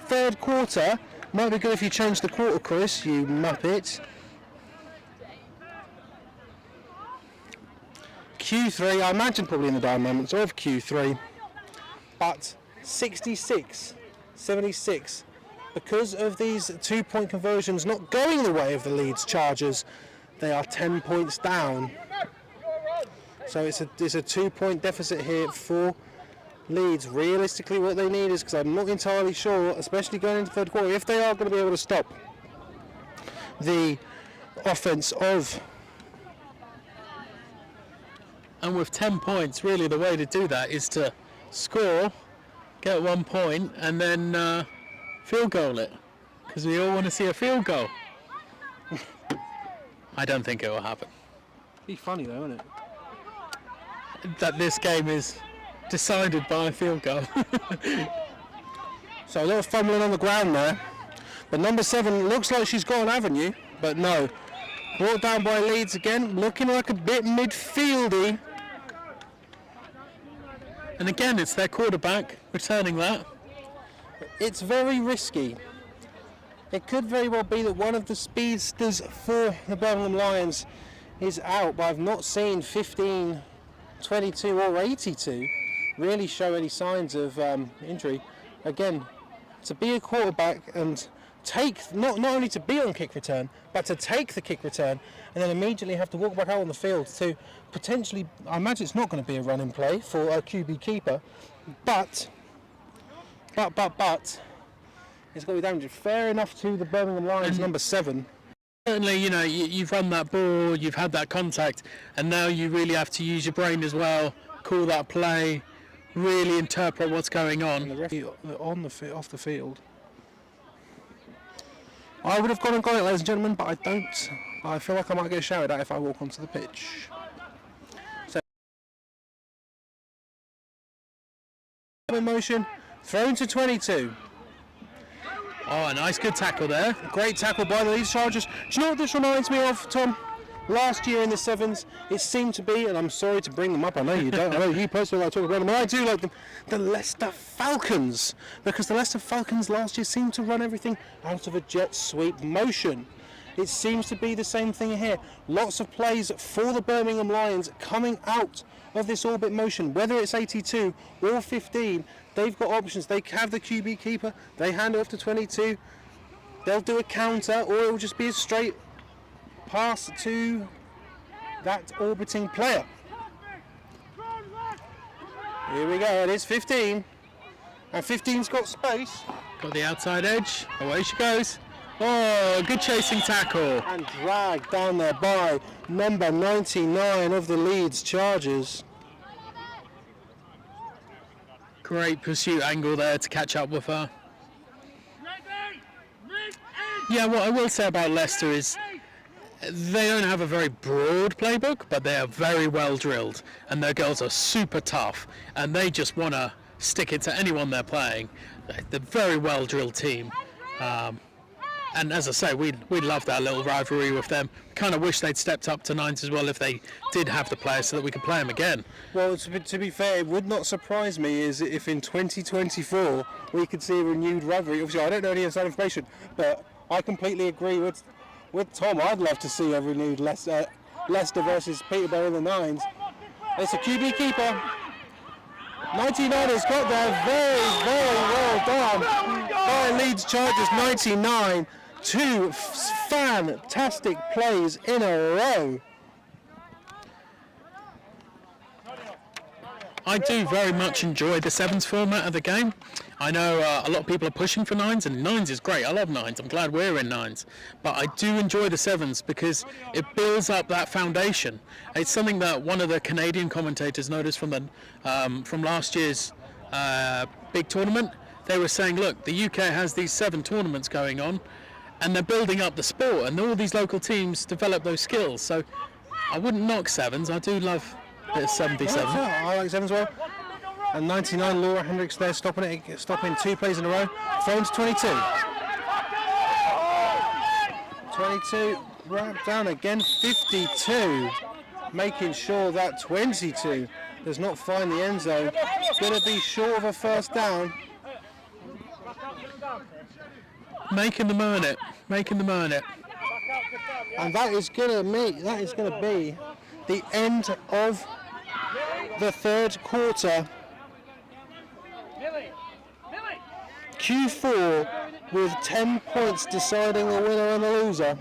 Third quarter? Might be good if you change the quarter, Chris, you muppet. Q3, I imagine probably in the dying moments of Q3, but 76-76. Because of these 2-point conversions not going the way of the Leeds Chargers, they are 10 points down. So it's a 2-point deficit here for Leeds. Realistically, what they need is, because I'm not entirely sure, especially going into third quarter, if they are going to be able to stop the offense of... And with 10 points, really the way to do that is to score, get 1 point, and then field goal it. Because we all want to see a field goal. I don't think it will happen. Be funny though, wouldn't it? That this game is decided by a field goal. So a little fumbling on the ground there. But number 7 looks like she's got an avenue, but no. Brought down by Leeds again, looking like a bit midfieldy. And again, it's their quarterback returning that. It's very risky. It could very well be that one of the speedsters for the Birmingham Lions is out, but I've not seen 15, 22 or 82 really show any signs of injury. Again, to be a quarterback and take, not only to be on kick return, but to take the kick return and then immediately have to walk back out on the field to potentially, I imagine it's not going to be a running play for a QB keeper, but it's got to be damaged. Fair enough to the Birmingham Lions, number 7. Certainly, you know, you've run that ball, you've had that contact, and now you really have to use your brain as well, call that play, really interpret what's going on. And the referee off the field. I would have gone and got it, ladies and gentlemen, but I don't. I feel like I might get shouted at if I walk onto the pitch. So, in motion, thrown to 22. Oh, a nice good tackle there. Great tackle by the Leeds Chargers. Do you know what this reminds me of, Tom? Last year in the Sevens, it seemed to be, and I'm sorry to bring them up, I know you don't, I know you personally like talking about them, but I do like them, the Leicester Falcons. Because the Leicester Falcons last year seemed to run everything out of a jet sweep motion. It seems to be the same thing here. Lots of plays for the Birmingham Lions coming out of this orbit motion, whether it's 82 or 15, they've got options. They have the QB keeper, they hand it off to 22, they'll do a counter, or it will just be a straight pass to that orbiting player. Here we go, it is 15, and 15's got space. Got the outside edge, away she goes. Oh, good chasing tackle. And dragged down there by number 99 of the Leeds Chargers. Great pursuit angle there to catch up with her. Yeah, what I will say about Leicester is they don't have a very broad playbook, but they are very well drilled, and their girls are super tough, and they just want to stick it to anyone they're playing. They're a very well drilled team. And as I say, we'd love that little rivalry with them. Kind of wish they'd stepped up to 9s as well if they did have the players so that we could play them again. Well, to be fair, it would not surprise me is if in 2024 we could see a renewed rivalry. Obviously, I don't know any inside information, but I completely agree with Tom. I'd love to see a renewed Leicester versus Peterborough in the 9s. It's a QB keeper. 99 has got there. Very, very well done by Leeds Chargers. 99. 2 fantastic plays in a row. I do very much enjoy the sevens format of the game. I know a lot of people are pushing for nines, and nines is great. I love nines. I'm glad we're in nines. But I do enjoy the sevens because it builds up that foundation. It's something that one of the Canadian commentators noticed from last year's big tournament. They were saying, look, the UK has these 7 tournaments going on, and they're building up the sport, and all these local teams develop those skills. So I wouldn't knock sevens. I do love a bit of 7v7. I like sevens well. And 99, Laura Hendricks there stopping 2 plays in a row. Thrown to 22. 22, wrapped down again, 52. Making sure that 22 does not find the end zone. Going to be short of a first down. Making them earn it. Making them earn it. And that is going to be the end of the third quarter. Q4 with 10 points deciding the winner and the loser.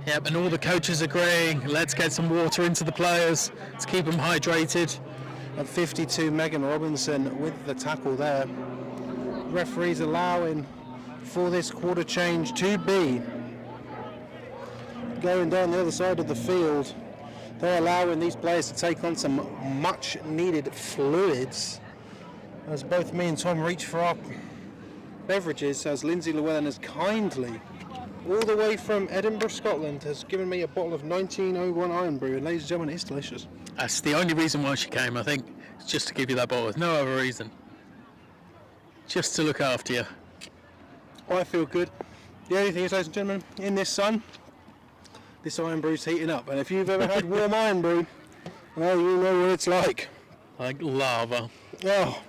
Yep, and all the coaches agreeing, let's get some water into the players, let's keep them hydrated. At 52, Megan Robinson with the tackle there. Referees allowing for this quarter change to be going down the other side of the field. They're allowing these players to take on some much needed fluids. As both me and Tom reach for our beverages, as Lindsay Llewellyn has kindly, all the way from Edinburgh, Scotland, has given me a bottle of 1901 Iron Brew, and ladies and gentlemen, it's delicious. That's the only reason why she came, I think, just to give you that bottle. There's no other reason. Just to look after you. I feel good. The only thing is, ladies and gentlemen, in this sun, this Iron Brew's heating up, and if you've ever had warm Iron Brew, well, you know what it's like. Like lava. Oh,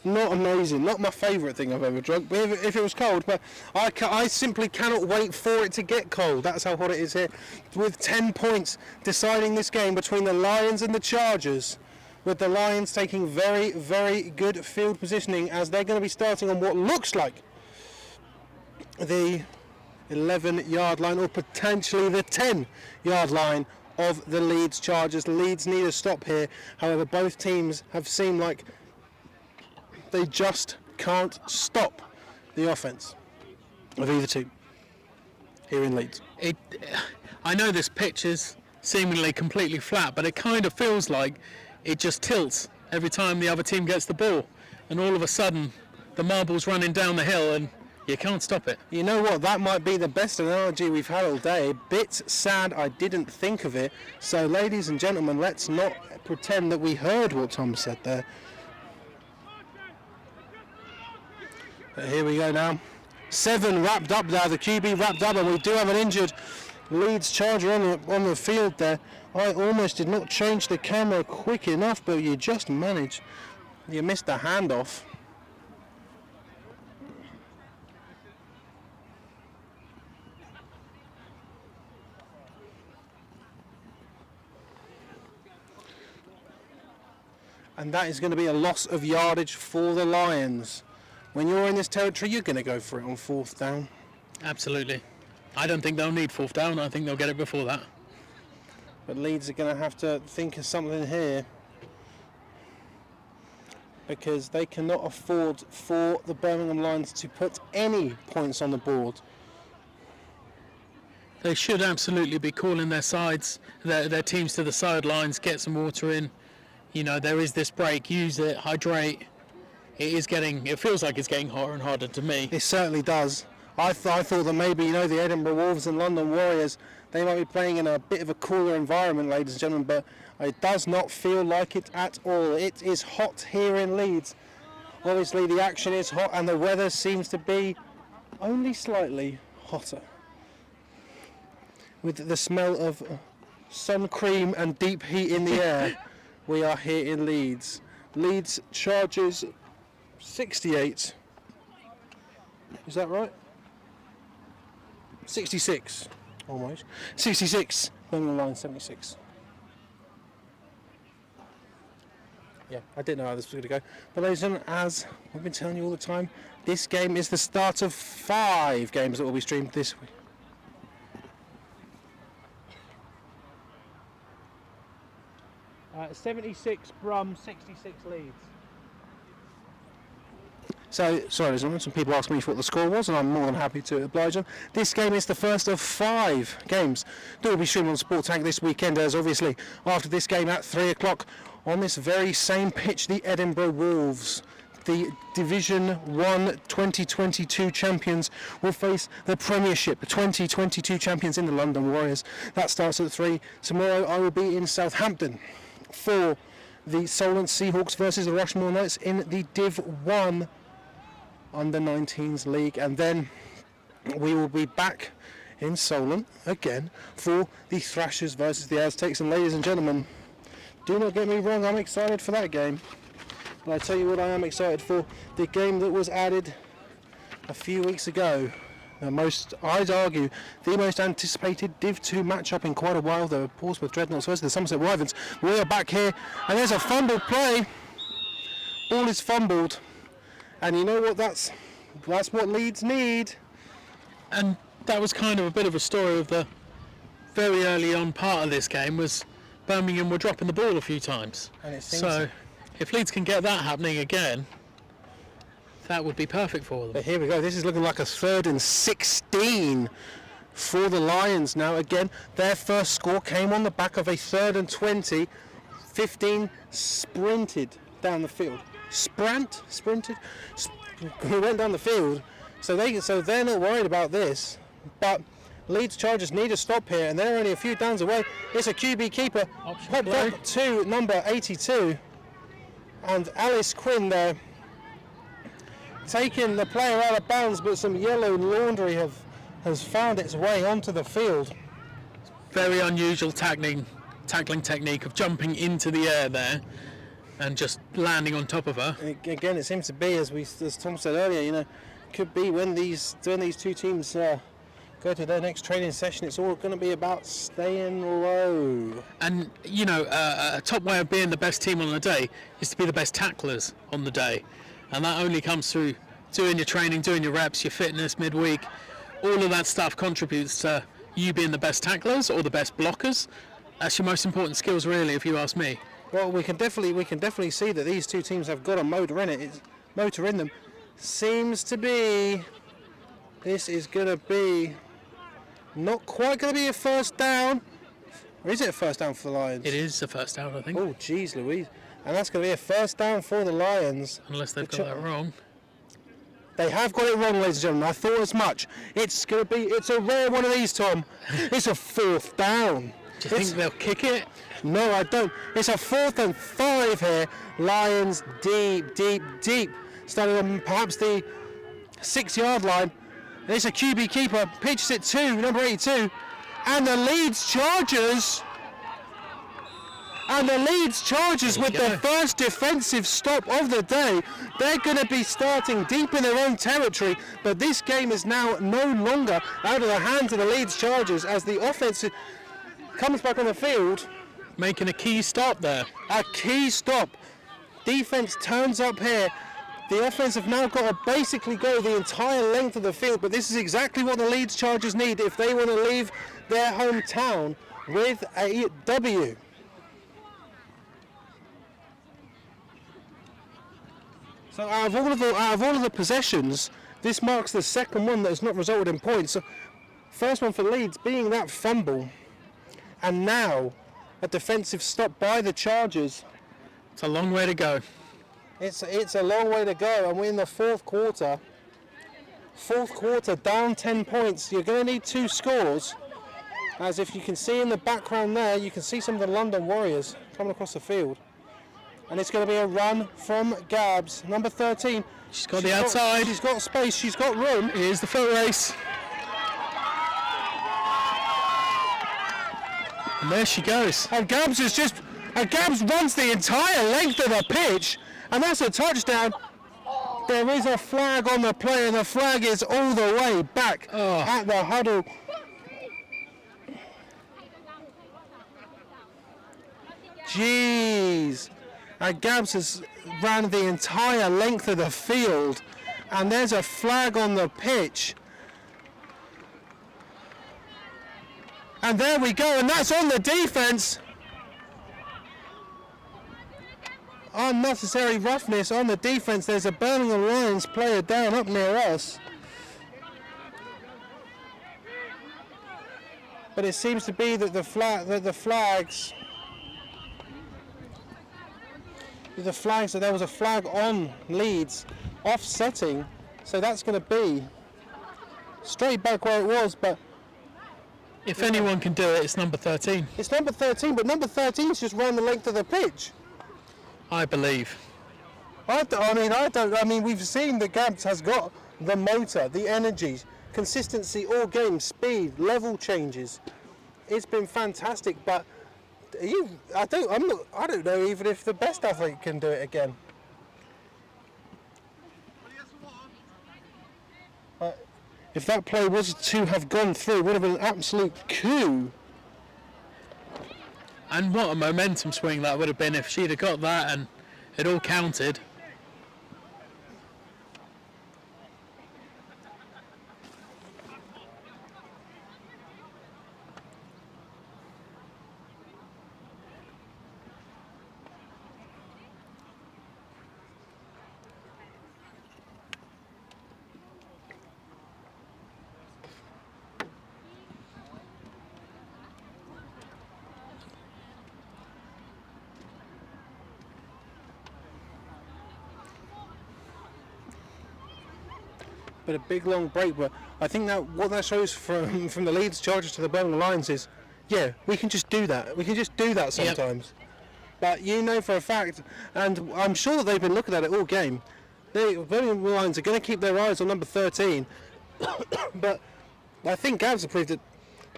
not amazing. Not my favourite thing I've ever drunk, but if it was cold. But I simply cannot wait for it to get cold. That's how hot it is here. With 10 points deciding this game between the Lions and the Chargers, with the Lions taking very, very good field positioning as they're going to be starting on what looks like the 11-yard line, or potentially the 10-yard line of the Leeds Chargers. Leeds need a stop here. However, both teams have seemed like they just can't stop the offense of either team here in Leeds. I know this pitch is seemingly completely flat, but it kind of feels like it just tilts every time the other team gets the ball, and all of a sudden the marble's running down the hill and you can't stop it. You know what, that might be the best analogy we've had all day. Bit sad I didn't think of it. So ladies and gentlemen, let's not pretend that we heard what Tom said there. But here we go now. 7 wrapped up now, the QB wrapped up, and we do have an injured Leeds Charger on the field there. I almost did not change the camera quick enough, but you just managed. You missed the handoff. And that is going to be a loss of yardage for the Lions. When you're in this territory, you're going to go for it on 4th down. Absolutely. I don't think they'll need 4th down. I think they'll get it before that. But Leeds are going to have to think of something here, because they cannot afford for the Birmingham Lions to put any points on the board. They should absolutely be calling their sides, their teams to the sidelines, get some water in. You know, there is this break, use it, hydrate. It feels like it's getting hotter and harder to me. It certainly does. I thought that maybe, the Edinburgh Wolves and London Warriors, they might be playing in a bit of a cooler environment, ladies and gentlemen, but it does not feel like it at all. It is hot here in Leeds. Obviously the action is hot and the weather seems to be only slightly hotter, with the smell of sun cream and deep heat in the air. We are here in Leeds. Leeds Chargers 68. Is that right? 66. Almost. 66. Birmingham Lions 76. Yeah, I didn't know how this was going to go. But ladies and gentlemen, as we've been telling you all the time, this game is the start of 5 games that will be streamed this week. 76 Brum, 66 Leeds. So, sorry, there's some people asked me what the score was, and I'm more than happy to oblige them. This game is the first of 5 games that will be streamed on Sport Tank this weekend, as obviously after this game at 3 o'clock on this very same pitch, the Edinburgh Wolves, the Division 1 2022 champions, will face the Premiership 2022 champions in the London Warriors. That starts at 3. Tomorrow I will be in Southampton for the Solent Seahawks versus the Rushmore Knights in the Div 1 Under-19s League, and then we will be back in Solent again for the Thrashers versus the Aztecs. And ladies and gentlemen, do not get me wrong, I'm excited for that game, but I tell you what I am excited for, the game that was added a few weeks ago, I'd argue the most anticipated Div 2 matchup in quite a while, the Portsmouth Dreadnoughts versus the Somerset Wyverns. We are back here, and there's a fumbled play. Ball is fumbled. And you know what, that's what Leeds need. And that was kind of a bit of a story of the very early on part of this game, was Birmingham were dropping the ball a few times. And it seems so if Leeds can get that happening again, that would be perfect for them. But here we go, this is looking like a 3rd and 16 for the Lions now. Again, their first score came on the back of a 3rd and 20, 15 sprinted down the field. Sprinted, who went down the field, so they're not worried about this. But Leeds Chargers need a stop here, and they're only a few downs away. It's a QB keeper, popped up to number 82, and Alice Quinn there taking the player out of bounds, but some yellow laundry has found its way onto the field. Very unusual tackling technique of jumping into the air there and just landing on top of her. And again, it seems to be, as Tom said earlier, could be when these two teams go to their next training session, it's all going to be about staying low. And a top way of being the best team on the day is to be the best tacklers on the day, and that only comes through doing your training, doing your reps, your fitness midweek. All of that stuff contributes to you being the best tacklers or the best blockers. That's your most important skills, really, if you ask me. Well, we can definitely see that these two teams have got a motor in it. Motor in them. Seems to be, this is going to be not quite going to be a first down. Or is it a first down for the Lions? It is a first down, I think. Oh, geez, Louise. And that's going to be a first down for the Lions. Unless they've got that wrong. They have got it wrong, ladies and gentlemen. I thought as much. It's a rare one of these, Tom. It's a 4th down. Do you think they'll kick it? No, I don't. It's a 4th and 5 here. Lions deep. Starting on perhaps the 6-yard line. It's a QB keeper. Pitches it to number 82. And the Leeds Chargers. With the first defensive stop of the day. They're going to be starting deep in their own territory. But this game is now no longer out of the hands of the Leeds Chargers as the offense comes back on the field. Making a key stop there. A key stop. Defense turns up here. The offense have now got to basically go the entire length of the field, but this is exactly what the Leeds Chargers need if they want to leave their hometown with a W. So out of all of the possessions, this marks the second one that has not resulted in points. So first one for Leeds being that fumble, and now a defensive stop by the Chargers. It's a long way to go. It's a long way to go, and we're in the 4th quarter. 4th quarter, down 10 points. You're going to need 2 scores. As if you can see in the background there, you can see some of the London Warriors coming across the field. And it's going to be a run from Gabs, number 13. She's got the outside. She's got space, she's got room. Here's the foot race. And there she goes. And Gabs runs the entire length of the pitch, and that's a touchdown. There is a flag on the play, and the flag is all the way back at the huddle. Jeez. And Gabs has ran the entire length of the field, and there's a flag on the pitch. And there we go, and that's on the defense. unnecessary roughness on the defence. There's a Birmingham Lions player down up near us. But it seems to be that the flags, that there was a flag on Leeds offsetting, so that's going to be straight back where it was. But if anyone can do it, it's number 13. It's number 13, but number 13's just run the length of the pitch. I believe. I mean, we've seen that Gabs has got the motor, the energy, consistency all game, speed, level changes. It's been fantastic, but I don't know even if the best athlete can do it again. If that play was to have gone through, it would have been an absolute coup. And what a momentum swing that would have been if she'd have got that and it all counted. But a big long break. But I think that what that shows from the Leeds Chargers to the Birmingham Lions is, yeah, we can just do that. We can just do that sometimes. Yep. But you know for a fact, and I'm sure that they've been looking at it all game, the Birmingham Lions are going to keep their eyes on number 13. But I think Gabs have proved it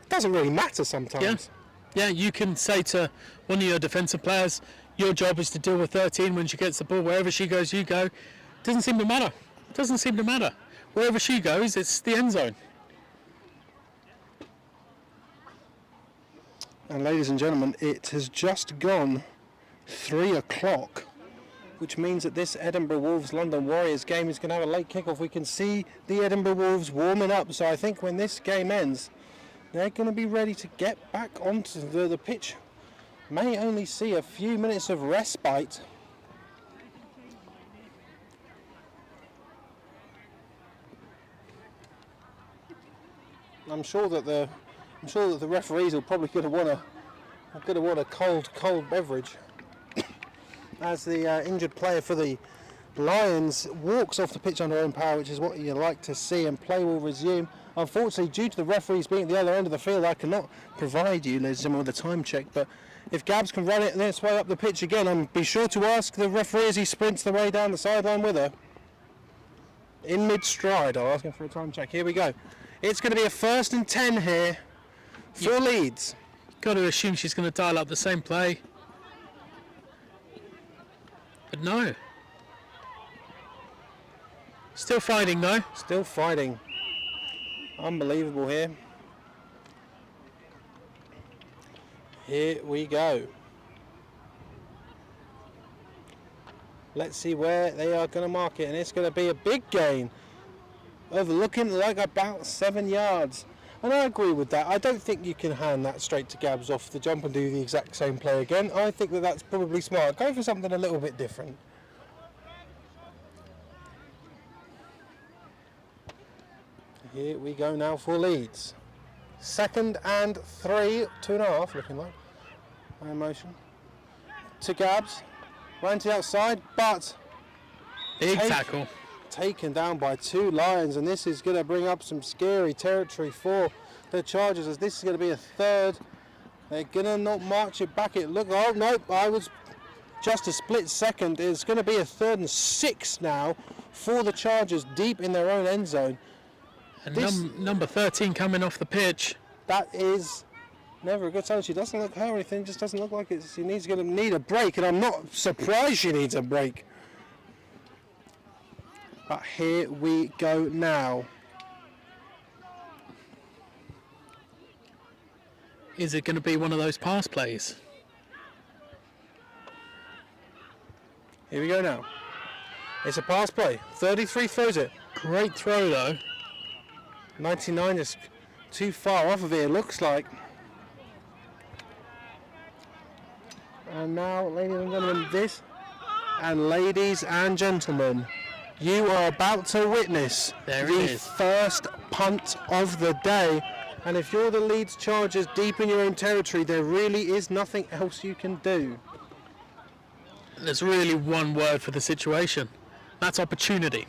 doesn't really matter sometimes. Yeah, you can say to one of your defensive players, your job is to deal with 13 when she gets the ball. Wherever she goes, you go. Doesn't seem to matter. Wherever she goes, it's the end zone. And ladies and gentlemen, it has just gone 3 o'clock, which means that this Edinburgh Wolves London Warriors game is going to have a late kickoff. We can see the Edinburgh Wolves warming up, so I think when this game ends, they're going to be ready to get back onto the pitch. May only see a few minutes of respite. I'm sure that the referees are probably going to want a cold beverage as the injured player for the Lions walks off the pitch under own power, which is what you like to see, and play will resume. Unfortunately, due to the referees being at the other end of the field, I cannot provide you, ladies and gentlemen, with a time check. But if Gabs can run it this way up the pitch again, I'll be sure to ask the referee as he sprints the way down the sideline with her. In mid-stride, I'll ask him for a time check. Here we go. It's going to be a 1st and 10 here for Leeds. Got to assume she's going to dial up the same play. But no. Still fighting though. Still fighting. Unbelievable here. Here we go. Let's see where they are going to mark it, and it's going to be a big gain. Overlooking like about 7 yards. And I agree with that. I don't think you can hand that straight to Gabs off the jump and do the exact same play again. I think that that's probably smart. Go for something a little bit different. Here we go now for Leeds. 2nd and 3, 2.5 looking like. No motion. To Gabs. Ran to the outside, but big tackle. Taken down by 2 Lions, and this is going to bring up some scary territory for the Chargers, as this is going to be a 3rd. They're going to not march it back. Oh no, I was just a split second. It's going to be a 3rd and 6 now for the Chargers, deep in their own end zone. And number 13 coming off the pitch. That is never a good sign. She doesn't look hurt or anything. Just doesn't look like she going to need a break, and I'm not surprised she needs a break. But here we go now. Is it going to be one of those pass plays? Here we go now. It's a pass play. 33 throws it. Great throw though. 99 is too far off of it, it looks like. And now, ladies and gentlemen, this And ladies and gentlemen, you are about to witness the first punt of the day. And if you're the Leeds Chargers deep in your own territory, there really is nothing else you can do. There's really one word for the situation. That's opportunity.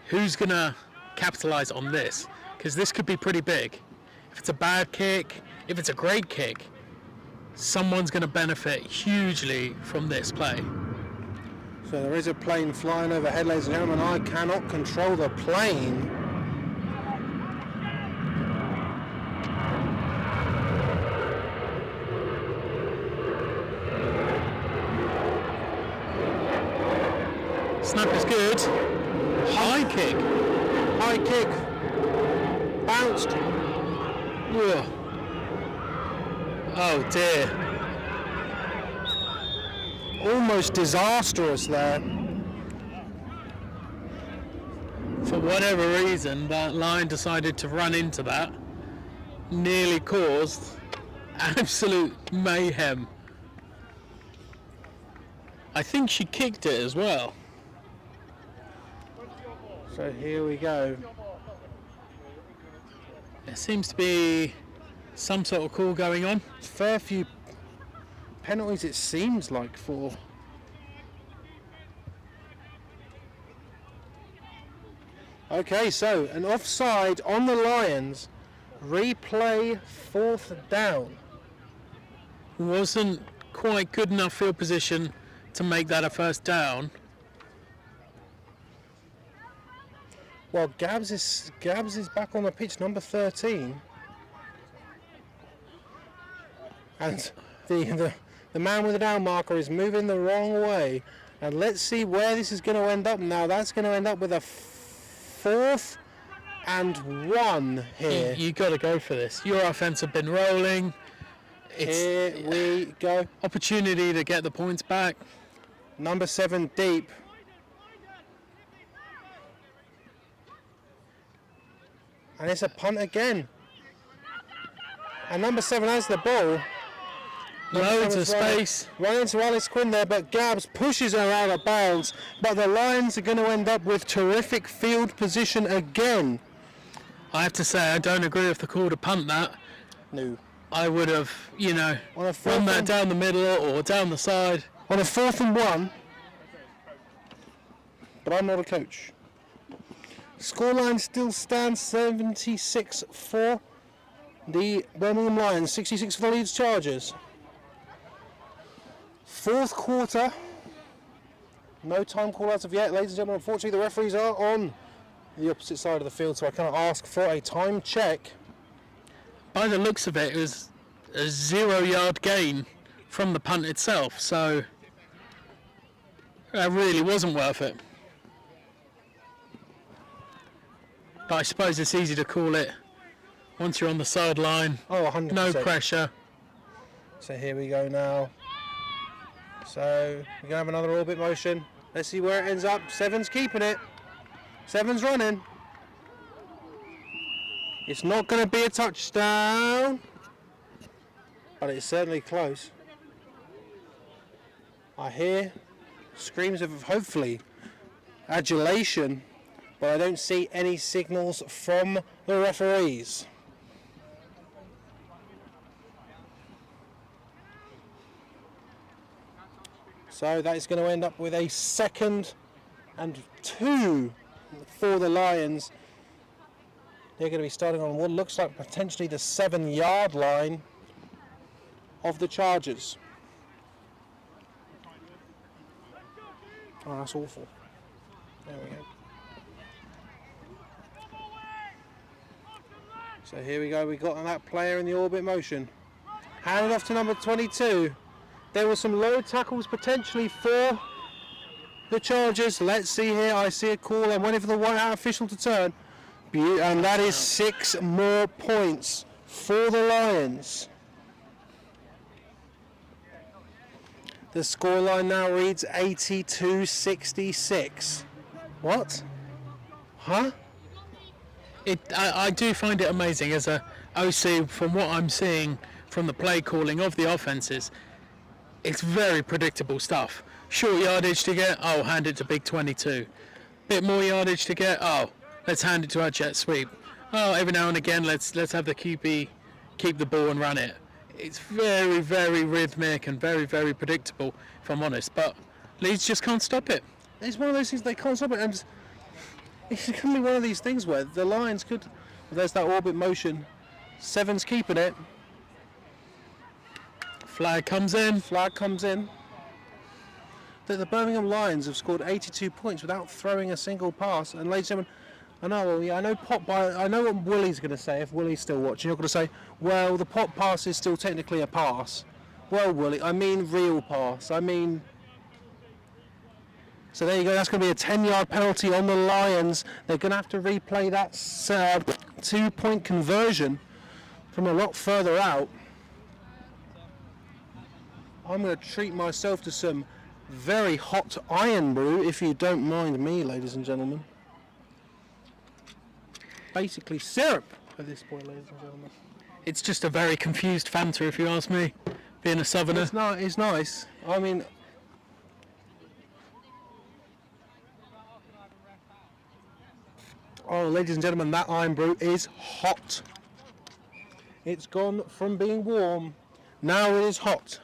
Who's going to capitalise on this? Because this could be pretty big. If it's a bad kick, if it's a great kick, someone's going to benefit hugely from this play. So there is a plane flying overhead, ladies and gentlemen. I cannot control the plane. Snap is good. High kick. High kick. Bounced. Ugh. Oh dear. Almost disastrous there. For whatever reason, that line decided to run into that. Nearly caused absolute mayhem. I think she kicked it as well. So here we go. There seems to be some sort of call going on. Fair few penalties it seems like for. Okay, so an offside on the Lions. Replay 4th down. Wasn't quite good enough field position to make that a first down. Well, Gabs is back on the pitch, number 13. And the man with the down marker is moving the wrong way. And let's see where this is going to end up now. That's going to end up with a 4th and 1 here. You got to go for this. Your offense have been rolling. Here we go. Opportunity to get the points back. Number 7 deep. And it's a punt again. And number 7 has the ball. Loads of space. Running into Alice Quinn there, but Gabs pushes her out of bounds. But the Lions are going to end up with terrific field position again. I have to say, I don't agree with the call to punt that. No. I would have, run that down the middle or down the side. On a 4th and 1. But I'm not a coach. Scoreline still stands 76 for the Birmingham Lions, 66 for the Leeds Chargers. 4th quarter. No time call as of yet, ladies and gentlemen. Unfortunately, the referees are on the opposite side of the field, so I cannot ask for a time check. By the looks of it, it was a 0-yard gain from the punt itself, so that really wasn't worth it. But I suppose it's easy to call it once you're on the sideline. Oh, 100%. No pressure. So here we go now. So we're going to have another orbit motion. Let's see where it ends up. 7's keeping it. 7's running. It's not going to be a touchdown, but it's certainly close. I hear screams of hopefully adulation, but I don't see any signals from the referees. So that is going to end up with a 2nd and 2 for the Lions. They're going to be starting on what looks like potentially the 7-yard line of the Chargers. Oh, that's awful. There we go. So here we go. We got that player in the orbit motion. Handed off to number 22. There were some low tackles potentially for the Chargers. Let's see here. I see a call. I'm waiting for the white-out official to turn. And that is 6 more points for the Lions. The scoreline now reads 82-66. What? Huh? I do find it amazing as a OC, from what I'm seeing from the play calling of the offenses. It's very predictable stuff. Short yardage to get, oh, hand it to big 22. Bit more yardage to get, oh, let's hand it to our jet sweep. Oh, every now and again, let's have the QB keep the ball and run it. It's very, very rhythmic and very, very predictable, if I'm honest. But Leeds just can't stop it. It's one of those things they can't stop it, and it's going to be one of these things where the Lions could. There's that orbit motion. Seven's keeping it. Flag comes in. Flag comes in. The Birmingham Lions have scored 82 points without throwing a single pass. And ladies and gentlemen, I know what Willie's going to say if Willie's still watching. You're going to say, well, the pop pass is still technically a pass. Well, Willie, I mean real pass. I mean. So there you go. That's going to be a 10-yard penalty on the Lions. They're going to have to replay that 2-point conversion from a lot further out. I'm going to treat myself to some very hot iron brew, if you don't mind me, ladies and gentlemen. Basically syrup at this point, ladies and gentlemen. It's just a very confused Fanta, if you ask me, being a southerner. It's nice. I mean, oh, ladies and gentlemen, that iron brew is hot. It's gone from being warm, now it is hot.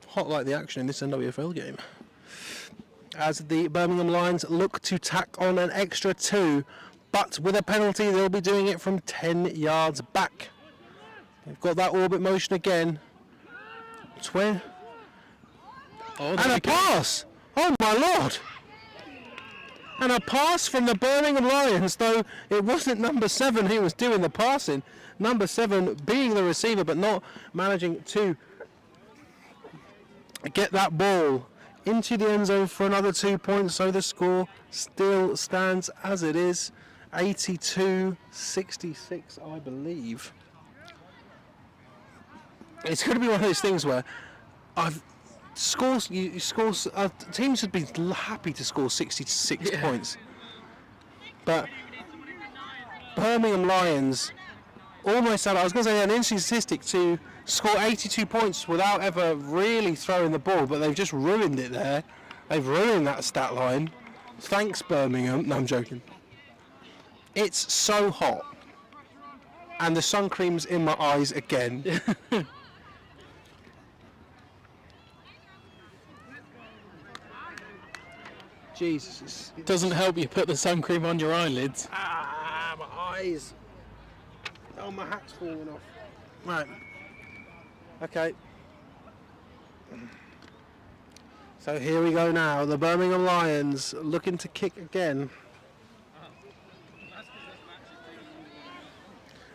Hot like the action in this NWFL game. As the Birmingham Lions look to tack on an extra 2, but with a penalty they'll be doing it from 10 yards back. They've got that orbit motion again. And a pass! Oh my lord! And a pass from the Birmingham Lions, though it wasn't number 7 who was doing the passing. Number 7 being the receiver, but not managing to get that ball into the end zone for another 2 points. So the score still stands as it is, 82-66, I believe. It's going to be one of those things where teams should be happy to score 66 points, but Birmingham Lions almost had, I was going to say, an interesting statistic to score 82 points without ever really throwing the ball, but they've just ruined it there. They've ruined that stat line. Thanks, Birmingham. No, I'm joking. It's so hot, and the sun cream's in my eyes again. Jesus. Doesn't help you put the sun cream on your eyelids. Ah, my eyes. Oh, my hat's falling off. Right. Okay. So here we go now. The Birmingham Lions looking to kick again.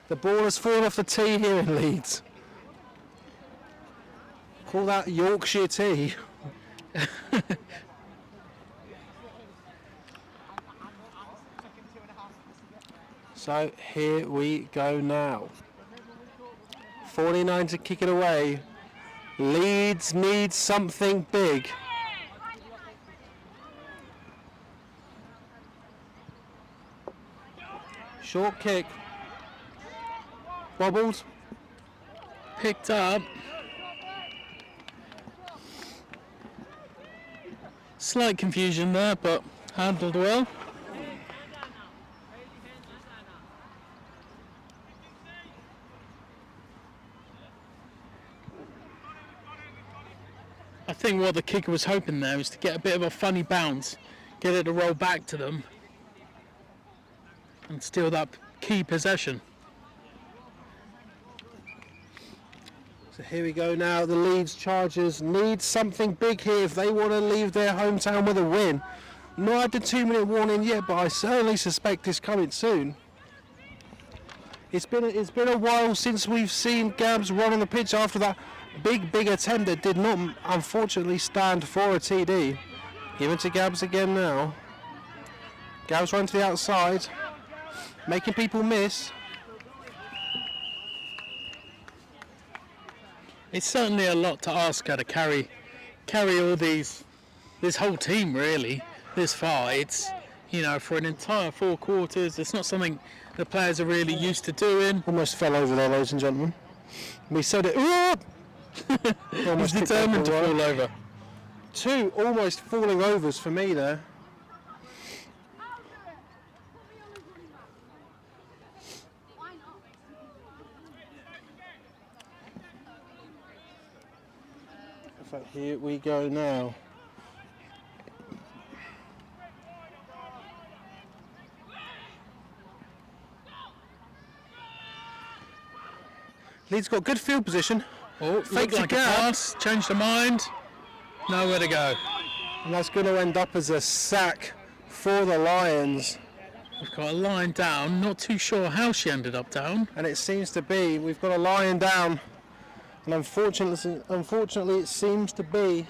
The ball has fallen off the tee here in Leeds. Call that Yorkshire tea. So here we go now. 49 to kick it away. Leeds needs something big. Short kick. Bobbled. Picked up. Slight confusion there, but handled well. I think what the kicker was hoping there was to get a bit of a funny bounce, get it to roll back to them and steal that key possession. So here we go now. The Leeds Chargers need something big here if they want to leave their hometown with a win. Not had the 2-minute warning yet, but I certainly suspect it's coming soon. It's been a while since we've seen Gabs run on the pitch after that big attempt that did not unfortunately stand for a TD. Give it to Gabs again now. Gabs running to the outside, making people miss. It's certainly a lot to ask her to carry all this whole team really this far. It's, you know, for an entire 4 quarters, it's not something the players are really used to doing. Almost fell over there, ladies and gentlemen. We said it. He's determined to fall over. Two almost falling overs for me there. In fact, here we go now. Leeds got good field position. Oh, Faked looked like a gap. pass, changed their mind, nowhere to go. And that's going to end up as a sack for the Lions. We've got a line down, not too sure how she ended up down. And it seems to be, we've got a Lion down. And unfortunately it seems to be,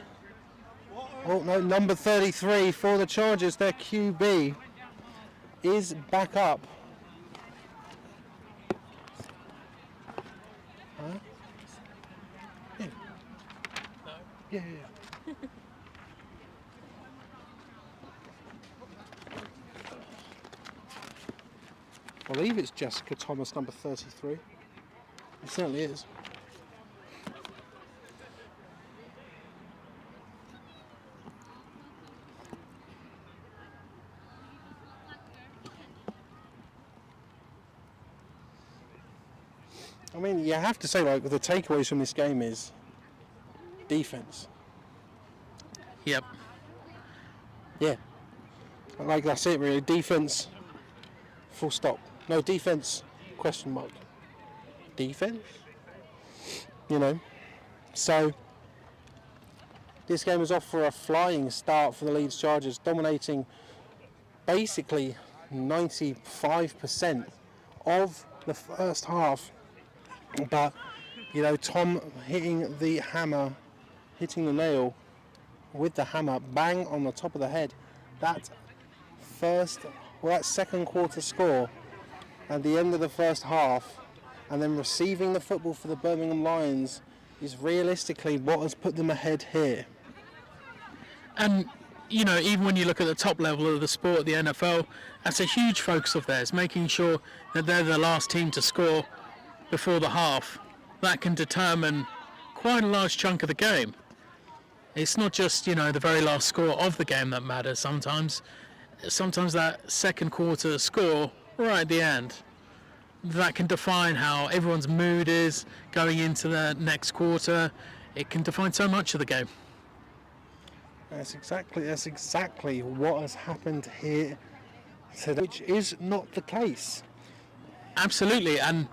oh no, number 33 for the Chargers, their QB, is back up. Huh? Yeah. Yeah. I believe it's Jessica Thomas, number 33. It certainly is. I mean, you have to say, like, the takeaways from this game is defense. Yep. Yeah. Like, that's it, really. Defense, full stop. No defense, question mark. Defense? You know. So, this game was off for a flying start for the Leeds Chargers, dominating basically 95% of the first half. But, you know, Tom hitting the hammer, hitting the nail with the hammer, bang on the top of the head. That second quarter score at the end of the first half, and then receiving the football for the Birmingham Lions, is realistically what has put them ahead here. And, you know, even when you look at the top level of the sport, the NFL, that's a huge focus of theirs, making sure that they're the last team to score before the half. That can determine quite a large chunk of the game. It's not just, you know, the very last score of the game that matters sometimes. Sometimes that second quarter score right at the end, that can define how everyone's mood is going into the next quarter. It can define so much of the game. That's exactly what has happened here today, which is not the case. Absolutely, and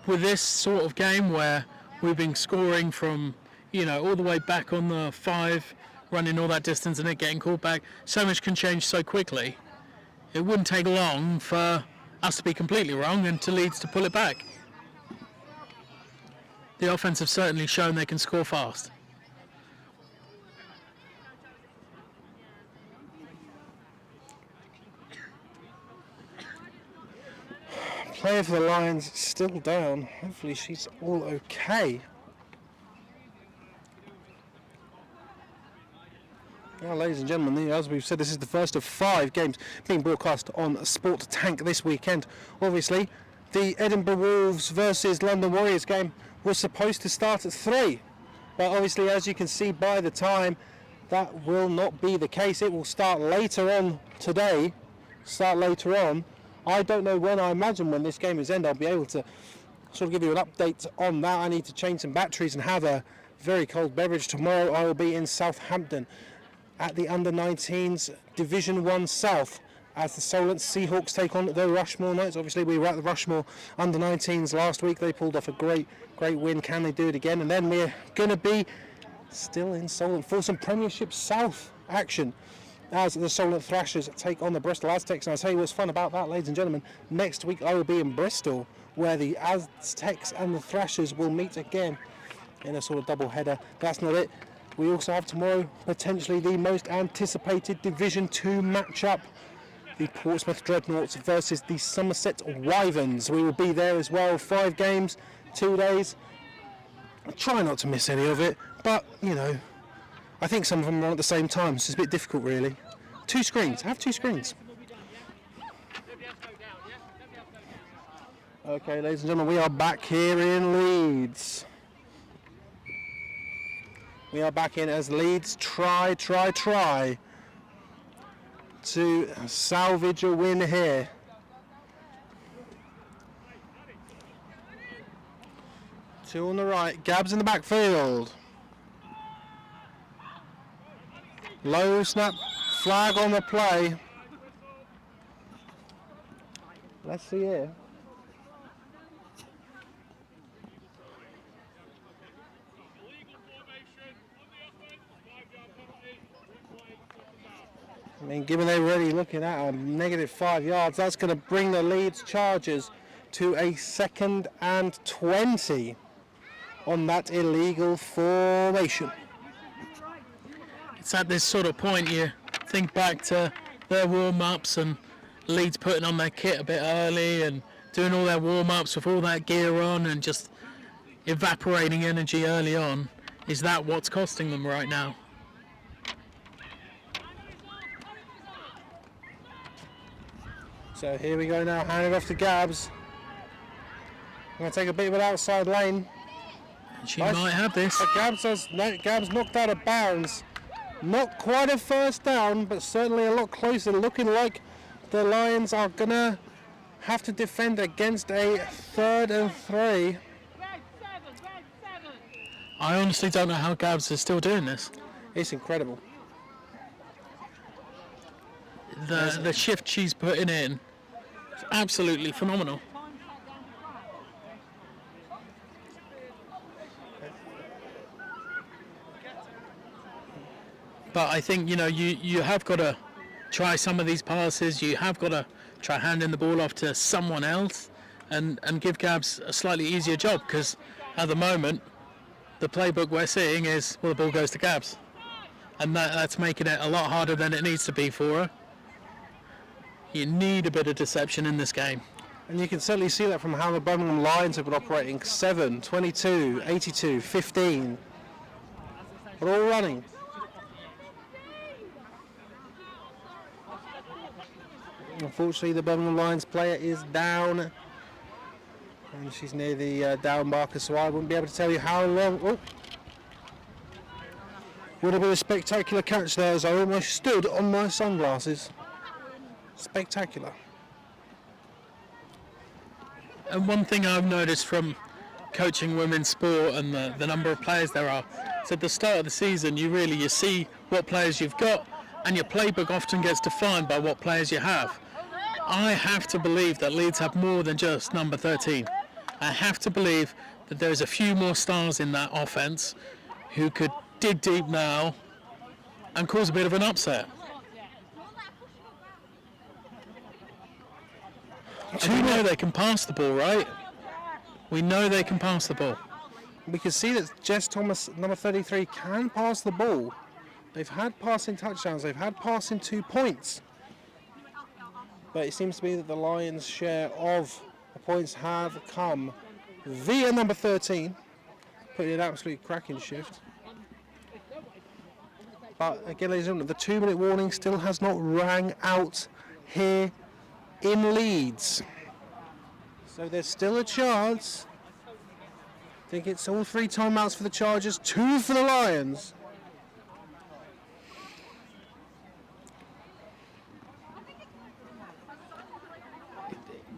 with this sort of game where we've been scoring from, you know, all the way back on the 5, running all that distance and it getting called back, so much can change so quickly. It wouldn't take long for us to be completely wrong and to Leeds to pull it back. The offense have certainly shown they can score fast. Player for the Lions still down. Hopefully she's all okay. Now, ladies and gentlemen, as we've said, this is the first of 5 games being broadcast on Sport Tank this weekend. Obviously, the Edinburgh Wolves versus London Warriors game was supposed to start at 3. But obviously, as you can see by the time, that will not be the case. It will start later on today. I don't know when. I imagine when this game is end, I'll be able to sort of give you an update on that. I need to change some batteries and have a very cold beverage. Tomorrow I will be in Southampton at the Under-19s Division 1 South as the Solent Seahawks take on the Rushmore Knights. Obviously we were at the Rushmore Under-19s last week. They pulled off a great win. Can they do it again? And then we're going to be still in Solent for some Premiership South action as the Solent Thrashers take on the Bristol Aztecs. And I'll tell you what's fun about that, ladies and gentlemen. Next week I will be in Bristol, where the Aztecs and the Thrashers will meet again in a sort of double header. That's not it. We also have tomorrow potentially the most anticipated Division 2 matchup, the Portsmouth Dreadnoughts versus the Somerset Wyverns. We will be there as well. 5 games, 2 days. I try not to miss any of it, but you know, I think some of them are on at the same time, so it's a bit difficult really. 2 screens, have 2 screens. Okay, ladies and gentlemen, we are back here in Leeds. We are back in as Leeds try to salvage a win here. Two on the right, Gabs in the backfield. Low snap, flag on the play. Let's see here. I mean, given they're already looking at a -5 yards, that's going to bring the Leeds Chargers to a 2nd and 20 on that illegal formation. It's at this sort of point you think back to their warm-ups and Leeds putting on their kit a bit early and doing all their warm-ups with all that gear on and just evaporating energy early on. Is that what's costing them right now? So here we go now, hand it off to Gabs. I'm going to take a bit of an outside lane. She might have this. But Gabs knocked out of bounds. Not quite a first down, but certainly a lot closer. Looking like the Lions are going to have to defend against a 3rd and 3. I honestly don't know how Gabs is still doing this. It's incredible. The shift she's putting in is absolutely phenomenal. But I think, you have got to try some of these passes. You have got to try handing the ball off to someone else and give Gabs a slightly easier job, because at the moment, the playbook we're seeing is, well, the ball goes to Gabs. And that's making it a lot harder than it needs to be for her. You need a bit of deception in this game. And you can certainly see that from how the Birmingham Lions have been operating. 7, 22, 82, 15. They're all running. Unfortunately, the Birmingham Lions player is down. And she's near the down marker, so I wouldn't be able to tell you how long. Oh. Would have been a spectacular catch there as I almost stood on my sunglasses. Spectacular. And one thing I've noticed from coaching women's sport and the number of players there are, is at the start of the season you see what players you've got, and your playbook often gets defined by what players you have. I have to believe that Leeds have more than just number 13. I have to believe that there's a few more stars in that offense who could dig deep now and cause a bit of an upset. And we know they can pass the ball, right? We know they can pass the ball. We can see that Jess Thomas, number 33, can pass the ball. They've had passing touchdowns, they've had passing 2 points. But it seems to be that the Lions' share of the points have come via number 13, putting an absolute cracking shift. But again, ladies and gentlemen, the 2-minute warning still has not rang out here in Leeds. So there's still a chance. I think it's all 3 timeouts for the Chargers, 2 for the Lions.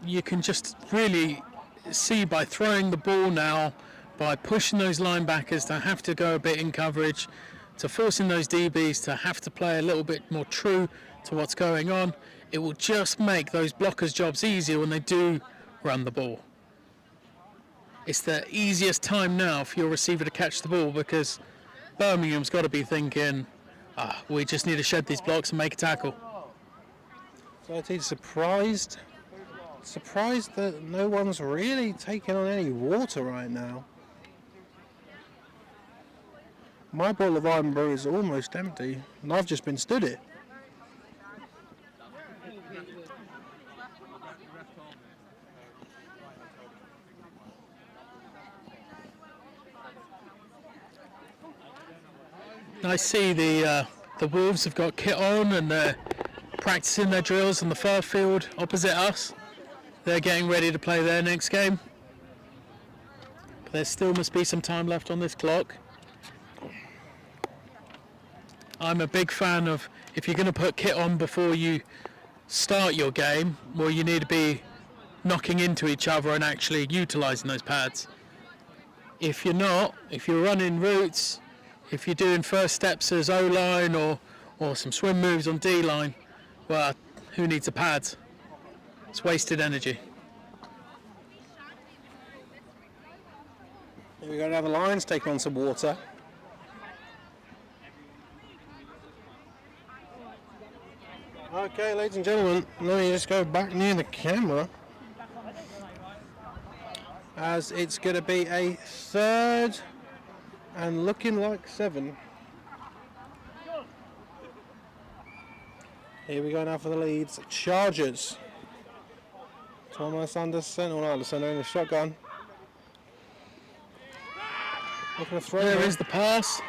You can just really see by throwing the ball now, by pushing those linebackers to have to go a bit in coverage, to forcing those DBs to have to play a little bit more true to what's going on, it will just make those blockers' jobs easier when they do run the ball. It's the easiest time now for your receiver to catch the ball, because Birmingham's got to be thinking, we just need to shed these blocks and make a tackle. So I think surprised that no one's really taking on any water right now. My bottle of Iron Brew is almost empty, and I've just been stood it. I see the Wolves have got kit on and they're practicing their drills on the far field opposite us. They're getting ready to play their next game. But there still must be some time left on this clock. I'm a big fan of, if you're going to put kit on before you start your game, well, you need to be knocking into each other and actually utilising those pads. If you're not, if you're running routes, if you're doing first steps as O-line or some swim moves on D-line, well, who needs a pad? It's wasted energy. Here we go now, the Lions taking on some water. Okay, ladies and gentlemen, let me just go back near the camera, as it's going to be a 3rd and looking like 7. Here we go now for the Leeds Chargers. Thomas Anderson, or not Anderson, in the shotgun. Looking to throw. There is the pass.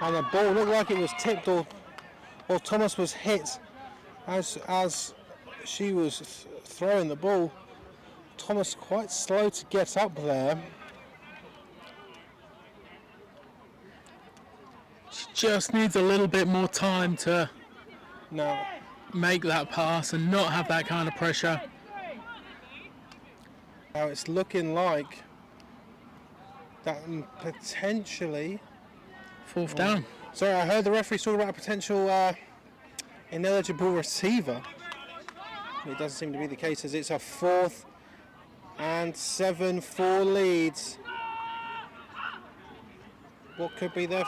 And the ball looked like it was tipped, or Thomas was hit as she was throwing the ball. Thomas quite slow to get up there. She just needs a little bit more time to Now, make that pass and not have that kind of pressure. now it's looking like that potentially. 4th down. Sorry, I heard the referee talking about a potential ineligible receiver. It doesn't seem to be the case, as it's a 4th and 7 for Leeds. What could be there?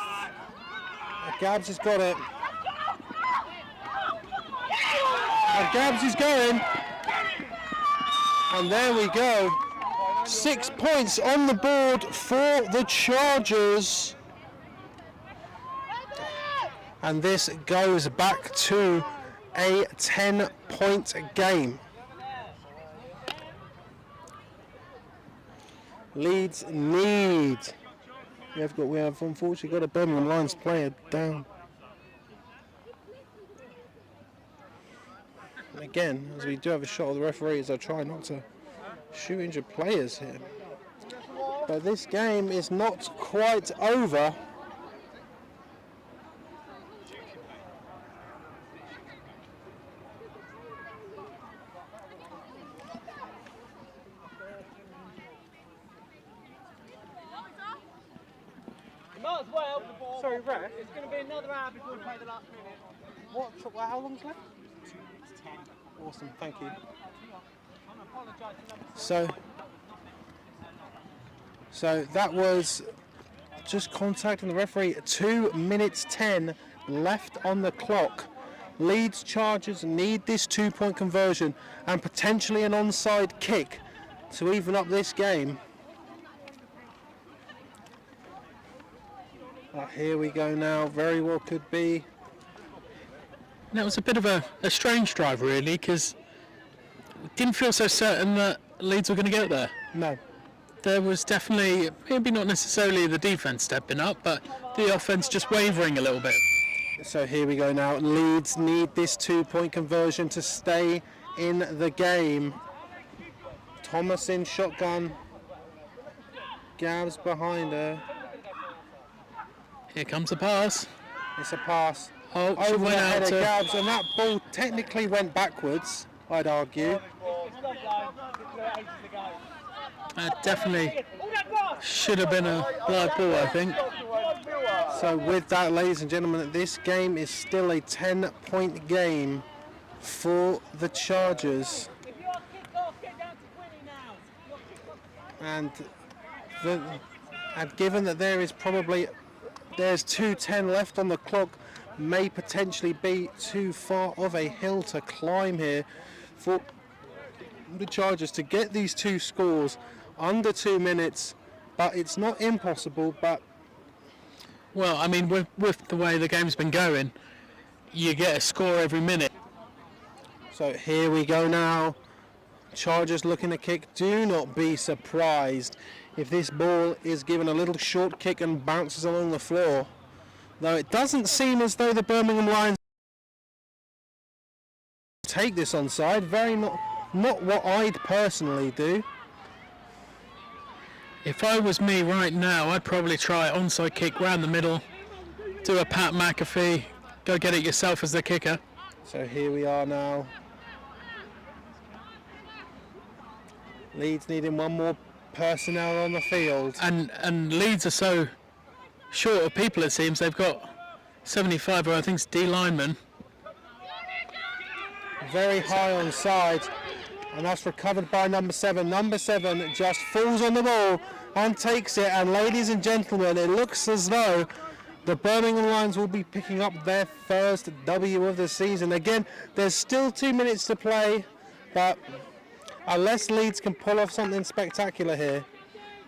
Gabbs has got it. And Gabbs is going. And there we go. 6 points on the board for the Chargers. And this goes back to a 10-point game. Leeds need. We have unfortunately got a Birmingham Lions player down. And again, as we do have a shot of the referees, I try not to shoot injured players here. But this game is not quite over. Might as well. Sorry, Ref. It's going to be another hour before we play the last minute. How long's left? 10. Awesome, thank you. So that was just contacting the referee. 2 minutes 10 left on the clock. Leeds Chargers need this 2-point conversion and potentially an onside kick to even up this game. Here we go now, very well could be. And that was a bit of a strange drive, really, because we didn't feel so certain that Leeds were going to get there. No. There was definitely, maybe not necessarily the defence stepping up, but the offence just wavering a little bit. So here we go now. Leeds need this 2-point conversion to stay in the game. Thomas in shotgun. Gabbs behind her. Here comes the pass. It's a pass. Oh, she Over went the out head of to... Gabbs, and that ball technically went backwards, I'd argue. Definitely should have been a live ball, I think. So with that, ladies and gentlemen, this game is still a 10-point game for the Chargers. And given that there's 2:10 left on the clock, may potentially be too far of a hill to climb here for the Chargers to get these 2 scores under 2 minutes, but it's not impossible. But well, I mean, with the way the game's been going, you get a score every minute. so here we go now. Chargers looking to kick. Do not be surprised if this ball is given a little short kick and bounces along the floor. Though it doesn't seem as though the Birmingham Lions take this onside. Not what I'd personally do. If I was me right now, I'd probably try onside kick round the middle, do a Pat McAfee, go get it yourself as the kicker. So here we are now. Leeds needing one more personnel on the field. And Leeds are so short of people, it seems. They've got 75, or I think it's D linemen. Very high on side, and that's recovered by number 7. Number 7 just falls on the ball and takes it, and ladies and gentlemen, it looks as though the Birmingham Lions will be picking up their first W of the season. Again, there's still 2 minutes to play, but unless Leeds can pull off something spectacular here,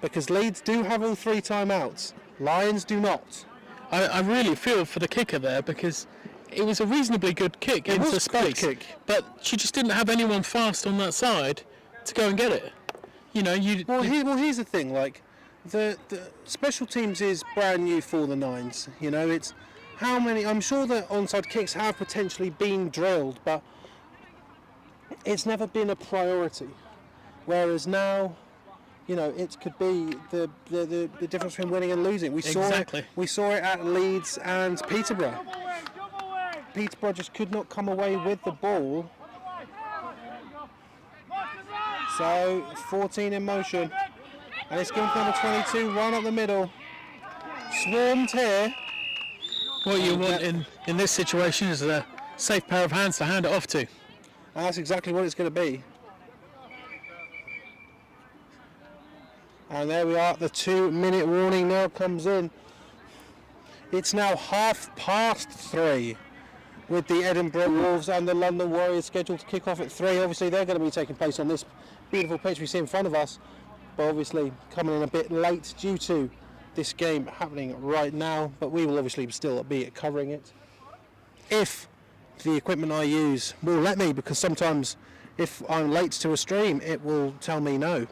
because Leeds do have all 3 timeouts, Lions do not. I really feel for the kicker there, because it was a reasonably good kick into was a space, good kick. but she just didn't have anyone fast on that side to go and get it. You know, Here's the thing, like, the special teams is brand new for the Nines. You know, it's how many, I'm sure that onside kicks have potentially been drilled, but it's never been a priority. Whereas now, you know, it could be the difference between winning and losing. We saw it at Leeds and Peterborough. Peterborough just could not come away with the ball. So 14 in motion, and it's given to number 22 right up the middle. Swarmed here. what you want in this situation is a safe pair of hands to hand it off to. And that's exactly what it's going to be. And there we are, the 2-minute warning now comes in. It's now 3:30 with the Edinburgh Wolves and the London Warriors scheduled to kick off at 3. Obviously they're going to be taking place on this beautiful pitch we see in front of us, but obviously coming in a bit late due to this game happening right now, but we will obviously still be covering it. If the equipment I use will let me, because sometimes if I'm late to a stream it will tell me no.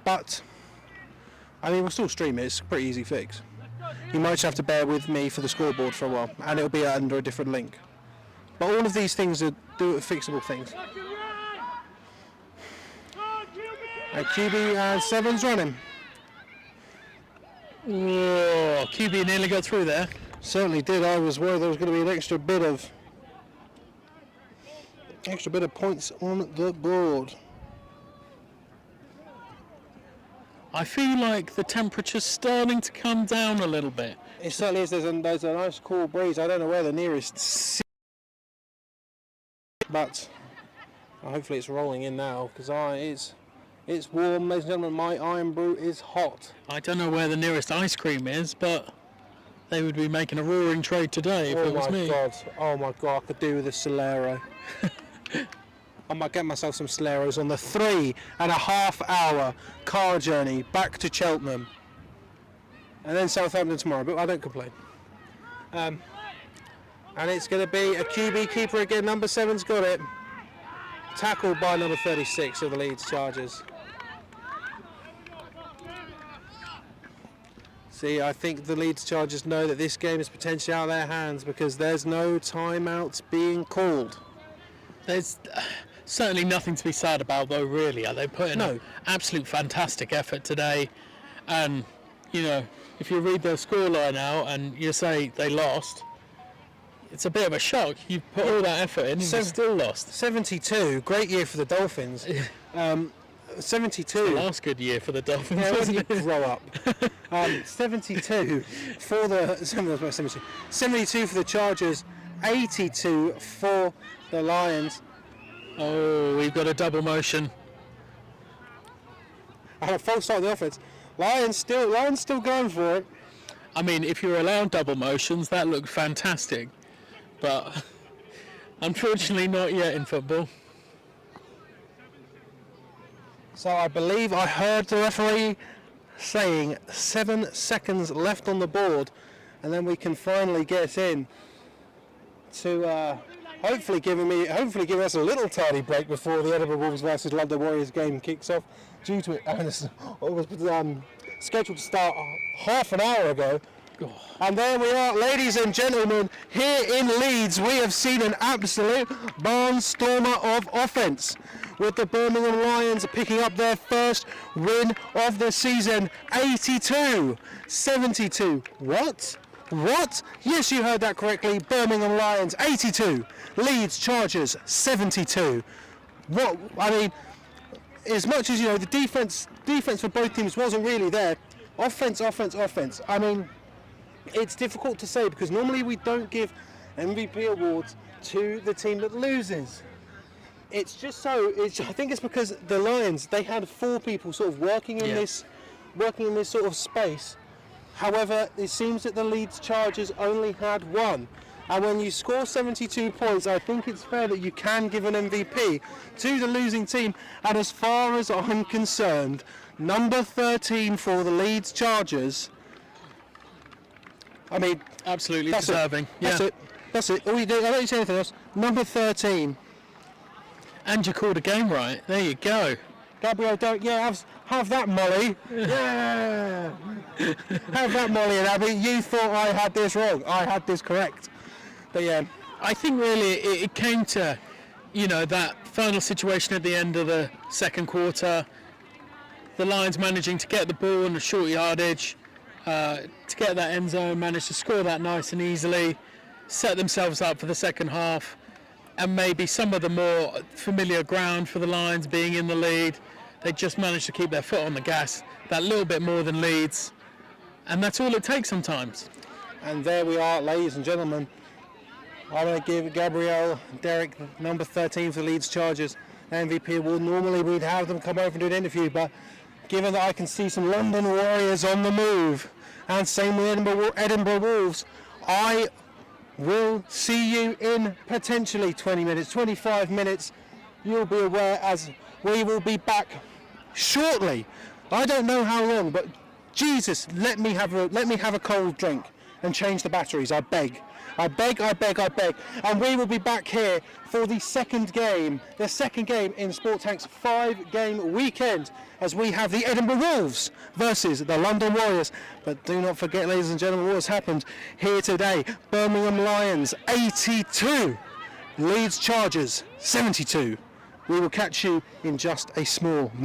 But I mean, we'll still stream it, it's a pretty easy fix. You might just have to bear with me for the scoreboard for a while, and it'll be under a different link. But all of these things are fixable things. And QB and 7's running. Whoa, QB nearly got through there. Certainly did. I was worried there was going to be an extra bit of points on the board. I feel like the temperature's starting to come down a little bit. It certainly is. There's a nice cool breeze. I don't know where the nearest sea, but hopefully it's rolling in now, because it's warm, ladies and gentlemen. My iron brew is hot. I don't know where the nearest ice cream is, but they would be making a roaring trade today if it was me. Oh my god, I could do with a Solero. I might get myself some Soleros on the 3.5 hour car journey back to Cheltenham. And then Southampton tomorrow, but I don't complain. And it's going to be a QB keeper again. Number 7's got it. Tackled by number 36 of the Leeds Chargers. See, I think the Leeds Chargers know that this game is potentially out of their hands, because there's no timeouts being called. There's certainly nothing to be sad about, though, really. They put in an absolute fantastic effort today. And, you know, if you read their scoreline out and you say they lost, it's a bit of a shock. You put all that effort in and you still lost. 72, great year for the Dolphins. 72. The last good year for the Dolphins. Yeah, when you grow up. 72 for the 72 for the Chargers, 82 for the Lions. Oh, we've got a double motion. And a false start of the offense. Lions still going for it. I mean, if you're allowed double motions, that looked fantastic. But unfortunately not yet in football. So I believe I heard the referee saying 7 seconds left on the board, and then we can finally get in to hopefully give us a little tiny break before the Edinburgh Wolves versus London Warriors game kicks off. Due to it, it was scheduled to start half an hour ago, And there we are, ladies and gentlemen, here in Leeds, we have seen an absolute barnstormer of offence, with the Birmingham Lions picking up their first win of the season, 82-72. What? Yes, you heard that correctly. Birmingham Lions 82, Leeds Chargers 72. What? I mean, as much as the defense for both teams wasn't really there. Offense. I mean, it's difficult to say because normally we don't give MVP awards to the team that loses. It's just so. I think it's because the Lions, they had 4 people sort of working in this sort of space. However, it seems that the Leeds Chargers only had 1. And when you score 72 points, I think it's fair that you can give an MVP to the losing team. And as far as I'm concerned, number 13 for the Leeds Chargers, I mean, absolutely deserving. That's it. All you do, I don't need to say anything else. Number 13. And you called a game right. There you go. Gabriel, have that, Molly. Yeah. Have that, Molly and Abby. You thought I had this wrong. I had this correct. But yeah, I think really it came to, that final situation at the end of the second quarter. The Lions managing to get the ball in a short yardage, to get that end zone, managed to score that nice and easily, set themselves up for the second half, and maybe some of the more familiar ground for the Lions being in the lead. They just managed to keep their foot on the gas that little bit more than Leeds, and that's all it takes sometimes. And there we are, ladies and gentlemen. I'm going to give Gabrielle Derrick, number 13 for the Leeds Chargers, MVP award. Normally we'd have them come over and do an interview, but given that I can see some London Warriors on the move, and same with Edinburgh Wolves, I will see you in potentially 20 minutes, 25 minutes. You'll be aware as we will be back shortly. I don't know how long, but Jesus, let me have a cold drink and change the batteries. I beg. And we will be back here for the second game in Sport Tank's 5-game weekend, as we have the Edinburgh Wolves versus the London Warriors. But do not forget, ladies and gentlemen, what has happened here today. Birmingham Lions 82, Leeds Chargers 72. We will catch you in just a small